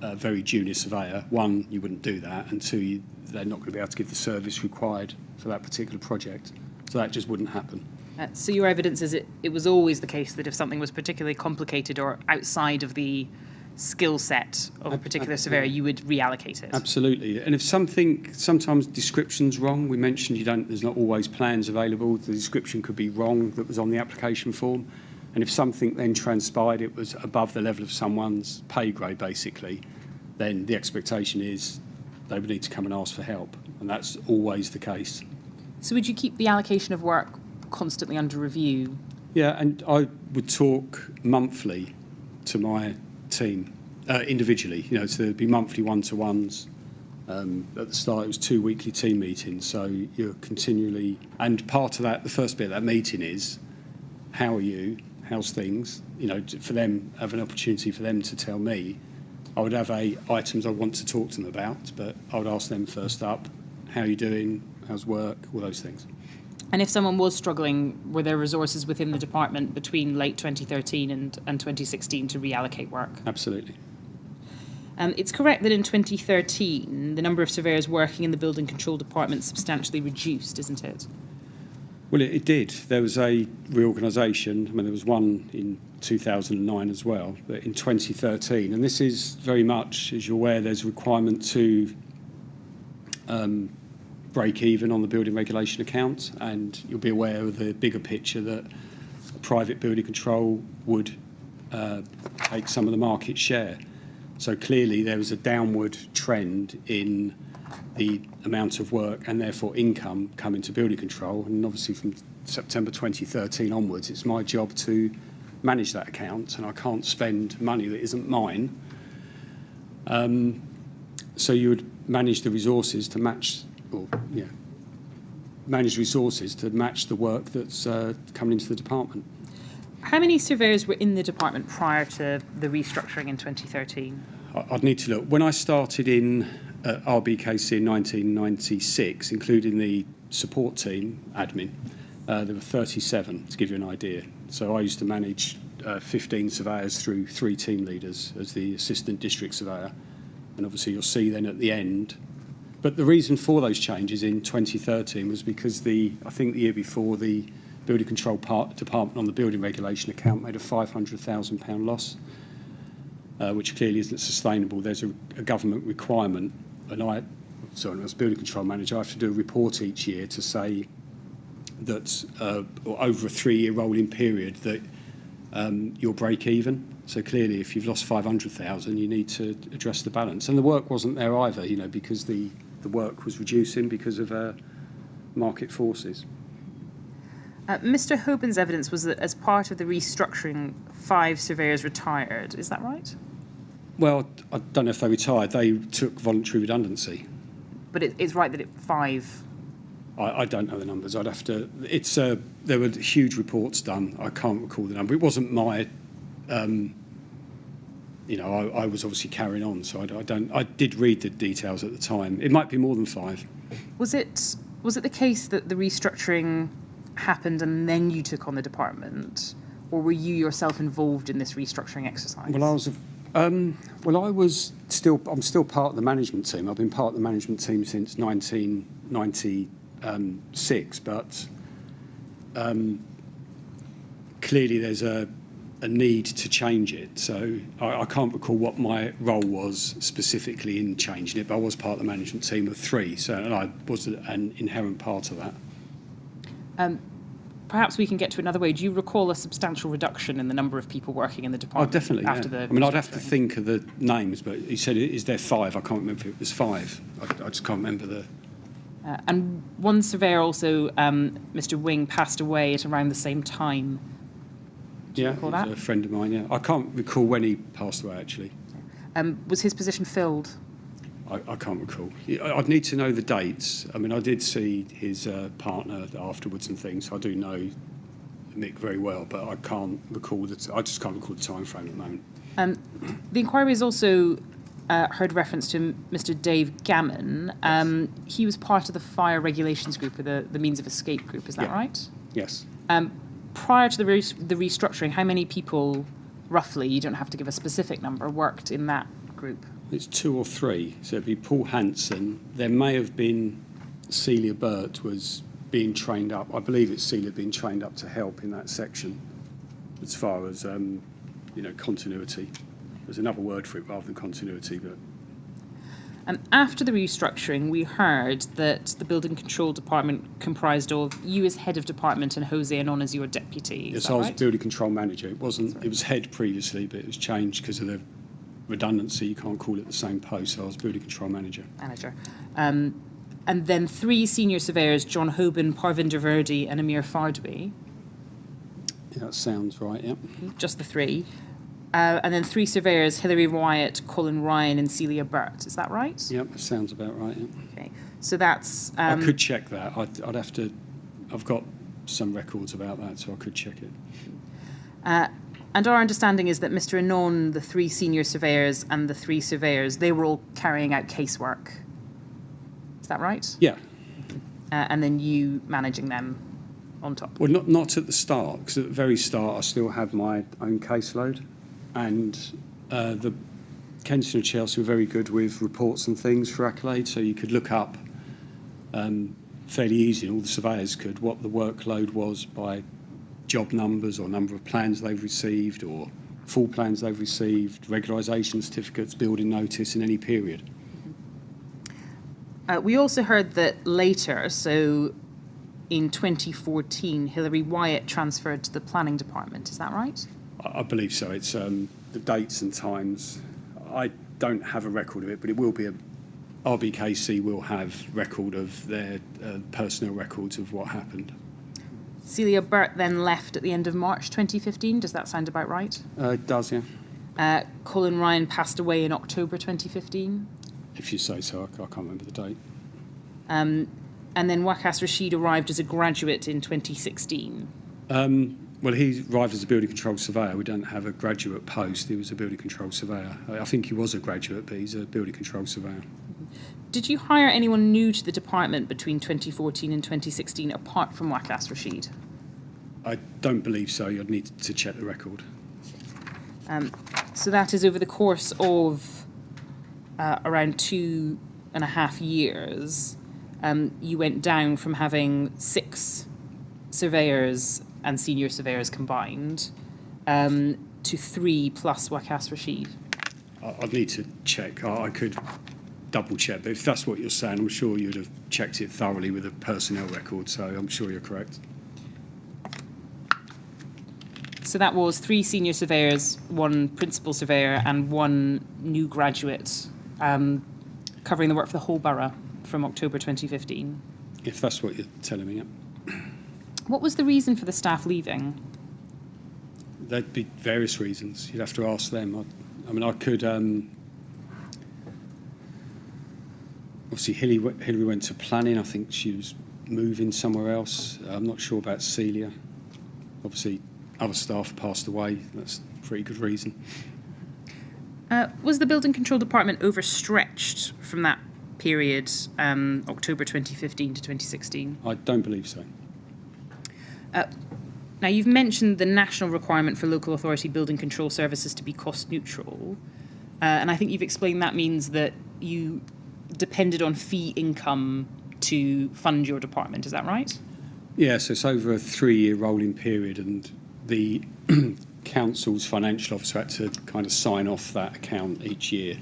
a very junior surveyor, one, you wouldn't do that, and two, they're not going to be able to give the service required for that particular project. So that just wouldn't happen. So your evidence is it was always the case that if something was particularly complicated or outside of the skill set of a particular surveyor, you would reallocate it? Absolutely. And if sometimes description's wrong, we mentioned there's not always plans available, the description could be wrong that was on the application form. And if something then transpired, it was above the level of someone's pay grade, basically, then the expectation is they would need to come and ask for help. And that's always the case. So would you keep the allocation of work constantly under review? Yeah, and I would talk monthly to my team, individually. So there'd be monthly one-to-ones. At the start, it was 2 weekly team meetings. So you're continually... And part of that, the first bit of that meeting is, how are you? How's things? For them, have an opportunity for them to tell me. I would have items I want to talk to them about, but I would ask them first up, how are you doing? How's work? All those things. And if someone was struggling, were there resources within the department between late 2013 and 2016 to reallocate work? Absolutely. It's correct that in 2013, the number of surveyors working in the building control department substantially reduced, isn't it? Well, it did. There was a reorganisation. I mean, there was one in 2009 as well, but in 2013, and this is very much, as you're aware, there's a requirement to break even on the building regulation account, and you'll be aware of the bigger picture that private building control would take some of the market share. So clearly there was a downward trend in the amount of work and therefore income coming to building control, and obviously from September 2013 onwards it's my job to manage that account, and I can't spend money that isn't mine. So you would manage the resources to match, manage resources to match the work that's coming into the department. How many surveyors were in the department prior to the restructuring in 2013? I'd need to look. When I started in RBKC in 1996, including the support team, admin, there were 37, to give you an idea. So I used to manage 15 surveyors through 3 team leaders as the assistant district surveyor. And obviously you'll see then at the end. But the reason for those changes in 2013 was because I think the year before, the building control department on the building regulation account made a £500,000 loss, which clearly isn't sustainable. There's a government requirement, and as building control manager, I have to do a report each year to say that over a 3-year rolling period that you'll break even. So clearly, if you've lost 500,000, you need to address the balance. And the work wasn't there either, because the work was reducing because of market forces. Mr. Hoban's evidence was that as part of the restructuring, 5 surveyors retired. Is that right? Well, I don't know if they retired. They took voluntary redundancy. But it's right that 5... I don't know the numbers. I'd have to... There were huge reports done. I can't recall the number. It wasn't my... I was obviously carrying on, so I did read the details at the time. It might be more than 5. Was it the case that the restructuring happened and then you took on the department, or were you yourself involved in this restructuring exercise? I'm still part of the management team. I've been part of the management team since 1996, but clearly there's a a need to change it. So I can't recall what my role was specifically in changing it, but I was part of the management team of 3, and I was an inherent part of that. Perhaps we can get to another way. Do you recall a substantial reduction in the number of people working in the department? Definitely, after yeah. the I mean, I'd have to think of the names, but he said, is there 5? I can't remember if it was 5. I just can't remember the... and one surveyor also, Mr. Wing, passed away at around the same time. Do you recall that? A friend of mine, yeah. I can't recall when he passed away, actually. Was his position filled? I can't recall. I'd need to know the dates. I mean, I did see his partner afterwards and things. So I do know Mick very well, but I can't recall I just can't recall the time frame at the moment. The inquiry has also heard reference to Mr. Dave Gammon. Yes. He was part of the fire regulations group, or the means of escape group. Is that right? Yes. Prior to the restructuring, how many people, roughly, you don't have to give a specific number, worked in that group? It's 2 or 3. So it'd be Paul Hanson. There may have been Celia Burt was being trained up. I believe it's Celia being trained up to help in that section as far as, continuity. There's another word for it rather than continuity. But after the restructuring, we heard that the building control department comprised of you as head of department and Jose Anon as your deputy. yes, I was building control manager. It was head previously, but it was changed because of the redundancy. You can't call it the same post. So I was building control manager. And then 3 senior surveyors, John Hoban, Parvinder Verdi and Amir Fardwi. Yeah, that sounds right, yeah. Just the 3. And then 3 surveyors, Hilary Wyatt, Colin Ryan and Celia Burt. Is that right? Yep, that sounds about right, yeah. Okay. So that's... I could check that. I'd have to... I've got some records about that, so I could check it. And our understanding is that Mr. Anon, the 3 senior surveyors and the 3 surveyors, they were all carrying out casework. Is that right? Yeah. And then you managing them on top? Well, not at the start, because at the very start I still had my own caseload. And the Kensington and Chelsea were very good with reports and things for Accolade, so you could look up fairly easy, and all the surveyors could, what the workload was by job numbers or number of plans they've received or full plans they've received, regularisation certificates, building notice in any period. We also heard that later, so in 2014, Hilary Wyatt transferred to the planning department. Is that right? I believe so. It's the dates and times. I don't have a record of it, but it will be RBKC will have record of their personnel records of what happened. Celia Burt then left at the end of March 2015. Does that sound about right? It does, yeah. Colin Ryan passed away in October 2015. If you say so, I can't remember the date. And then Waqas Rashid arrived as a graduate in 2016. Well, he arrived as a building control surveyor. We don't have a graduate post. He was a building control surveyor. I think he was a graduate, but he's a building control surveyor. Did you hire anyone new to the department between 2014 and 2016, apart from Waqas Rashid? I don't believe so. You'd need to check the record. So that is over the course of around 2.5 years, you went down from having 6 surveyors and senior surveyors combined to 3 plus Waqas Rashid. I'd need to check. I could double check, but if that's what you're saying, I'm sure you'd have checked it thoroughly with a personnel record, so I'm sure you're correct. So that was 3 senior surveyors, 1 principal surveyor and 1 new graduate, covering the work for the whole borough from October 2015. If that's what you're telling me, yeah. What was the reason for the staff leaving? There'd be various reasons. You'd have to ask them. I mean, I could... obviously, Hilary went to planning. I think she was moving somewhere else. I'm not sure about Celia. Obviously, other staff passed away. That's a pretty good reason. Was the building control department overstretched from that period, October 2015 to 2016? I don't believe so. Now, you've mentioned the national requirement for local authority building control services to be cost neutral. And I think you've explained that means that you depended on fee income to fund your department. Is that right? Yeah, so it's over a 3-year rolling period, and the council's financial officer had to kind of sign off that account each year.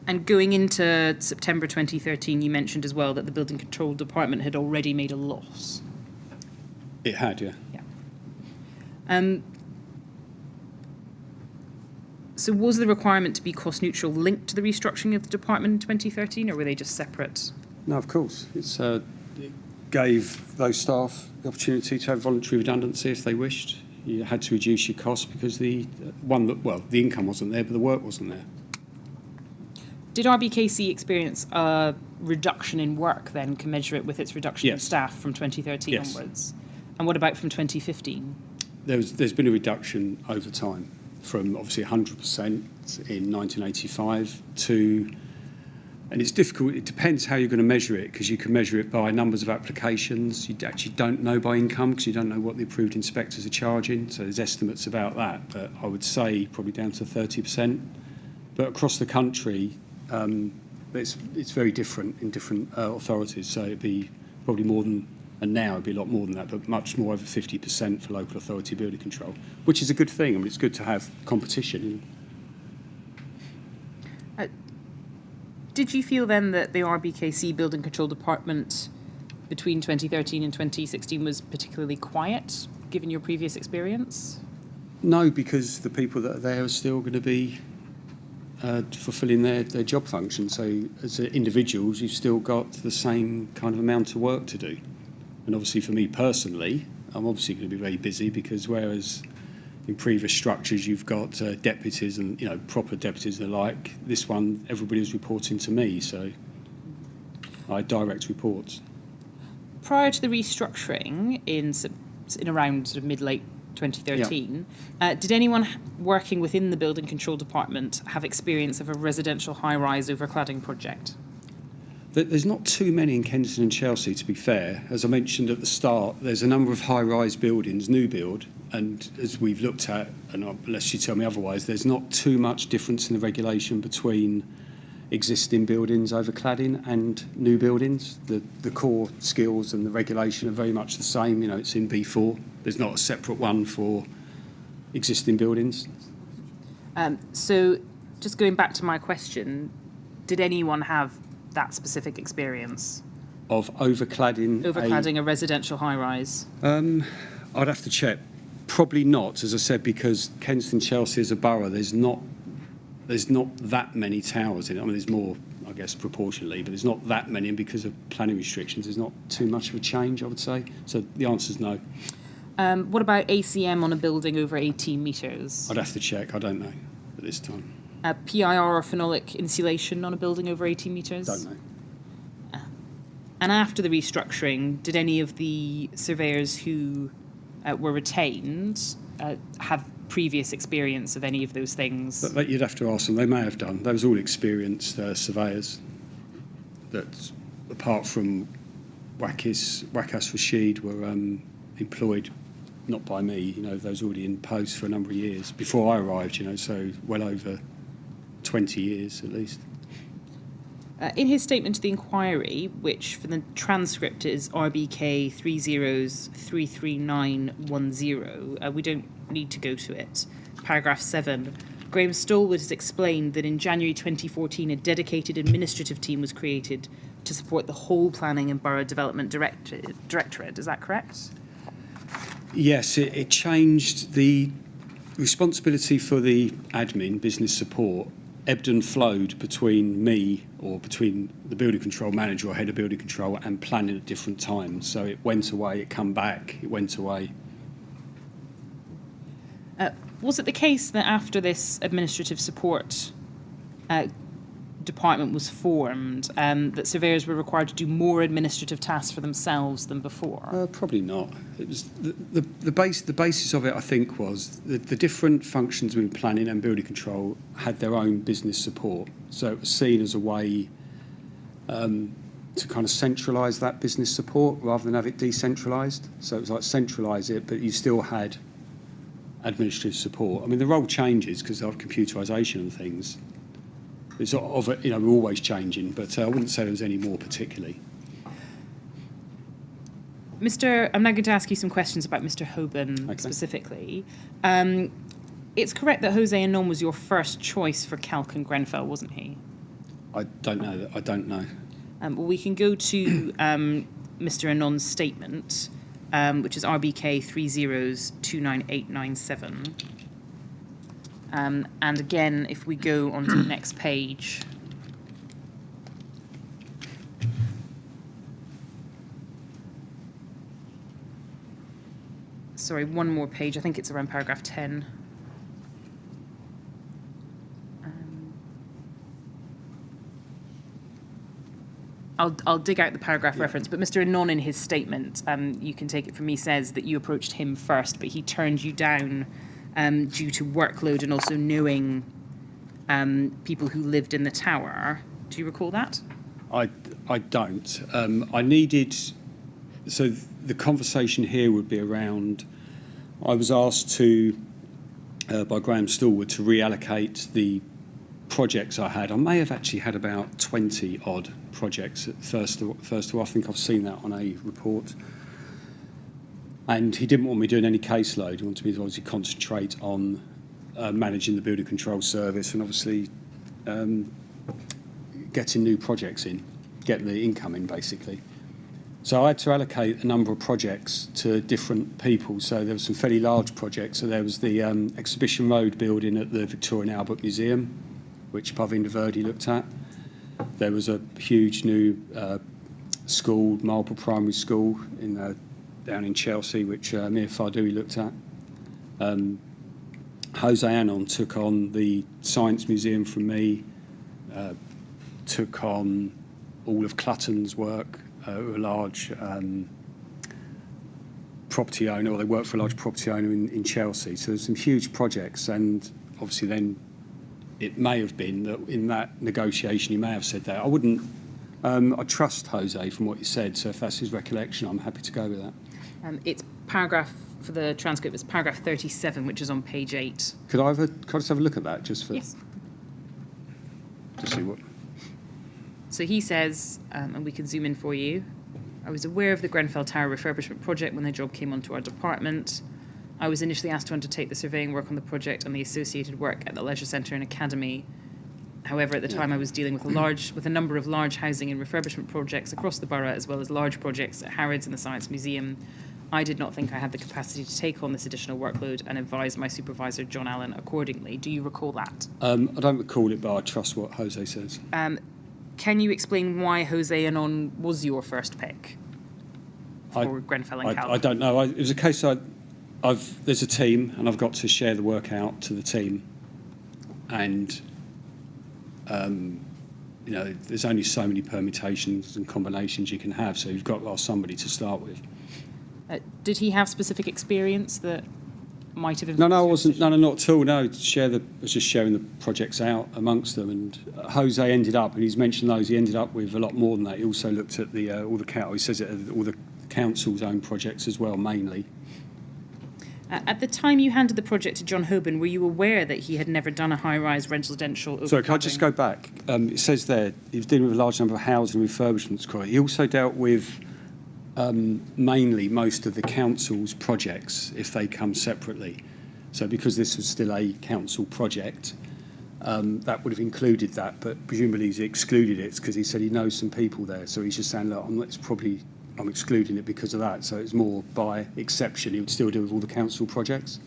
And going into September 2013, you mentioned as well that the Building Control Department had already made a loss. It had, yeah. Yeah. So was the requirement to be cost neutral linked to the restructuring of the department in 2013, or were they just separate? No, of course. It gave those staff the opportunity to have voluntary redundancy if they wished. You had to reduce your costs because the income wasn't there, but the work wasn't there. Did RBKC experience a reduction in work then, commensurate with its reduction in Yes. staff from 2013 Yes. onwards? And what about from 2015? There's been a reduction over time from obviously 100% in 1985 to, and it's difficult, it depends how you're going to measure it, because you can measure it by numbers of applications. You actually don't know by income because you don't know what the approved inspectors are charging, so there's estimates about that, but I would say probably down to 30%. But across the country, it's very different in different authorities, so it'd be probably more than, and now it'd be a lot more than that, but much more, over 50% for local authority building control, which is a good thing. I mean, it's good to have competition. Did you feel then that the RBKC Building Control Department between 2013 and 2016 was particularly quiet, given your previous experience? No, because the people that are there are still going to be fulfilling their job function. So as individuals, you've still got the same kind of amount of work to do. And obviously for me personally, I'm obviously going to be very busy, because whereas in previous structures you've got deputies and proper deputies and the like, this one everybody's reporting to me, so I direct reports. Prior to the restructuring in around sort of mid-late 2013, did anyone working within the Building Control Department have experience of a residential high-rise overcladding project? There's not too many in Kensington and Chelsea, to be fair. As I mentioned at the start, there's a number of high-rise buildings, new build, and as we've looked at, and unless you tell me otherwise, there's not too much difference in the regulation between existing buildings overcladding and new buildings. The core skills and the regulation are very much the same. It's in B4. There's not a separate one for existing buildings. So just going back to my question, did anyone have that specific experience? Of overcladding a residential high-rise? I'd have to check. Probably not, as I said, because Kensington, Chelsea as a borough, there's not that many towers in it. I mean, there's more, I guess, proportionally, but there's not that many, and because of planning restrictions, there's not too much of a change, I would say. So the answer is no. What about ACM on a building over 18 metres? I'd have to check. I don't know at this time. PIR or phenolic insulation on a building over 18 metres? Don't know. And after the restructuring, did any of the surveyors who were retained have previous experience of any of those things? But you'd have to ask them. They may have done. They was all experienced surveyors that, apart from Wakas Rashid, were employed not by me. Those already in post for a number of years before I arrived. So well over 20 years at least. In his statement to the inquiry, which for the transcript is RBK 3033910, we don't need to go to it. Paragraph 7. Graham Stolwood has explained that in January 2014 a dedicated administrative team was created to support the whole Planning and Borough Development Directorate. Is that correct? Yes, it changed. The responsibility for the admin, business support, ebbed and flowed between me, or between the building control manager or head of building control, and planning at different times. So it went away, it come back, it went away. Was it the case that after this administrative support department was formed, that surveyors were required to do more administrative tasks for themselves than before? Probably not. It was the basis of it, I think, was the different functions within planning and building control had their own business support. So it was seen as a way to kind of centralise that business support rather than have it decentralised. So it was like centralise it, but you still had administrative support. I mean, the role changes because of computerisation and things. It's we're always changing, but I wouldn't say there was any more particularly. I'm now going to ask you some questions about Mr. Hoban specifically. It's correct that Jose Anon was your first choice for Calc and Grenfell, wasn't he? I don't know. I don't know. Well, we can go to Mr. Anon's statement, which is RBK 30299897. And again, if we go on to the next page. Sorry, one more page. I think it's around paragraph 10. I'll dig out the paragraph reference, but Mr. Anon in his statement, you can take it from me, says that you approached him first, but he turned you down due to workload and also knowing people who lived in the tower. Do you recall that? I don't. I needed... So the conversation here would be around... I was asked to, by Graham Stallwood, to reallocate the projects I had. I may have actually had about 20 odd projects at first of all. I think I've seen that on a report. And he didn't want me doing any caseload. He wanted me to obviously concentrate on managing the building control service and obviously getting new projects in, getting the income in basically. So I had to allocate a number of projects to different people. So there were some fairly large projects. So there was the Exhibition Road building at the Victoria and Albert Museum, which Pavinda Verdi looked at. There was a huge new school, Marlborough Primary School, down in Chelsea, which Mir Fardoui looked at. Jose Anon took on the Science Museum from me, took on all of Clutton's work, a large property owner, or they worked for a large property owner in Chelsea. So there's some huge projects, and obviously then it may have been that in that negotiation he may have said that. I wouldn't... I trust Jose from what he said, so if that's his recollection, I'm happy to go with that. It's paragraph, for the transcript, it's paragraph 37, which is on page 8. Could I just have a look at that, just for... Yes. To see what... So he says, and we can zoom in for you, I was aware of the Grenfell Tower refurbishment project when the job came onto our department. I was initially asked to undertake the surveying work on the project and the associated work at the Leisure Centre and Academy. However, at the time I was dealing with a number of large housing and refurbishment projects across the borough, as well as large projects at Harrods and the Science Museum. I did not think I had the capacity to take on this additional workload and advised my supervisor, John Allen, accordingly. Do you recall that? I don't recall it, but I trust what Jose says. Can you explain why Jose Anon was your first pick for Grenfell and Calc? I don't know. It was a case there's a team, and I've got to share the work out to the team. And, there's only so many permutations and combinations you can have, so you've got to ask somebody to start with. Did he have specific experience that might have... No, I wasn't. No, not at all. No, I was just sharing the projects out amongst them. And Jose ended up, and he's mentioned those, he ended up with a lot more than that. He also looked at all the council's own projects as well, mainly. At the time you handed the project to John Hoban, were you aware that he had never done a high-rise residential... Sorry, can I just go back? It says there, he was dealing with a large number of housing refurbishments. He also dealt with mainly most of the council's projects, if they come separately. So because this was still a council project, that would have included that, but presumably he's excluded it because he said he knows some people there. So he's just saying, look, I'm excluding it because of that. So it's more by exception. He would still deal with all the council projects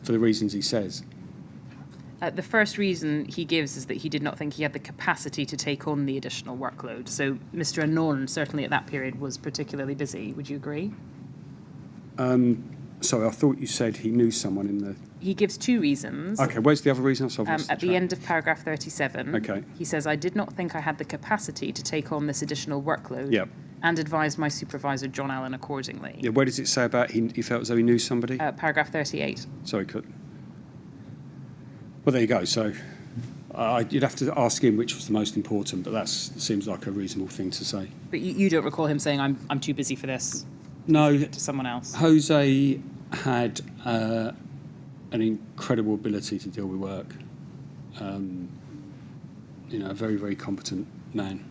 for the reasons he says. The first reason he gives is that he did not think he had the capacity to take on the additional workload. So Mr. Anon, certainly at that period, was particularly busy. Would you agree? Sorry, I thought you said he knew someone in the... He gives two reasons. Okay, where's the other reason? At the end of paragraph 37, okay. He says, I did not think I had the capacity to take on this additional workload. Yep. And advised my supervisor, John Allen, accordingly. Yeah, where does it say about he felt as though he knew somebody? Paragraph 38. Sorry, well, there you go. So you'd have to ask him which was the most important, but that seems like a reasonable thing to say. But you don't recall him saying, I'm too busy for this? No. To someone else? Jose had an incredible ability to deal with work. A very, very competent man.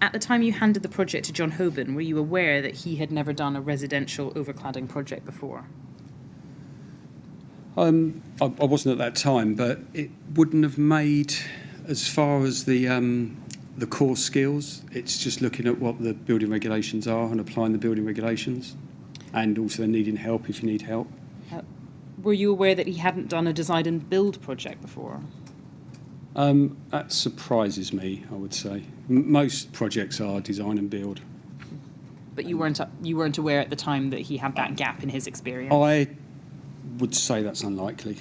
At the time you handed the project to John Hoban, were you aware that he had never done a residential overcladding project before? I wasn't at that time, but it wouldn't have made, as far as the core skills, it's just looking at what the building regulations are and applying the building regulations, and also needing help if you need help. Were you aware that he hadn't done a design and build project before? That surprises me, I would say. Most projects are design and build. But you weren't aware at the time that he had that gap in his experience? I would say that's unlikely.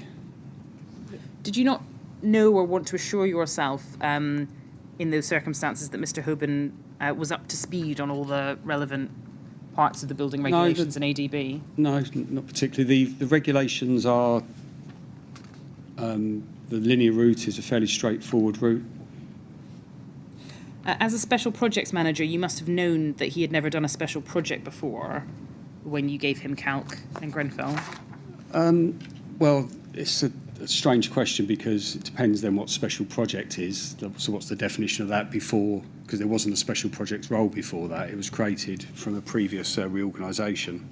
Did you not know or want to assure yourself in those circumstances that Mr. Hoban was up to speed on all the relevant parts of the building regulations and ADB? No, not particularly. The regulations are, the linear route is a fairly straightforward route. As a special projects manager, you must have known that he had never done a special project before when you gave him Calc and Grenfell. Well, it's a strange question because it depends then what special project is. So what's the definition of that before? Because there wasn't a special projects role before that. It was created from a previous reorganisation.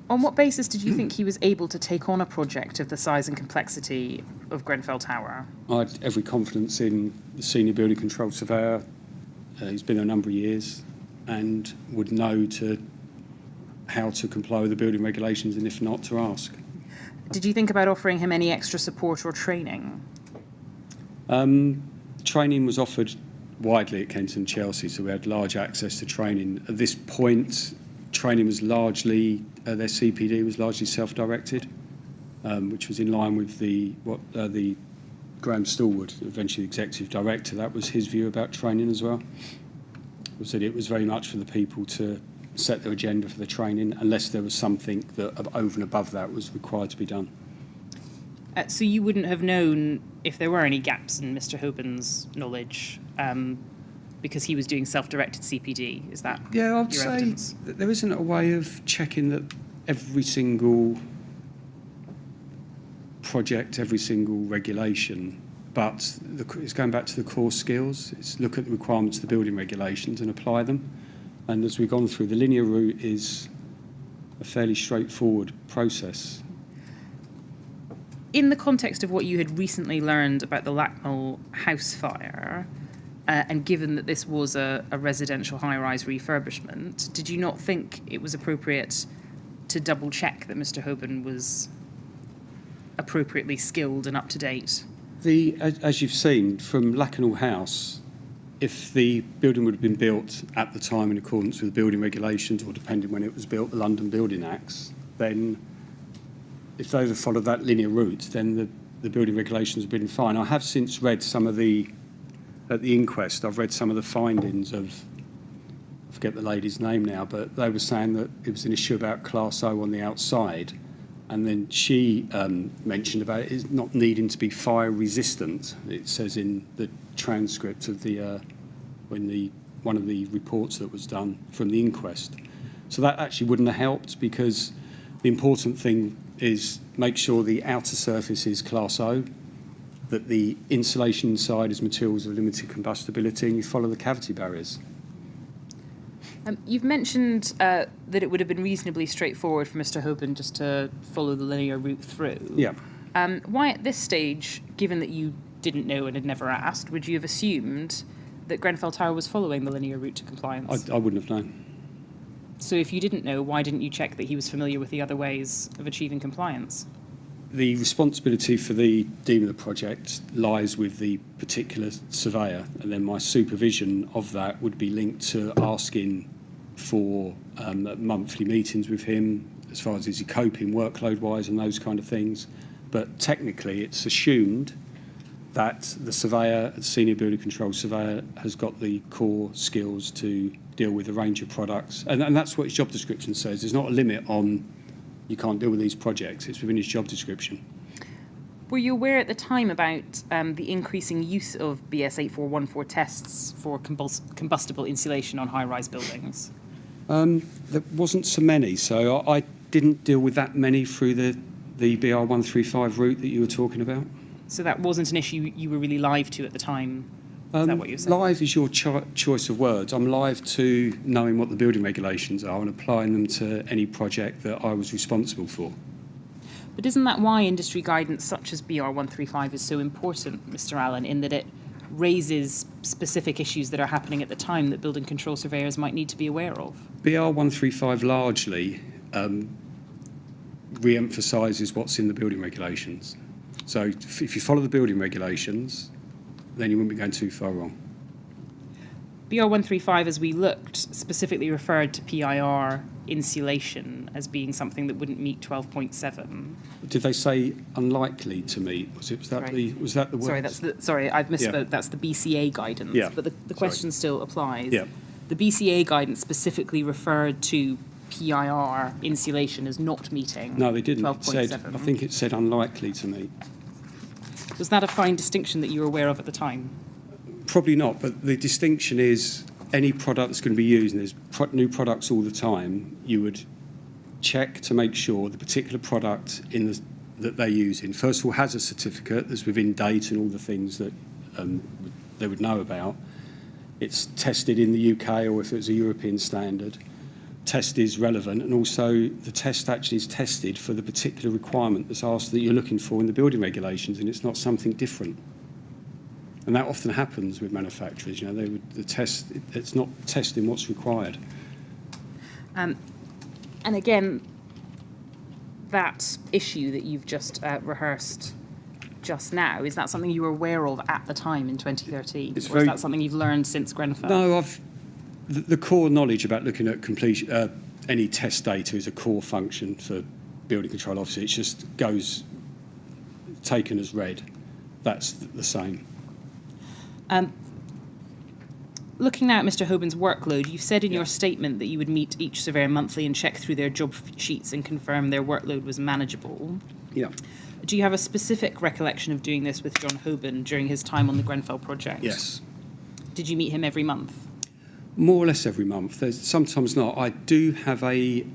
On what basis did you think he was able to take on a project of the size and complexity of Grenfell Tower? I had every confidence in the senior building control surveyor. He's been there a number of years and would know how to comply with the building regulations, and if not, to ask. Did you think about offering him any extra support or training? Training was offered widely at Kent and Chelsea, so we had large access to training. At this point, training was largely, their CPD was largely self-directed, which was in line with the Graham Stallwood, eventually executive director. That was his view about training as well. Was that it was very much for the people to set their agenda for the training, unless there was something that over and above that was required to be done. So you wouldn't have known if there were any gaps in Mr. Hoban's knowledge because he was doing self-directed CPD. Is that Yeah, I'd your say evidence? that there isn't a way of checking that every single project, every single regulation, but it's going back to the core skills. It's look at the requirements of the building regulations and apply them. And as we've gone through, the linear route is a fairly straightforward process. In the context of what you had recently learned about the Lacknell house fire, and given that this was a residential high-rise refurbishment, did you not think it was appropriate to double-check that Mr. Hoban was appropriately skilled and up-to-date? As you've seen, from Lacknell House, if the building would have been built at the time in accordance with the building regulations, or depending when it was built, the London Building Acts, then if those had followed that linear route, then the building regulations have been fine. I have since read at the inquest, I've read some of the findings of, I forget the lady's name now, but they were saying that it was an issue about Class O on the outside. And then she mentioned about it not needing to be fire resistant. It says in the transcript of one of the reports that was done from the inquest. So that actually wouldn't have helped, because the important thing is make sure the outer surface is Class O, that the insulation inside is materials of limited combustibility, and you follow the cavity barriers. You've mentioned that it would have been reasonably straightforward for Mr. Hoban just to follow the linear route through. Yeah. Why at this stage, given that you didn't know and had never asked, would you have assumed that Grenfell Tower was following the linear route to compliance? I wouldn't have known. So if you didn't know, why didn't you check that he was familiar with the other ways of achieving compliance? The responsibility for the dean of the project lies with the particular surveyor, and then my supervision of that would be linked to asking for monthly meetings with him, as far as is he coping workload-wise and those kind of things. But technically, it's assumed that the surveyor, the senior building control surveyor, has got the core skills to deal with a range of products. And that's what his job description says. There's not a limit on you can't deal with these projects. It's within his job description. Were you aware at the time about the increasing use of BS 8414 tests for combustible insulation on high-rise buildings? There wasn't so many, so I didn't deal with that many through the BR 135 route that you were talking about. So that wasn't an issue you were really live to at the time? Is that what you're saying? Live is your choice of words. I'm live to knowing what the building regulations are and applying them to any project that I was responsible for. But isn't that why industry guidance such as BR 135 is so important, Mr. Allen, in that it raises specific issues that are happening at the time that building control surveyors might need to be aware of? BR 135 largely re-emphasises what's in the building regulations. So if you follow the building regulations, then you wouldn't be going too far wrong. BR 135, as we looked, specifically referred to PIR insulation as being something that wouldn't meet 12.7. Did they say unlikely to meet? Was that Right. the word? Sorry, I've misspoke. Yeah. That's the BCA guidance. Yeah. But the question still applies. Yeah. The BCA guidance specifically referred to PIR insulation as not meeting. No, they didn't. It 12.7. said, I think it said unlikely to meet. Was that a fine distinction that you were aware of at the time? Probably not, but the distinction is any product that's going to be used, and there's new products all the time, you would check to make sure the particular product that they're using, first of all, has a certificate that's within date and all the things that they would know about. It's tested in the UK, or if it was a European standard, test is relevant, and also the test actually is tested for the particular requirement that's asked that you're looking for in the building regulations, and it's not something different. And that often happens with manufacturers. You know, it's not testing what's required. And again, that issue that you've just rehearsed just now, is that something you were aware of at the time in 2013? Or is that something you've learned since Grenfell? No, the core knowledge about looking at completion, any test data is a core function for building control officer. It just goes taken as read. That's the same. Looking now at Mr. Hoban's workload, you've said in your statement that you would meet each surveyor monthly and check through their job sheets and confirm their workload was manageable. Yeah. Do you have a specific recollection of doing this with John Hoban during his time on the Grenfell project? Yes. Did you meet him every month? More or less every month. There's sometimes not. I do have a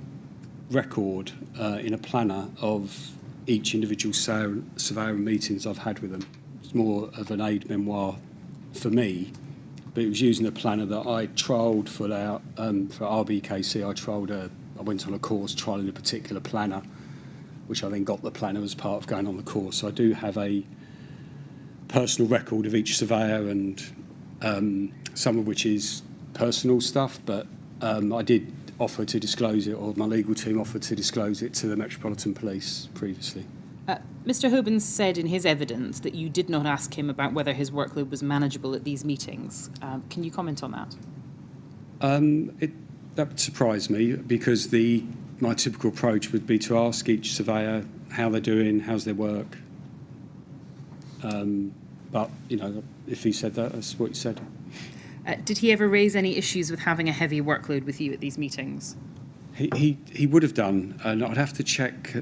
record in a planner of each individual surveyor meetings I've had with them. It's more of an aid memoir for me, but it was using a planner that I trialled for RBKC. I went on a course trialling a particular planner, which I then got the planner as part of going on the course. So I do have a personal record of each surveyor, and some of which is personal stuff, but I did offer to disclose it, or my legal team offered to disclose it to the Metropolitan Police previously. Mr. Hoban said in his evidence that you did not ask him about whether his workload was manageable at these meetings. Can you comment on that? That surprised me, because my typical approach would be to ask each surveyor how they're doing, how's their work. But, you know, if he said that, that's what he said. Did he ever raise any issues with having a heavy workload with you at these meetings? He would have done, and I'd have to check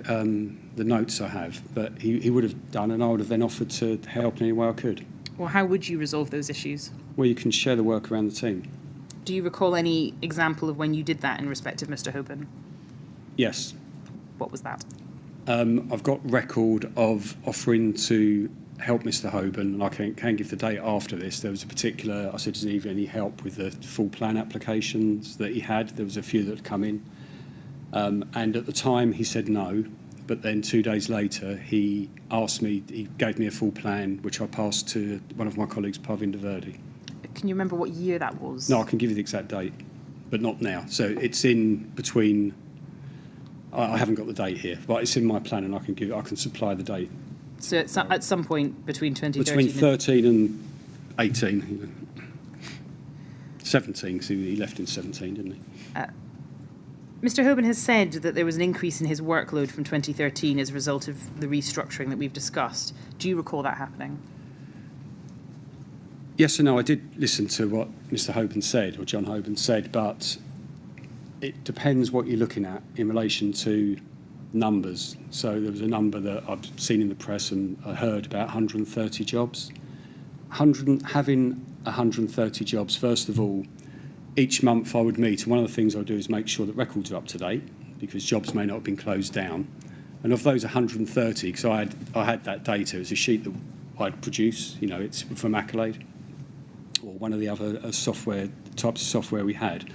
the notes I have, but he would have done, and I would have then offered to help in any way I could. Well, how would you resolve those issues? Well, you can share the work around the team. Do you recall any example of when you did that in respect of Mr. Hoban? Yes. What was that? I've got record of offering to help Mr. Hoban, and I can give the date after this. There was a particular, I said, does he need any help with the full plan applications that he had? There was a few that had come in. And at the time he said no, but then 2 days later he gave me a full plan, which I passed to one of my colleagues, Parvinder Verdi. Can you remember what year that was? No, I can give you the exact date, but not now. So it's in between, I haven't got the date here, but it's in my plan, and I can supply the date. So at some point between 2013 Between 13 and 18. 17, because he left in 17, didn't he? Mr. Hoban has said that there was an increase in his workload from 2013 as a result of the restructuring that we've discussed. Do you recall that happening? Yes and no. I did listen to what Mr. Hoban said, or John Hoban said, but it depends what you're looking at in relation to numbers. So there was a number that I've seen in the press and I heard about 130 jobs. Having 130 jobs, first of all, each month I would meet, and one of the things I would do is make sure that records are up to date, because jobs may not have been closed down. And of those 130, because I had that data, it was a sheet that I'd produce. You know, it's from Accolade or one of the other types of software we had.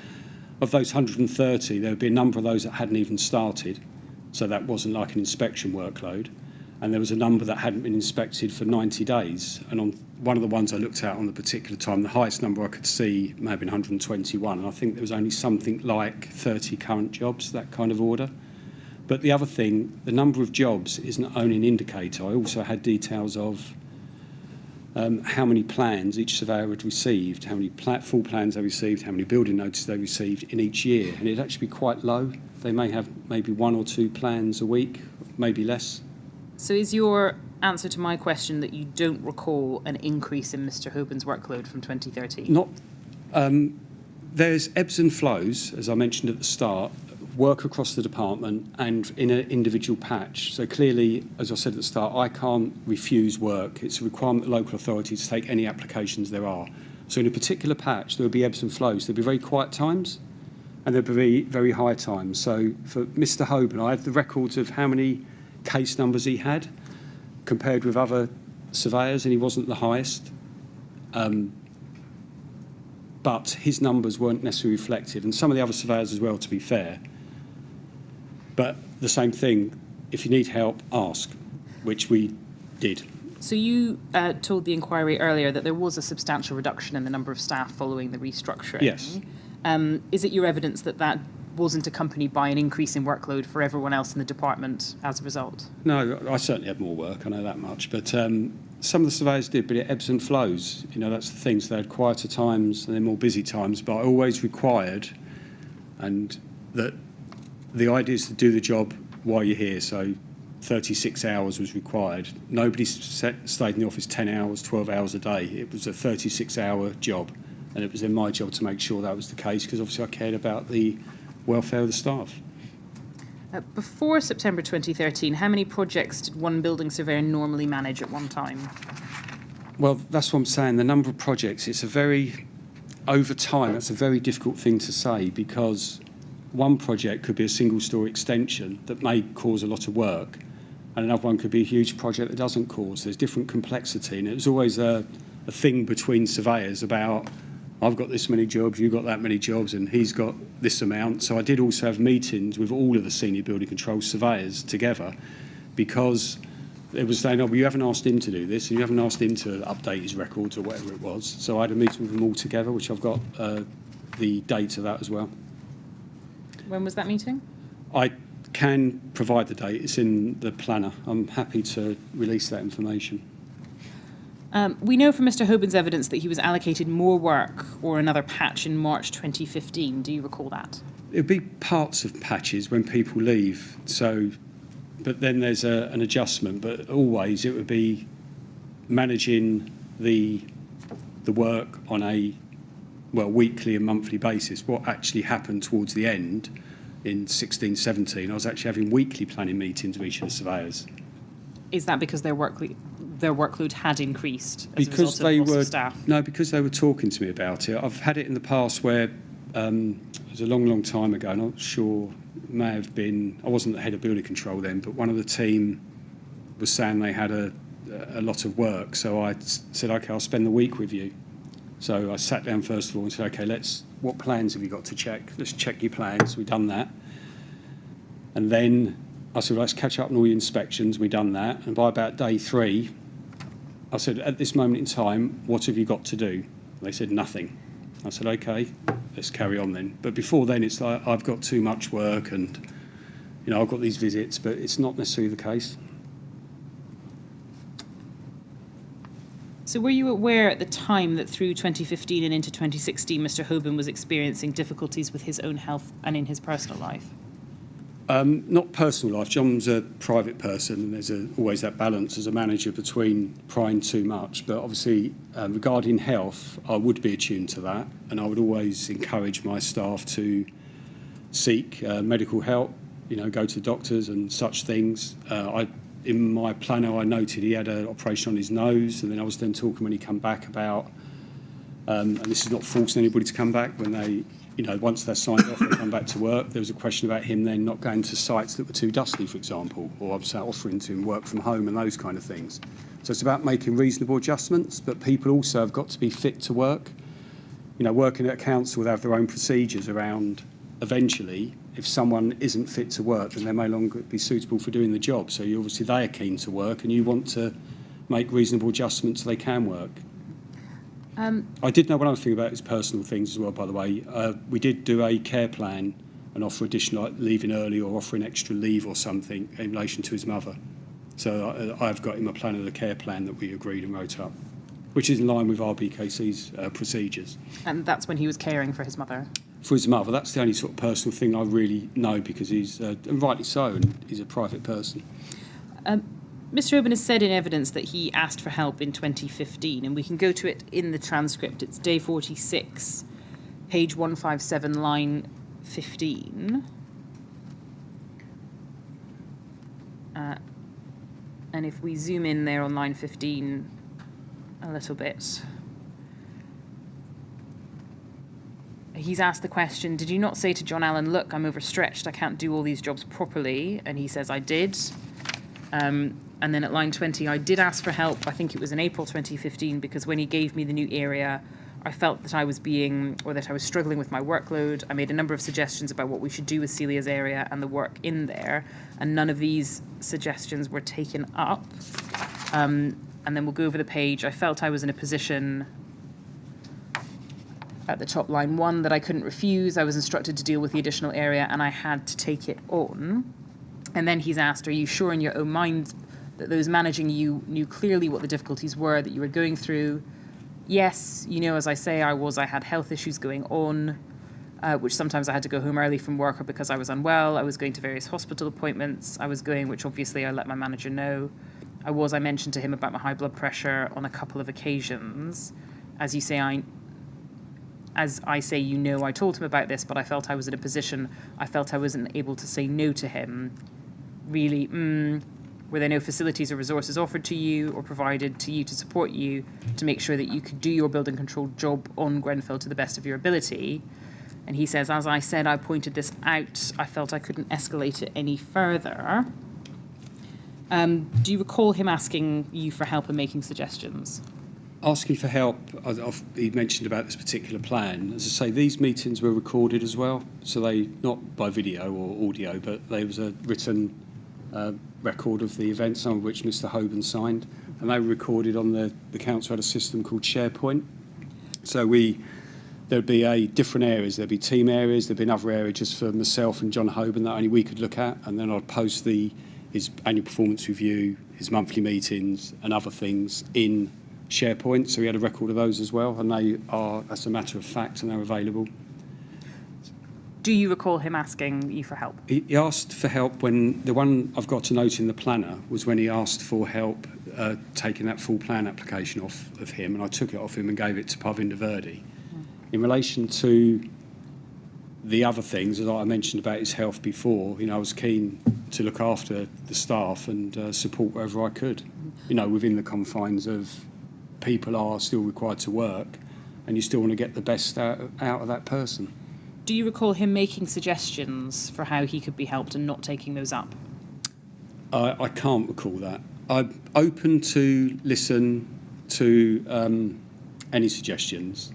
Of those 130, there would be a number of those that hadn't even started, so that wasn't like an inspection workload. And there was a number that hadn't been inspected for 90 days. And on one of the ones I looked at on the particular time, the highest number I could see may have been 121. And I think there was only something like 30 current jobs, that kind of order. But the other thing, the number of jobs isn't only an indicator. I also had details of how many plans each surveyor had received, how many full plans they received, how many building notices they received in each year. And it'd actually be quite low. They may have maybe 1 or 2 plans a week, maybe less. So is your answer to my question that you don't recall an increase in Mr. Hoban's workload from 2013? Not. There's ebbs and flows, as I mentioned at the start, work across the department and in an individual patch. So clearly, as I said at the start, I can't refuse work. It's a requirement of local authorities to take any applications there are. So in a particular patch, there will be ebbs and flows. There'll be very quiet times and there'll be very high times. So for Mr. Hoban, I have the records of how many case numbers he had compared with other surveyors, and he wasn't the highest. But his numbers weren't necessarily reflective, and some of the other surveyors as well, to be fair. But the same thing, if you need help, ask, which we did. So you told the inquiry earlier that there was a substantial reduction in the number of staff following the restructuring. Yes. Is it your evidence that that wasn't accompanied by an increase in workload for everyone else in the department as a result? No, I certainly had more work, I know that much. But some of the surveyors did, but it ebbs and flows. You know, that's the thing. So they had quieter times and then more busy times. But I always required, and that the idea is to do the job while you're here. So 36 hours was required. Nobody stayed in the office 10 hours, 12 hours a day. It was a 36-hour job. And it was then my job to make sure that was the case, because obviously I cared about the welfare of the staff. Before September 2013, how many projects did one building surveyor normally manage at one time? Well, that's what I'm saying. The number of projects, over time, that's a very difficult thing to say, because one project could be a single-storey extension that may cause a lot of work, and another one could be a huge project that doesn't cause. There's different complexity, and it was always a thing between surveyors about, I've got this many jobs, you've got that many jobs, and he's got this amount. So I did also have meetings with all of the senior building control surveyors together, because it was saying, oh, well, you haven't asked him to do this, and you haven't asked him to update his records or whatever it was. So I had a meeting with them all together, which I've got the date of that as well. When was that meeting? I can provide the date. It's in the planner. I'm happy to release that information. We know from Mr. Hoban's evidence that he was allocated more work or another patch in March 2015. Do you recall that? It would be parts of patches when people leave. So, but then there's an adjustment. But always it would be managing the work on a weekly and monthly basis. What actually happened towards the end in 16-17, I was actually having weekly planning meetings with each of the surveyors. Is that because their workload had increased as Because a result they of loss were of staff? No, because they were talking to me about it. I've had it in the past where it was a long time ago. I'm not sure. It may have been. I wasn't the head of building control then, but one of the team was saying they had a lot of work. So I said, okay, I'll spend the week with you. So I sat down first of all and said, okay, what plans have you got to check? Let's check your plans. We've done that. And then I said, let's catch up on all your inspections. We've done that. And by about day 3, I said, at this moment in time, what have you got to do? They said, nothing. I said, okay, let's carry on then. But before then, it's like, I've got too much work and, I've got these visits, but it's not necessarily the case. So were you aware at the time that through 2015 and into 2016, Mr. Hoban was experiencing difficulties with his own health and in his personal life? Not personal life. John's a private person, and there's always that balance as a manager between prying too much. But obviously, regarding health, I would be attuned to that, and I would always encourage my staff to seek medical help, go to doctors and such things. In my planner, I noted he had an operation on his nose, and then I was then talking when he come back about, and this is not forcing anybody to come back, when they once they're signed off, they come back to work. There was a question about him then not going to sites that were too dusty, for example, or obviously offering to him work from home and those kind of things. So it's about making reasonable adjustments, but people also have got to be fit to work. Working at a council, they have their own procedures around, eventually, if someone isn't fit to work, then they may longer be suitable for doing the job. So obviously they are keen to work, and you want to make reasonable adjustments so they can work. I did know one other thing about his personal things as well, by the way. We did do a care plan and offer additional, like leaving early or offering extra leave or something in relation to his mother. So I've got him a plan of the care plan that we agreed and wrote up, which is in line with RBKC's procedures. And that's when he was caring for his mother? For his mother. That's the only sort of personal thing I really know, because he's, and rightly so, and he's a private person. Mr. Oban has said in evidence that he asked for help in 2015, and we can go to it in the transcript. It's day 46, page 157, line 15. And if we zoom in there on line 15 a little bit, he's asked the question, did you not say to John Allen, look, I'm overstretched, I can't do all these jobs properly? And he says, I did. And then at line 20, I did ask for help. I think it was in April 2015, because when he gave me the new area, I felt that I was struggling with my workload. I made a number of suggestions about what we should do with Celia's area and the work in there, and none of these suggestions were taken up. And then we'll go over the page. I felt I was in a position at the top, line 1, that I couldn't refuse. I was instructed to deal with the additional area, and I had to take it on. And then he's asked, are you sure in your own mind that those managing you knew clearly what the difficulties were that you were going through? Yes, as I say, I had health issues going on, which sometimes I had to go home early from work, or because I was unwell, I was going to various hospital appointments. I was going, which obviously I let my manager know. I mentioned to him about my high blood pressure on a couple of occasions. As I say, I told him about this, but I felt I was in a position, I felt I wasn't able to say no to him. Really, were there no facilities or resources offered to you or provided to you to support you to make sure that you could do your building control job on Grenfell to the best of your ability? And he says, as I said, I pointed this out. I felt I couldn't escalate it any further. Do you recall him asking you for help and making suggestions? Asking for help, he mentioned about this particular plan. As I say, these meetings were recorded as well, so they, not by video or audio, but there was a written record of the event, some of which Mr. Hoban signed, and they were recorded on the council had a system called SharePoint. So there'd be different areas. There'd be team areas. There'd be another area just for myself and John Hoban that only we could look at, and then I'd post his annual performance review, his monthly meetings, and other things in SharePoint. So we had a record of those as well, and they are, as a matter of fact, and they're available. Do you recall him asking you for help? He asked for help when the one I've got to note in the planner was when he asked for help taking that full plan application off of him, and I took it off him and gave it to Parvinder Verdi. In relation to the other things, as I mentioned about his health before, I was keen to look after the staff and support wherever I could, within the confines of people are still required to work, and you still want to get the best out of that person. Do you recall him making suggestions for how he could be helped and not taking those up? I can't recall that. I'm open to listen to any suggestions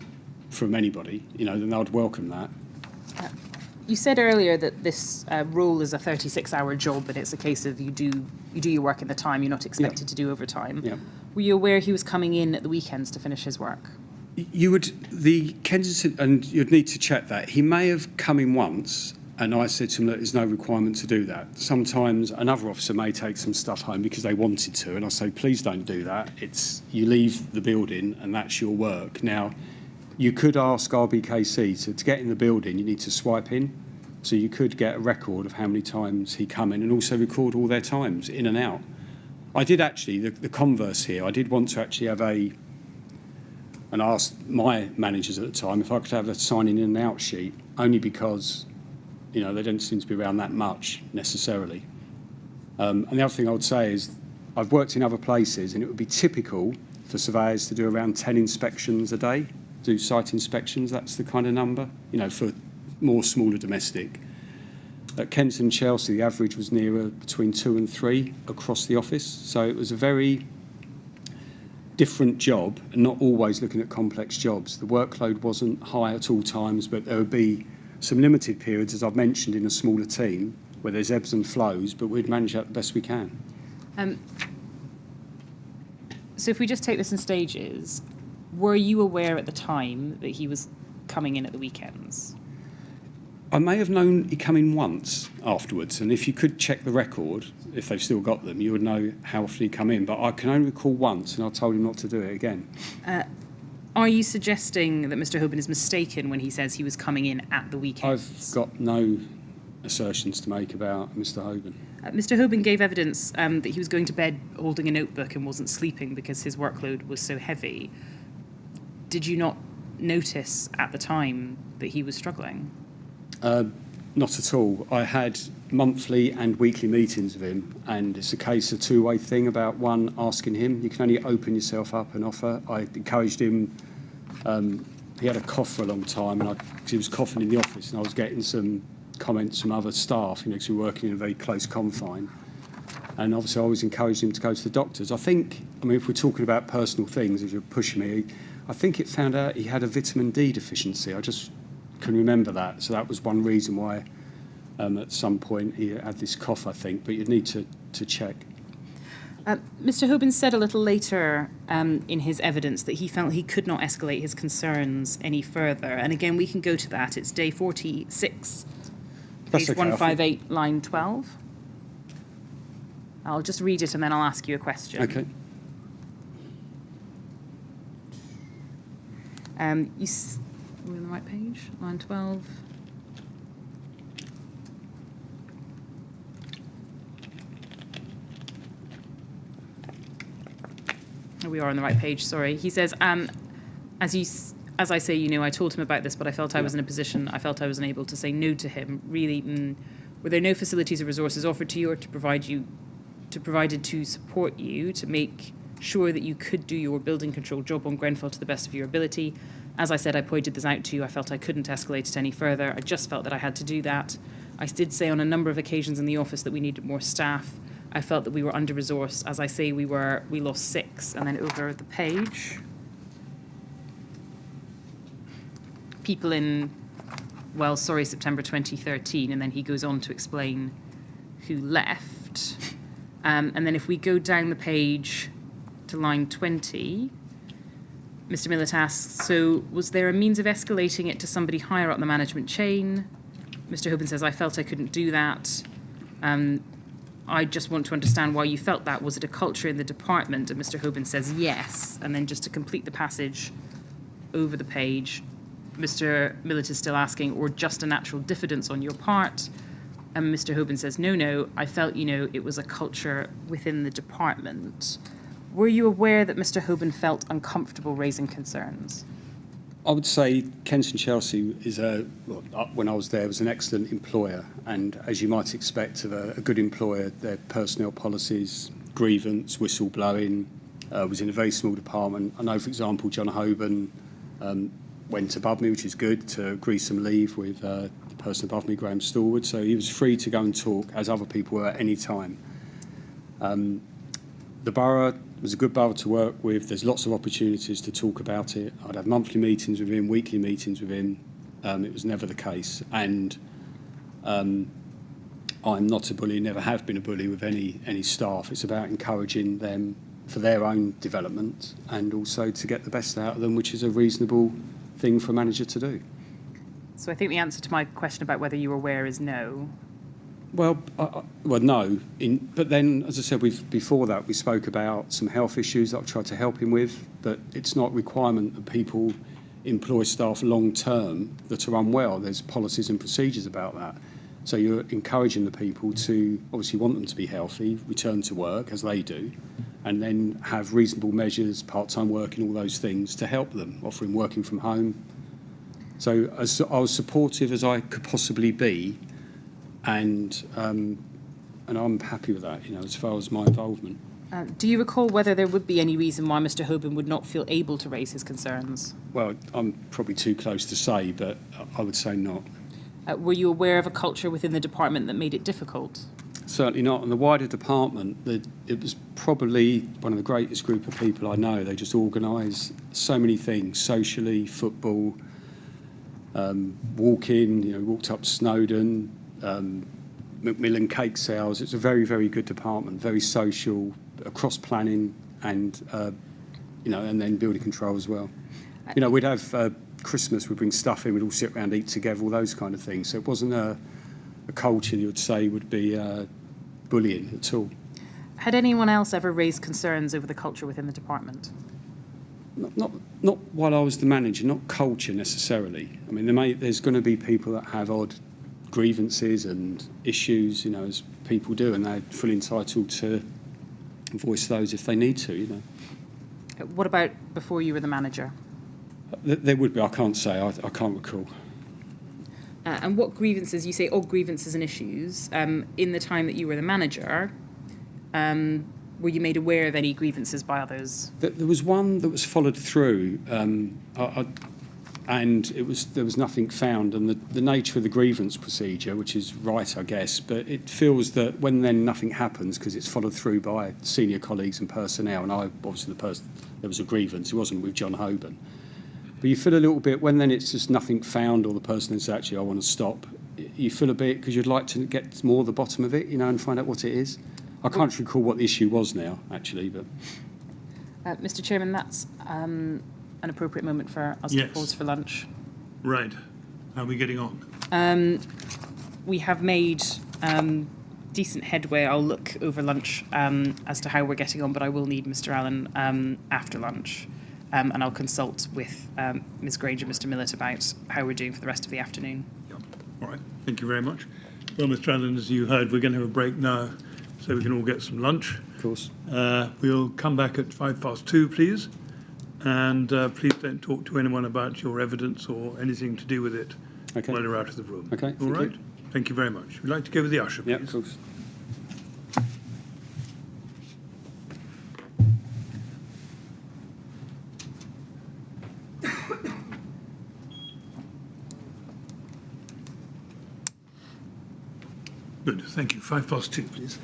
from anybody, then I'd welcome that. You said earlier that this role is a 36-hour job, and it's a case of you do your work in the time, you're not expected to do overtime. Yeah. Were you aware he was coming in at the weekends to finish his work? The Kensington, and you'd need to check that. He may have come in once, and I said to him that there's no requirement to do that. Sometimes another officer may take some stuff home because they wanted to, and I say, please don't do that. You leave the building, and that's your work. Now, you could ask RBKC to get in the building, you need to swipe in. So you could get a record of how many times he come in, and also record all their times in and out. I did actually, the converse here, I did want to actually have and asked my managers at the time if I could have a sign-in and out sheet, only because, they don't seem to be around that much necessarily. And the other thing I would say is I've worked in other places, and it would be typical for surveyors to do around 10 inspections a day, do site inspections. That's the kind of number, for more smaller domestic. At Kensington and Chelsea, the average was nearer between 2 and 3 across the office. So it was a very different job, and not always looking at complex jobs. The workload wasn't high at all times, but there would be some limited periods, as I've mentioned, in a smaller team where there's ebbs and flows, but we'd manage that the best we can. So if we just take this in stages, were you aware at the time that he was coming in at the weekends? I may have known he'd come in once afterwards, and if you could check the record, if they've still got them, you would know how often he'd come in. But I can only recall once, and I told him not to do it again. Are you suggesting that Mr. Hoban is mistaken when he says he was coming in at the weekends? I've got no assertions to make about Mr. Hoban. Mr. Hoban gave evidence that he was going to bed holding a notebook and wasn't sleeping because his workload was so heavy. Did you not notice at the time that he was struggling? Not at all. I had monthly and weekly meetings with him, and it's a case of two-way thing about one, asking him. You can only open yourself up and offer. I encouraged him. He had a cough for a long time, and he was coughing in the office, and I was getting some comments from other staff, because we were working in a very close confine. And obviously I always encouraged him to go to the doctors. If we're talking about personal things, as you're pushing me, I think it found out he had a vitamin D deficiency. I just can remember that. So that was one reason why at some point he had this cough, I think, but you'd need to check. Mr. Hoban said a little later in his evidence that he felt he could not escalate his concerns any further. And again, we can go to that. It's day 46, page 158, line 12. I'll just read it and then I'll ask you a question. Okay. We're on the right page, line 12. We are on the right page, sorry. He says, as I say, I told him about this, but I felt I was in a position, I felt I was unable to say no to him. Really, were there no facilities or resources offered to you or provided to support you to make sure that you could do your building control job on Grenfell to the best of your ability? As I said, I pointed this out to you. I felt I couldn't escalate it any further. I just felt that I had to do that. I did say on a number of occasions in the office that we needed more staff. I felt that we were under-resourced. As I say, we lost 6. And then over the page, people in, September 2013. And then he goes on to explain who left. And then if we go down the page to line 20, Mr. Millett asks, so was there a means of escalating it to somebody higher up the management chain? Mr. Hoban says, I felt I couldn't do that. I just want to understand why you felt that. Was it a culture in the department? And Mr. Hoban says yes. And then just to complete the passage over the page, Mr. Millett is still asking, or just a natural diffidence on your part? And Mr. Hoban says, no, I felt, it was a culture within the department. Were you aware that Mr. Hoban felt uncomfortable raising concerns? I would say Kensington Chelsea is when I was there, was an excellent employer, and as you might expect of a good employer, their personnel policies, grievance, whistleblowing, was in a very small department. I know, for example, John Hoban went above me, which is good, to agree some leave with the person above me, Graham Stallwood, so he was free to go and talk, as other people were at any time. The borough was a good borough to work with. There's lots of opportunities to talk about it. I'd have monthly meetings with him, weekly meetings with him. It was never the case. And I'm not a bully, never have been a bully with any staff. It's about encouraging them for their own development and also to get the best out of them, which is a reasonable thing for a manager to do. So I think the answer to my question about whether you were aware is no. Well, no. But then, as I said, before that, we spoke about some health issues that I've tried to help him with, but it's not a requirement that people employ staff long-term that are unwell. There's policies and procedures about that. So you're encouraging the people to obviously want them to be healthy, return to work, as they do, and then have reasonable measures, part-time work and all those things to help them, offering working from home. So I was supportive as I could possibly be, and I'm happy with that, as far as my involvement. Do you recall whether there would be any reason why Mr. Hoban would not feel able to raise his concerns? Well, I'm probably too close to say, but I would say not. Were you aware of a culture within the department that made it difficult? Certainly not. In the wider department, it was probably one of the greatest group of people I know. They just organise so many things, socially, football, walking, walked up Snowdon, Macmillan cake sales. It's a very, very good department, very social, across planning and, and then building control as well. We'd have Christmas, we'd bring stuff in, we'd all sit around, eat together, all those kind of things. So it wasn't a culture you would say would be bullying at all. Had anyone else ever raised concerns over the culture within the department? Not while I was the manager, not culture necessarily. I mean, there's going to be people that have odd grievances and issues, as people do, and they're fully entitled to voice those if they need to, What about before you were the manager? There would be, I can't say, I can't recall. And what grievances, you say odd grievances and issues, in the time that you were the manager, were you made aware of any grievances by others? There was one that was followed through, and there was nothing found. And the nature of the grievance procedure, which is right, I guess, but it feels that when then nothing happens because it's followed through by senior colleagues and personnel, and I obviously the person there was a grievance. It wasn't with John Hoban. But you feel a little bit, when then it's just nothing found, or the person is actually, I want to stop, you feel a bit, because you'd like to get more the bottom of it, and find out what it is. I can't recall what the issue was now, actually, but... Mr. Chairman, that's an appropriate moment for us to pause for lunch. Right. How are we getting on? We have made decent headway. I'll look over lunch as to how we're getting on, but I will need Mr. Allen after lunch. And I'll consult with Ms. Grange and Mr. Millett about how we're doing for the rest of the afternoon. Yep. All right. Thank you very much. Well, Mr. Allen, as you heard, we're going to have a break now so we can all get some lunch. Of course. We'll come back at 2:05, please. And please don't talk to anyone about your evidence or anything to do with it while you're out of the room. Okay. All right? Thank you very much. We'd like to go with the usher, please. Yeah, of course. Good. Thank you. 2:05, please.